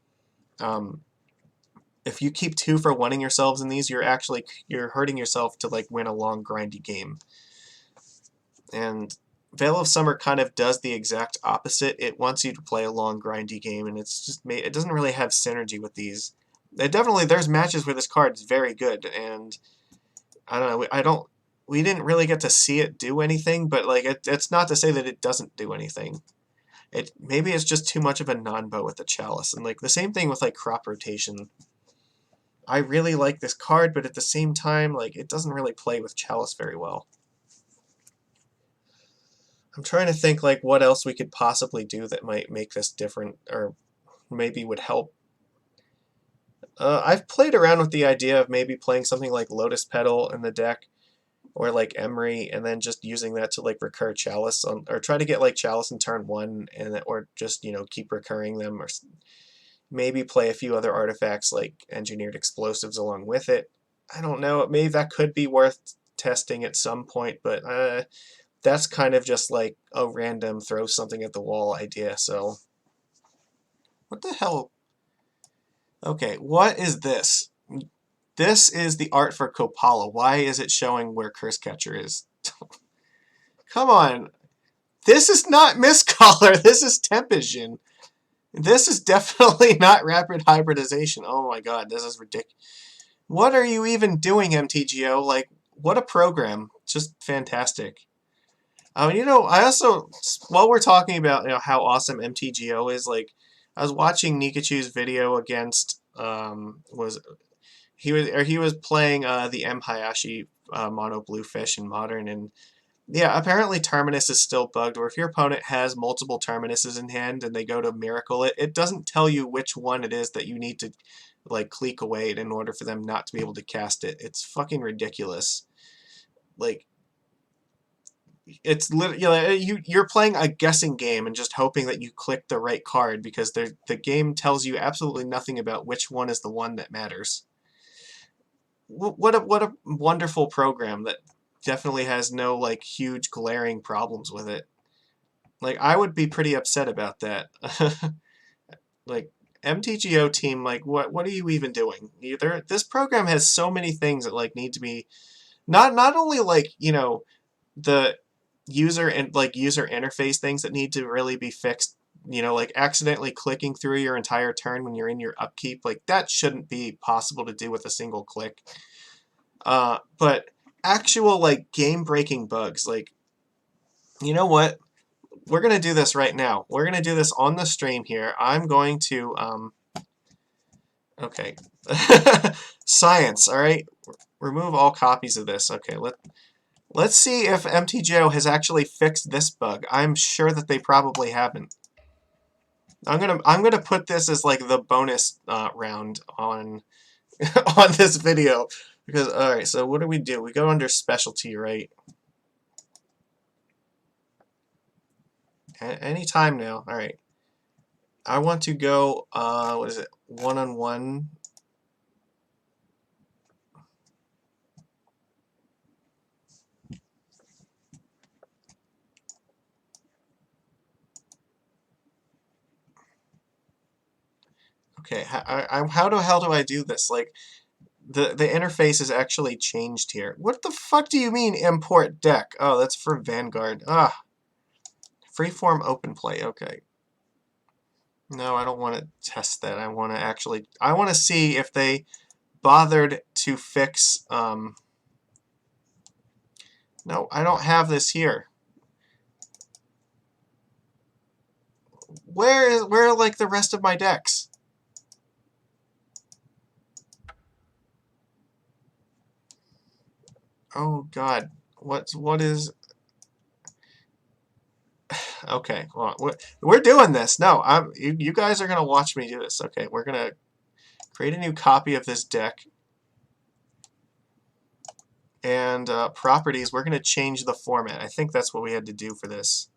if you keep 2 for 1ing yourselves in these, you're hurting yourself to like win a long grindy game. And Veil of Summer kind of does the exact opposite. It wants you to play a long grindy game, and it doesn't really have synergy with these. There's matches where this card is very good, and I don't know. We didn't really get to see it do anything, but like it's not to say that it doesn't do anything. Maybe it's just too much of a non-bow with the Chalice, and like the same thing with like Crop Rotation. I really like this card, but at the same time, like, it doesn't really play with Chalice very well. I'm trying to think like what else we could possibly do that might make this different, or maybe would help. I've played around with the idea of maybe playing something like Lotus Petal in the deck, or like Emery, and then just using that to like recur Chalice or try to get like Chalice in turn 1, or just keep recurring them, or maybe play a few other artifacts like Engineered Explosives along with it. I don't know. Maybe that could be worth testing at some point, but that's kind of just like a random throw something at the wall idea. So what the hell? Okay, what is this? This is the art for Kopala. Why is it showing where Curse Catcher is? Come on. This is not Mistcaller. This is Tempesion. This is definitely not rapid hybridization. Oh my god, this is ridiculous. What are you even doing, MTGO? Like, what a program. Just fantastic. I also, while we're talking about how awesome MTGO is, like, I was watching Nikachu's video against he was playing the M Hayashi mono blue fish in Modern, and Yeah, apparently Terminus is still bugged, or if your opponent has multiple Terminuses in hand and they go to Miracle it, it doesn't tell you which one it is that you need to, like, click away in order for them not to be able to cast it. It's fucking ridiculous. Like, it's literally, you're playing a guessing game and just hoping that you click the right card because the game tells you absolutely nothing about which one is the one that matters. What a wonderful program that definitely has no, like, huge glaring problems with it. Like, I would be pretty upset about that. Like, MTGO team, like, what are you even doing? This program has so many things that, like, need to be not only, like, the user and like user interface things that need to really be fixed, like accidentally clicking through your entire turn when you're in your upkeep, like that shouldn't be possible to do with a single click. But actual, like, game-breaking bugs, like, you know what? We're going to do this right now. We're going to do this on the stream here. I'm going to, okay. Science, all right? Remove all copies of this. Okay, let's see if MTGO has actually fixed this bug. I'm sure that they probably haven't. I'm gonna put this as, like, the bonus round on on this video because, all right. So what do? We go under specialty, right? Any time now. All right. I want to go. What is it? One-on-one. Okay. How the hell do I do this? Like, the interface is actually changed here. What the fuck do you mean import deck? Oh, that's for Vanguard. Ah, freeform open play. Okay. No, I don't want to test that. I want to see if they bothered to fix. No, I don't have this here. Where are, like, the rest of my decks? Oh God, what is? Okay, well, we're doing this. No, you guys are gonna watch me do this. Okay, we're gonna create a new copy of this deck, and properties. We're gonna change the format. I think that's what we had to do for this.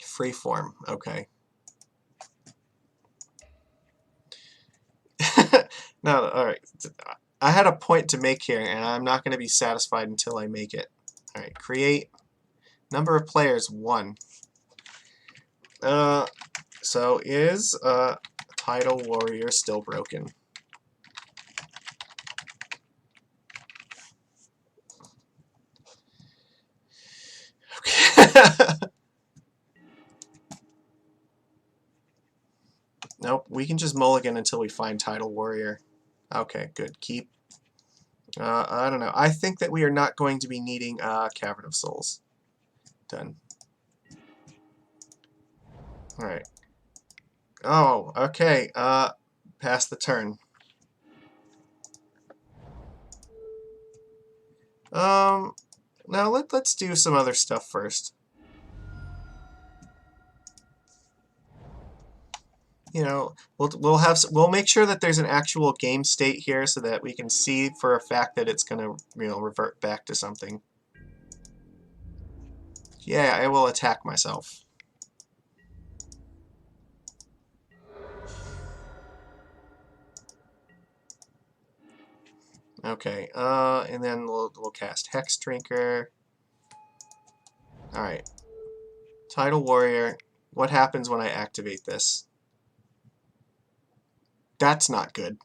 Freeform. Okay. No, all right. I had a point to make here, and I'm not going to be satisfied until I make it. All right, create. Number of players, 1. So is Tidal Warrior still broken? Okay. Nope, we can just mulligan until we find Tidal Warrior. Okay, good. Keep. I don't know. I think that we are not going to be needing Cavern of Souls. Done. Alright. Oh, okay. Pass the turn. Now let's do some other stuff first. We'll make sure that there's an actual game state here so that we can see for a fact that it's gonna, revert back to something. Yeah, I will attack myself. Okay, and then we'll cast Hex Drinker. Alright. Tidal Warrior. What happens when I activate this? That's not good.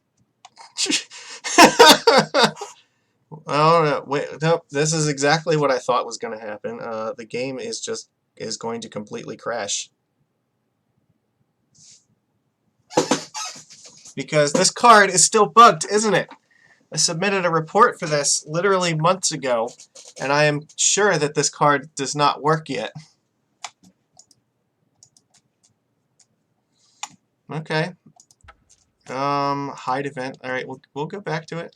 Oh, no, wait, nope. This is exactly what I thought was going to happen. The game is going to completely crash. Because this card is still bugged, isn't it? I submitted a report for this literally months ago, and I am sure that this card does not work yet. Okay. Hide event. Alright, we'll go back to it.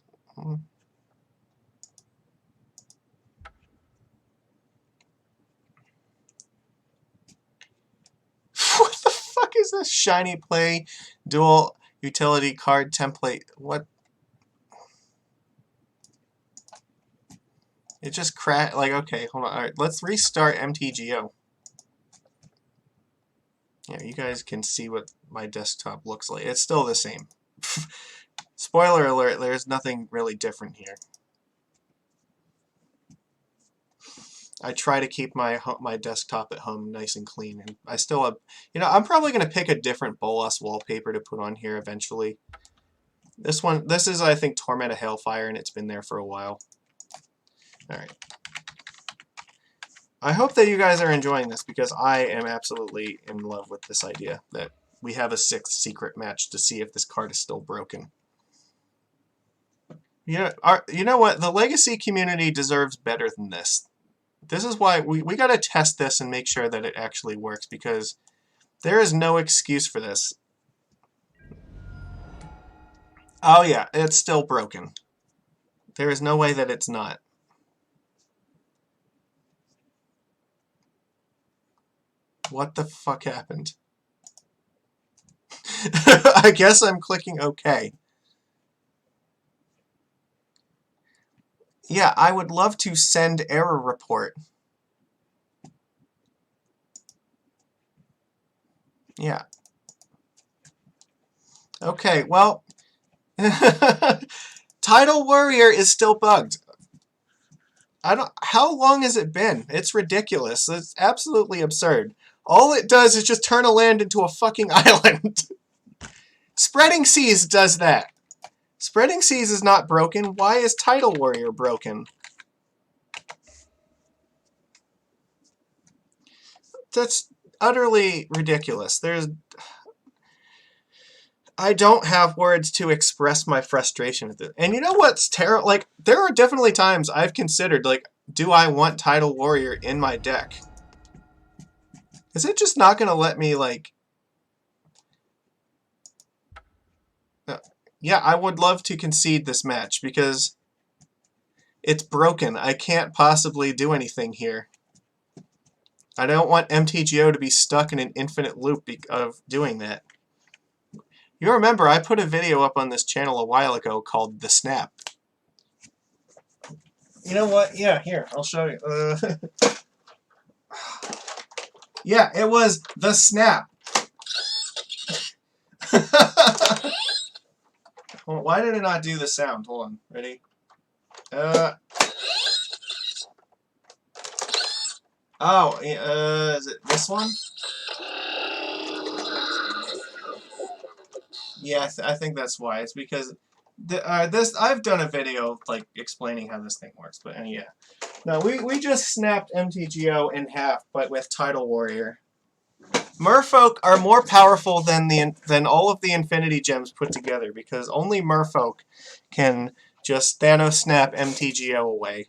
is this? Shiny play, dual utility card template. What? It just crashed. Like, okay, hold on. All right, let's restart MTGO. Yeah, you guys can see what my desktop looks like. It's still the same. Spoiler alert, there's nothing really different here. I try to keep my desktop at home nice and clean, and I still have, you know, I'm probably going to pick a different Bolas wallpaper to put on here eventually. This is, I think, Torment of Hailfire, and it's been there for a while. Alright. I hope that you guys are enjoying this, because I am absolutely in love with this idea that we have a 6th secret match to see if this card is still broken. You know what? The Legacy community deserves better than this. This is why we got to test this and make sure that it actually works, because there is no excuse for this. Oh yeah, it's still broken. There is no way that it's not. What the fuck happened? I guess I'm clicking OK. Yeah, I would love to send error report. Yeah. Okay, well, Tidal Warrior is still bugged. How long has it been? It's ridiculous. It's absolutely absurd. All it does is just turn a land into a fucking island. Spreading Seas does that. Spreading Seas is not broken. Why is Tidal Warrior broken? That's utterly ridiculous. I don't have words to express my frustration with it. And you know what's terrible? Like, there are definitely times I've considered, like, do I want Tidal Warrior in my deck? Is it just not going to let me, like... Yeah, I would love to concede this match, because it's broken. I can't possibly do anything here. I don't want MTGO to be stuck in an infinite loop of doing that. You remember, I put a video up on this channel a while ago called The Snap. You know what? Yeah, here, I'll show you. Yeah, it was The Snap. Well, why did it not do the sound? Hold on. Ready? Oh, is it this one? Yeah, I think that's why. It's because I've done a video like explaining how this thing works, but yeah. No, we just snapped MTGO in half, but with Tidal Warrior. Merfolk are more powerful than all of the Infinity Gems put together, because only Merfolk can just Thanos snap MTGO away.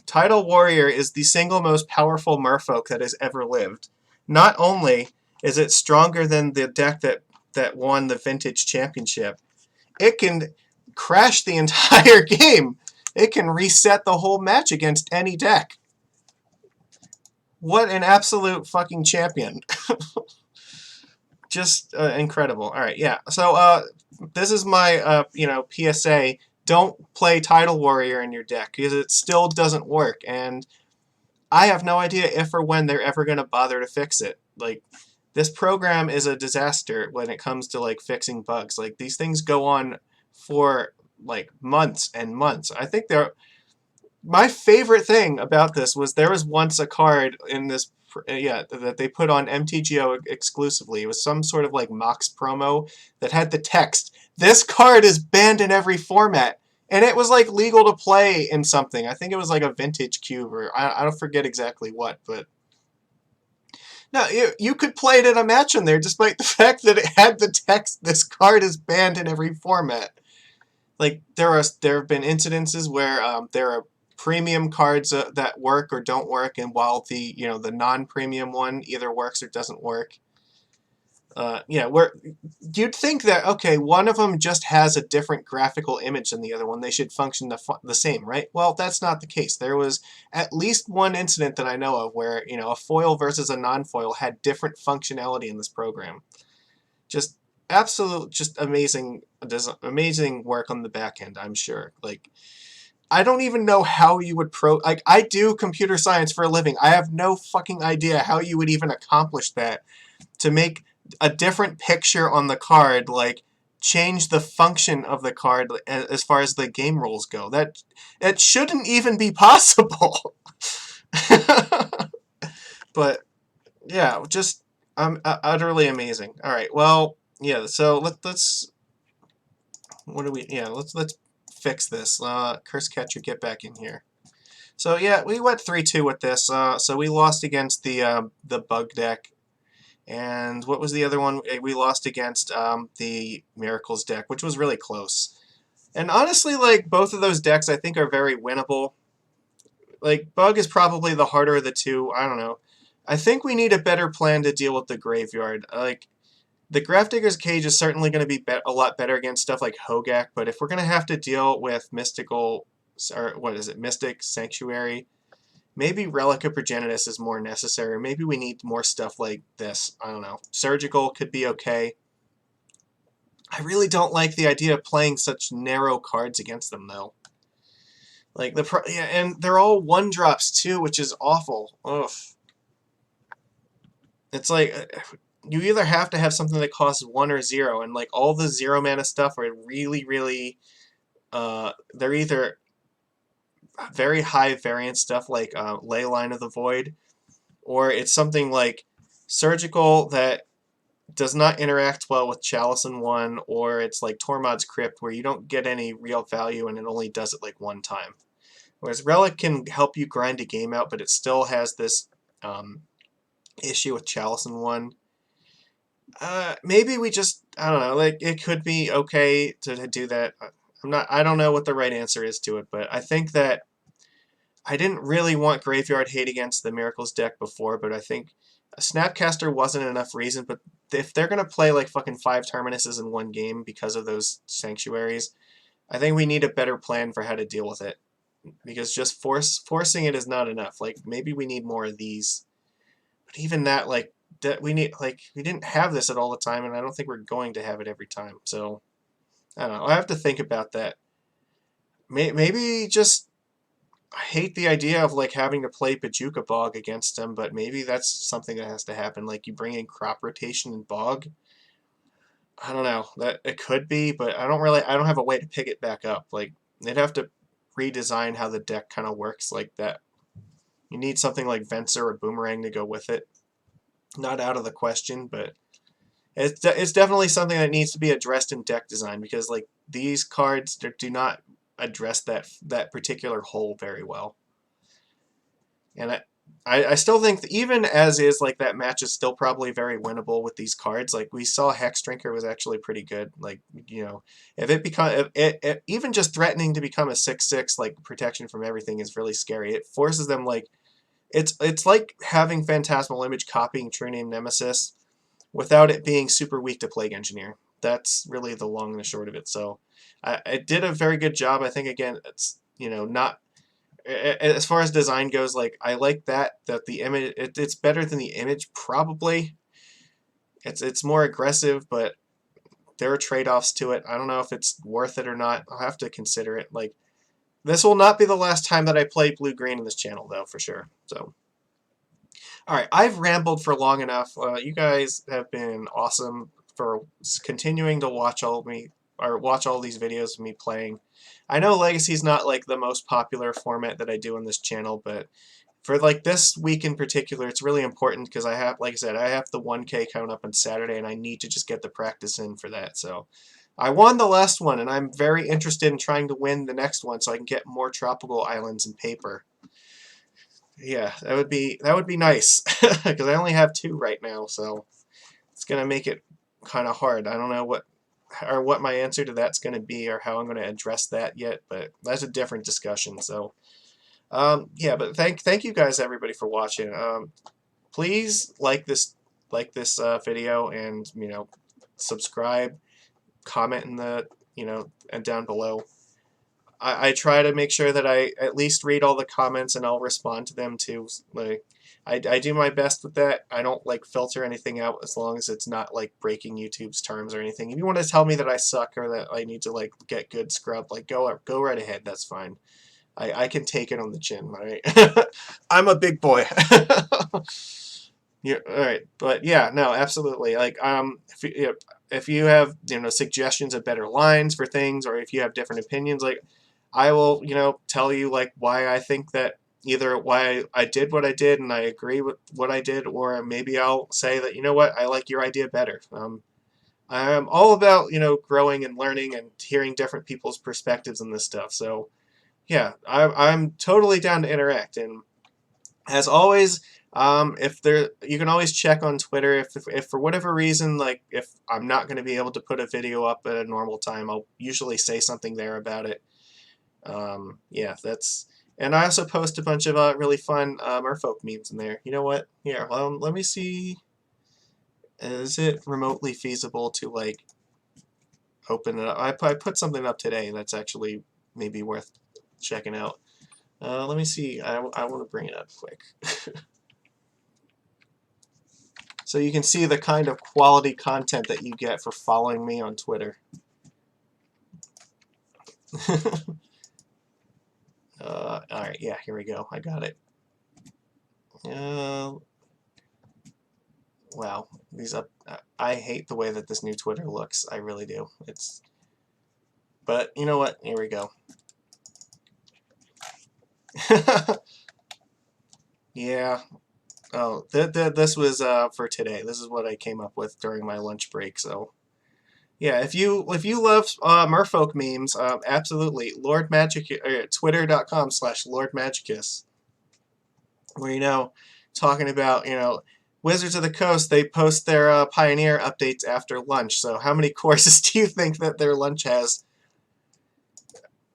Tidal Warrior is the single most powerful Merfolk that has ever lived. Not only is it stronger than the deck that won the Vintage Championship, it can crash the entire game. It can reset the whole match against any deck. What an absolute fucking champion. Just incredible. All right, yeah. So this is my PSA. Don't play Tidal Warrior in your deck, because it still doesn't work, and I have no idea if or when they're ever going to bother to fix it. Like, this program is a disaster when it comes to like fixing bugs. Like, these things go on for like months and months. I think my favorite thing about this was there was once a card in this that they put on MTGO exclusively. It was some sort of like Mox promo that had the text, "This card is banned in every format." And it was like legal to play in something. I think it was like a Vintage Cube, or I don't forget exactly what, but no, you could play it in a match in there, despite the fact that it had the text, "This card is banned in every format." Like, there have been incidences where there are premium cards that work or don't work, and while the non-premium one either works or doesn't work. Yeah, where you'd think that, okay, one of them just has a different graphical image than the other one. They should function the same, right? Well, that's not the case. There was at least one incident that I know of where, you know, a foil versus a non-foil had different functionality in this program. Just absolute, just amazing, amazing work on the back end, I'm sure. Like, I don't even know how you would like, I do computer science for a living. I have no fucking idea how you would even accomplish that, to make a different picture on the card, like change the function of the card as far as the game rules go. That it shouldn't even be possible. But yeah, just utterly amazing. All right, well, yeah. So let's what do we? Yeah, let's fix this. Curse Catcher, get back in here. So yeah, we went 3-2 with this. So we lost against the bug deck. And what was the other one? We lost against the Miracles deck, which was really close. And honestly, like, both of those decks I think are very winnable. Like, Bug is probably the harder of the two. I don't know. I think we need a better plan to deal with the graveyard. Like, the Grafdigger's Cage is certainly going to be a lot better against stuff like Hogak, but if we're going to have to deal with Mystical, or what is it, Mystic Sanctuary, maybe Relica Progenitus is more necessary. Maybe we need more stuff like this. I don't know. Surgical could be okay. I really don't like the idea of playing such narrow cards against them, though. Like yeah, and they're all 1-drops too, which is awful. Ugh. It's like you either have to have something that costs 1 or 0, and like all the 0 mana stuff are really, really. They're either very high variance stuff like Leyline of the Void, or it's something like Surgical that does not interact well with Chalice in 1, or it's like Tormod's Crypt where you don't get any real value and it only does it like 1 time. Whereas Relic can help you grind a game out, but it still has this issue with Chalice in 1. Maybe we just, I don't know, like, it could be okay to do that. I don't know what the right answer is to it, but I think that I didn't really want Graveyard Hate against the Miracles deck before, but I think a Snapcaster wasn't enough reason. But if they're going to play like fucking 5 Terminuses in 1 game because of those Sanctuaries, I think we need a better plan for how to deal with it. Because just forcing it is not enough. Like, maybe we need more of these. But even that, like, we didn't have this at all the time, and I don't think we're going to have it every time. So, I don't know. I have to think about that. Maybe just, I hate the idea of like having to play Bajuka Bog against him, but maybe that's something that has to happen. Like, you bring in Crop Rotation and Bog. I don't know. That it could be, but I don't have a way to pick it back up. Like, they'd have to redesign how the deck kind of works like that. You need something like Venser or Boomerang to go with it. Not out of the question, but it's definitely something that needs to be addressed in deck design, because like these cards do not address that particular hole very well. And I still think that even as is, like, that match is still probably very winnable with these cards. Like, we saw Hex Drinker was actually pretty good. Like, you know, if it even just threatening to become a 6/6, like, protection from everything is really scary. It forces them, like, it's like having Phantasmal Image copying True Name Nemesis without it being super weak to Plague Engineer. That's really the long and the short of it. So I did a very good job. I think, again, it's, you know, not, as far as design goes, like, I like that the image, it's better than the image, probably. It's more aggressive, but there are trade-offs to it. I don't know if it's worth it or not. I'll have to consider it. Like, this will not be the last time that I play blue-green in this channel, though, for sure. So, alright, I've rambled for long enough. You guys have been awesome for continuing to watch all these videos of me playing. I know Legacy's not like the most popular format that I do on this channel, but for like this week in particular, it's really important because I have, like I said, I have the 1K coming up on Saturday, and I need to just get the practice in for that. So I won the last one, and I'm very interested in trying to win the next one so I can get more tropical islands and paper. Yeah, that would be nice because I only have 2 right now, so it's gonna make it kind of hard. I don't know what my answer to that's going to be, or how I'm going to address that yet, but that's a different discussion. So, yeah, but thank you guys, everybody, for watching. Please like this this video, and subscribe, comment in the and down below. I try to make sure that I at least read all the comments, and I'll respond to them too. Like, I do my best with that. I don't like filter anything out as long as it's not like breaking YouTube's terms or anything. If you want to tell me that I suck or that I need to like get good scrub, like go right ahead. That's fine. I can take it on the chin. All right. I'm a big boy. Yeah, all right, but yeah, no, absolutely. Like, if you have suggestions of better lines for things, or if you have different opinions, like, I will tell you like why I think that, either why I did what I did and I agree with what I did, or maybe I'll say that what, I like your idea better. I'm all about growing and learning and hearing different people's perspectives on this stuff. So yeah, I'm totally down to interact. And as always, if there, you can always check on Twitter if for whatever reason, like if I'm not going to be able to put a video up at a normal time, I'll usually say something there about it. Yeah, that's, and I also post a bunch of really fun Merfolk memes in there. You know what? Here, let me see. Is it remotely feasible to like open it up? I put something up today that's actually maybe worth checking out. Let me see. I want to bring it up quick. So you can see the kind of quality content that you get for following me on Twitter. Alright, yeah, here we go. I got it. Wow, I hate the way that this new Twitter looks. I really do. But you know what? Here we go. Yeah. Oh, this was for today. This is what I came up with during my lunch break. So yeah, if you love Merfolk memes, absolutely, Lord Magic, Twitter.com/LordMagicus, where talking about Wizards of the Coast. They post their Pioneer updates after lunch. So how many courses do you think that their lunch has?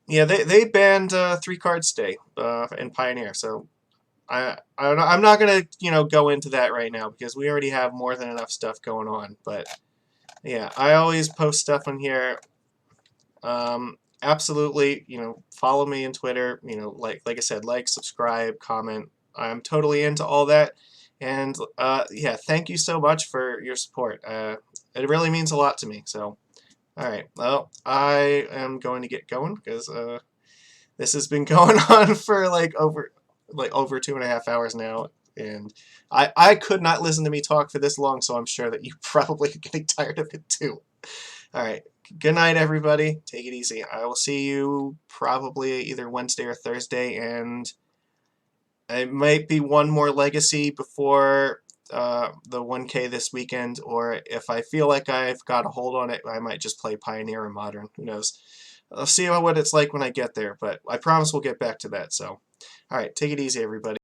Yeah, they banned 3-card stay in Pioneer. So I'm not gonna go into that right now because we already have more than enough stuff going on. But yeah, I always post stuff on here. Absolutely, follow me on Twitter. Like I said, like, subscribe, comment. I'm totally into all that. And yeah, thank you so much for your support. It really means a lot to me. So, all right, well, I am going to get going because this has been going on for over 2.5 hours now, and I could not listen to me talk for this long. So I'm sure that you probably are getting tired of it too. All right. Good night, everybody. Take it easy. I will see you probably either Wednesday or Thursday, and it might be one more Legacy before the 1K this weekend, or if I feel like I've got a hold on it, I might just play Pioneer and Modern. Who knows? I'll see what it's like when I get there, but I promise we'll get back to that. So, all right, take it easy, everybody.